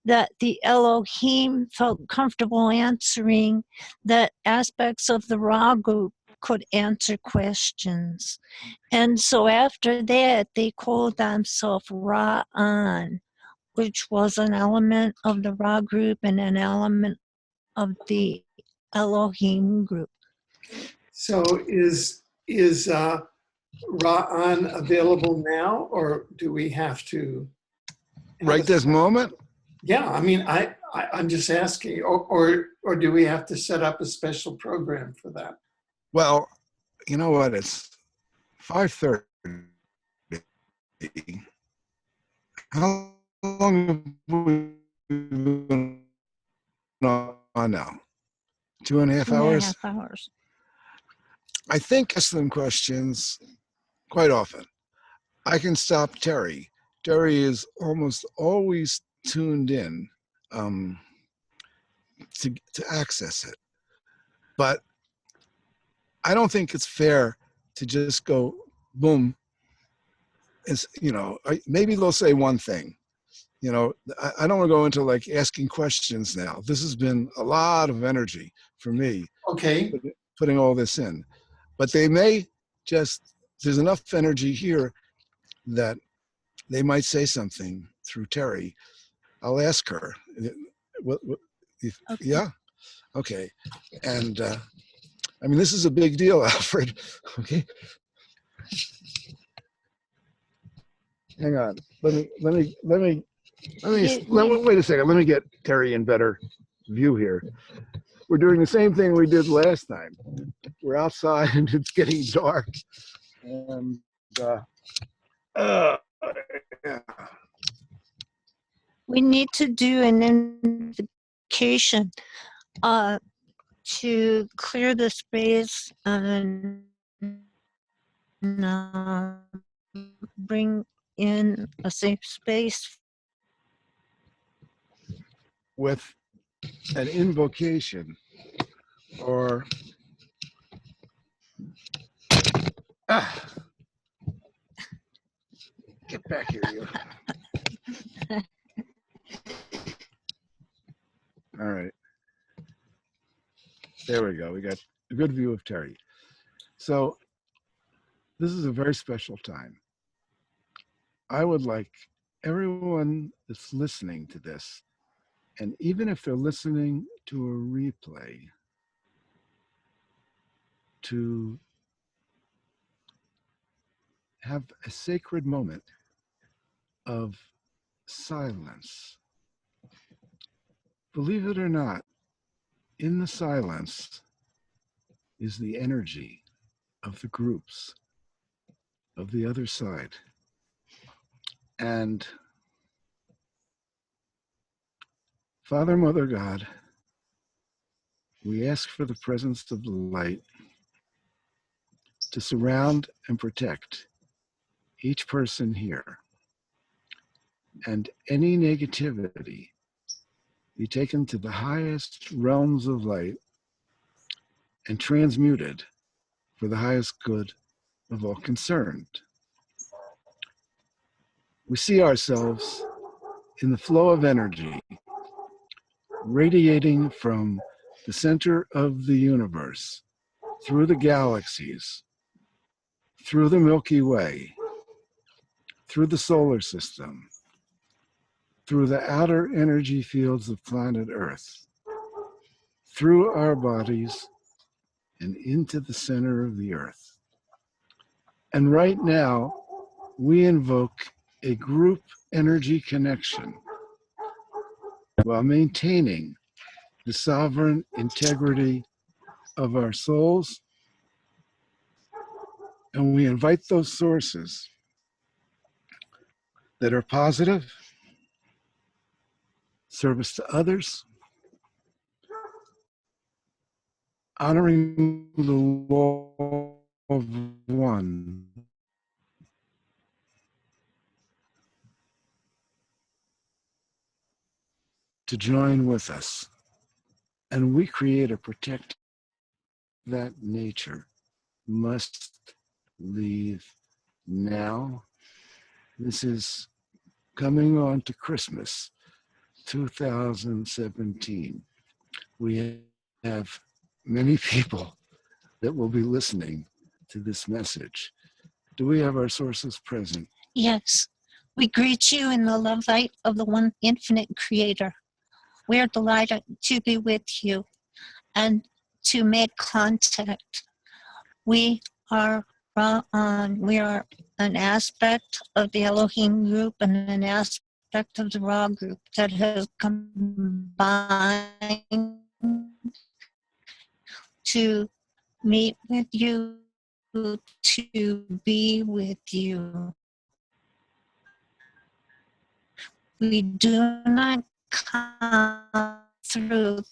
that the Elohim felt comfortable answering, that aspects of the Ra group could answer questions. And so after that, they called themselves Ra'an, which was an element of the Ra group and an element of the Elohim group. So is Ra'an available now, or do we have to? Right this moment? Yeah, I mean, I'm just asking, or do we have to set up a special program for that? Well, you know what? It's 5:30. How long have we been on now? 2.5 hours? 2.5 hours. I think I ask them questions quite often. I can stop Terry. Terry is almost always tuned in to access it. But I don't think it's fair to just go boom. It's, you know, maybe they'll say one thing. You know, I don't want to go into like asking questions now. This has been a lot of energy for me. Okay. Putting all this in. But they may just, there's enough energy here that they might say something through Terry. I'll ask her. Okay. Yeah? Okay. And I mean, this is a big deal, Alfred. Okay. Hang on. Let me wait a second. Let me get Terry in better view here. We're doing the same thing we did last time. We're outside and it's getting dark. And yeah. We need to do an invocation to clear the space and bring in a safe space. With an invocation or get back here, you. All right. There we go. We got a good view of Terry. So this is a very special time. I would like everyone that's listening to this, and even if they're listening to a replay, to have a sacred moment of silence. Believe it or not, in the silence is the energy of the groups of the other side. And Father, Mother, God, we ask for the presence of the light to surround and protect each person here, and any negativity be taken to the highest realms of light and transmuted for the highest good of all concerned. We see ourselves in the flow of energy radiating from the center of the universe, through the galaxies, through the Milky Way, through the solar system, through the outer energy fields of planet Earth, through our bodies, and into the center of the Earth. And right now, we invoke a group energy connection while maintaining the sovereign integrity of our souls. And we invite those sources that are positive, service to others, honoring the law of one, to join with us. And we create or protect that nature must leave now. This is coming on to Christmas 2017. We have many people that will be listening to this message. Do we have our sources present? Yes, we greet you in the love light of the one infinite creator. We are delighted to be with you and to make contact. We are an aspect of the Elohim group and an aspect of the Ra group that has combined to meet with you, to be with you. We do not come through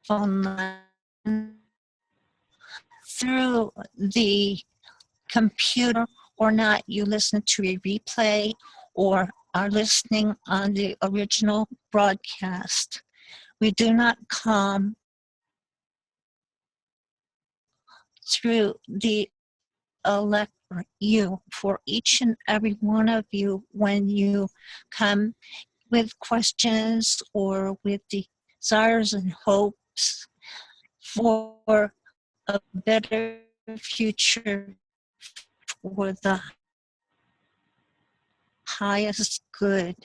phone line, through the computer or not you listen to a replay or are listening on the original broadcast. We do not come through the elect you for each and every one of you when you come with questions or with desires and hopes for a better future for the highest good.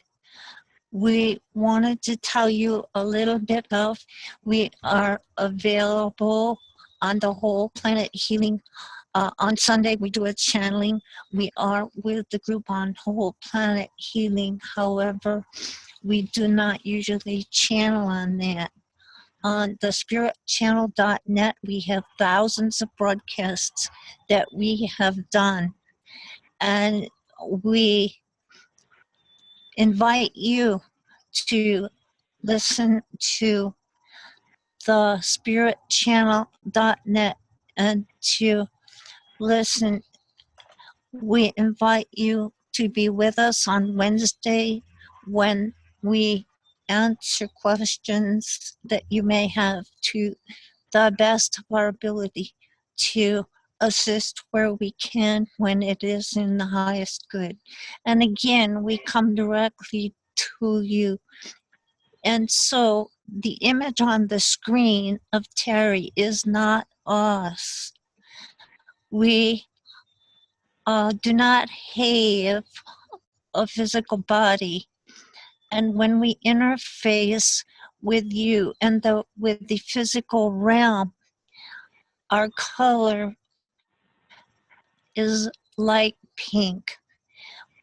We wanted to tell you a little bit of, we are available on the Whole Planet Healing. On Sunday, we do a channeling. We are with the group on Whole Planet Healing. However, we do not usually channel on that. On the spiritchannel.net, we have thousands of broadcasts that we have done. And we invite you to listen to the spiritchannel.net and to listen. We invite you to be with us on Wednesday when we answer questions that you may have to the best of our ability to assist where we can when it is in the highest good. And again, we come directly to you. And so the image on the screen of Terry is not us. We do not have a physical body. And when we interface with you and with the physical realm, our color is light pink.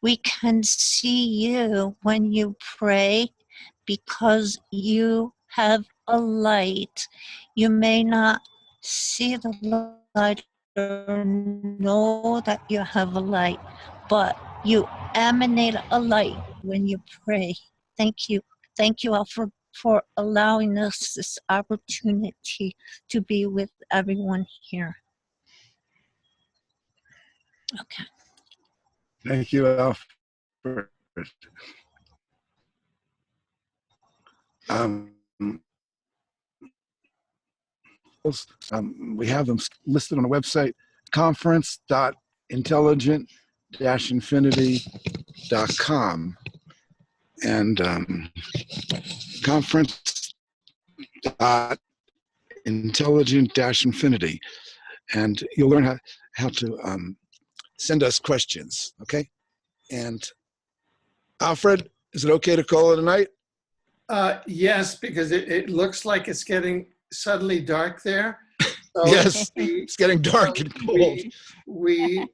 We can see you when you pray because you have a light. You may not see the light or know that you have a light, but you emanate a light when you pray. Thank you. Thank you, Alfred, for allowing us this opportunity to be with everyone here. Okay. Thank you, Alfred. We have them listed on the website, conference.intelligent-infinity.com. And conference.intelligent-infinity. And you'll learn how to send us questions, okay? And Alfred, is it okay to call it a night? Yes, because it looks like it's getting suddenly dark there. So Yes, it's getting dark and cold. We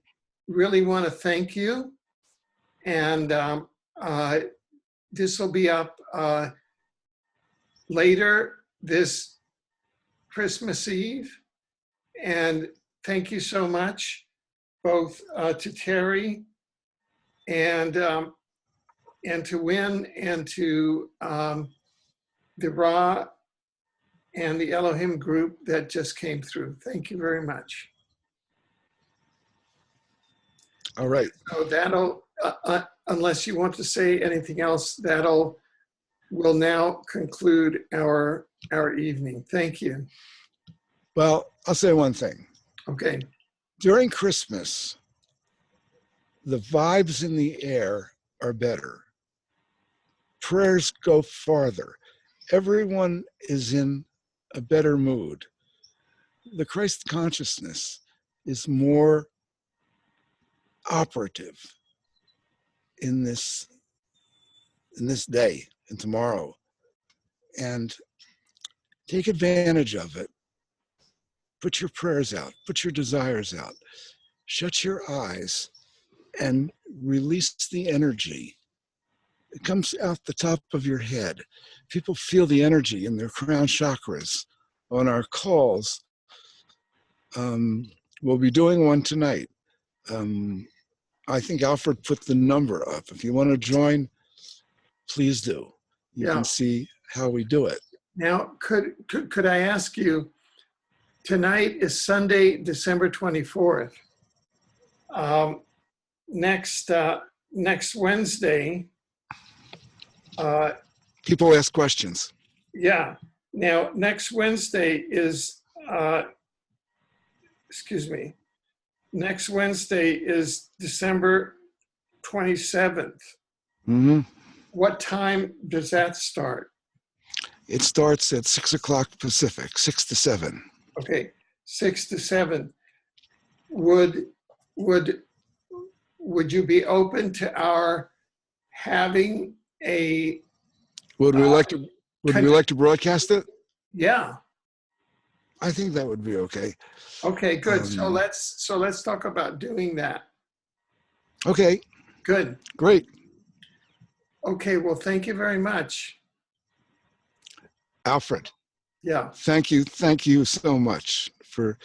really want to thank you. And this will be up later this Christmas Eve. And thank you so much, both to Terry and to Wynn and to the Ra and the Elohim group that just came through. Thank you very much. All right. So that'll, unless you want to say anything else, will now conclude our evening. Thank you. Well, I'll say one thing. Okay. During Christmas, the vibes in the air are better. Prayers go farther. Everyone is in a better mood. The Christ consciousness is more operative in this day and tomorrow. And take advantage of it. Put your prayers out. Put your desires out. Shut your eyes and release the energy. It comes out the top of your head. People feel the energy in their crown chakras. On our calls, we'll be doing one tonight. I think Alfred put the number up. If you want to join, please do. You can see how we do it. Now, could I ask you, tonight is Sunday, December 24th. next Wednesday. People ask questions. Yeah. Now, next Wednesday is, excuse me, next Wednesday is December 27th. Mm-hmm. What time does that start? It starts at 6 o'clock Pacific, 6 to 7. Okay, 6 to 7. Would you be open to our having a? Would we like to broadcast it? Yeah. I think that would be okay. Okay, good. So let's talk about doing that. Okay. Good. Great. Okay, well, thank you very much. Alfred. Yeah. Thank you so much for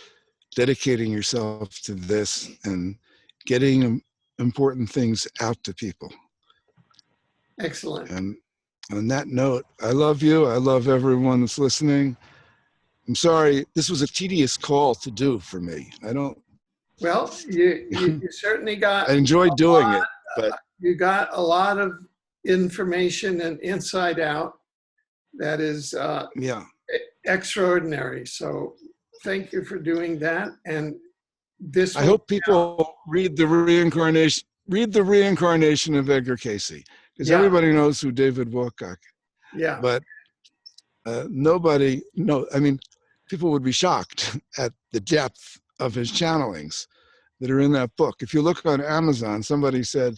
dedicating yourself to this and getting important things out to people. Excellent. And on that note, I love you. I love everyone that's listening. I'm sorry, this was a tedious call to do for me. Well, you certainly got. I enjoyed doing it, but you got a lot of information and insight out that is yeah. extraordinary. So thank you for doing that. And this. I hope people read the reincarnation. Read the reincarnation of Edgar Cayce, because everybody knows who David Wilcock. Yeah. But people would be shocked at the depth of his channelings that are in that book. If you look on Amazon, somebody said,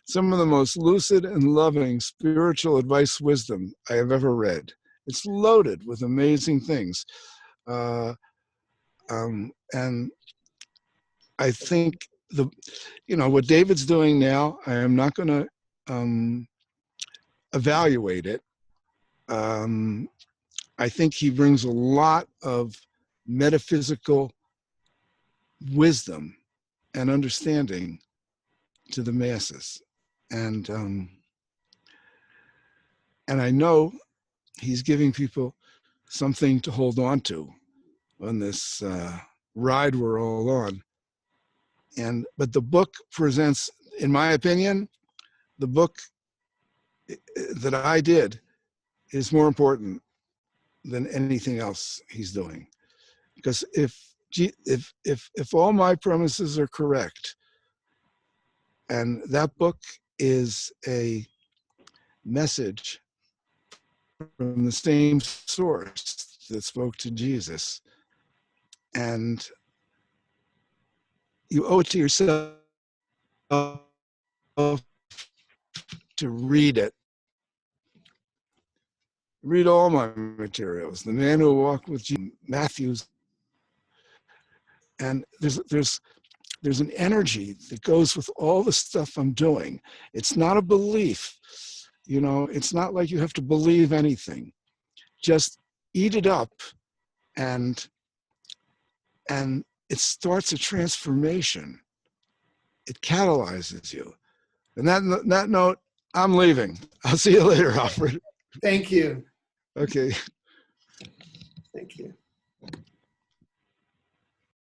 some of the most lucid and loving spiritual advice wisdom I have ever read. It's loaded with amazing things. And I think what David's doing now, I am not going to evaluate it. I think he brings a lot of metaphysical wisdom and understanding to the masses. And I know he's giving people something to hold on to on this ride we're all on. But the book presents, in my opinion, the book that I did is more important than anything else he's doing. Because if all my premises are correct, and that book is a message from the same source that spoke to Jesus, and you owe it to yourself to read it. Read all my materials. The Man Who Walked with Jesus, Matthew's, and there's an energy that goes with all the stuff I'm doing. It's not a belief, it's not like you have to believe anything. Just eat it up, and it starts a transformation. It catalyzes you. And that note, I'm leaving. I'll see you later, Alfred. Thank you. Okay. Thank you.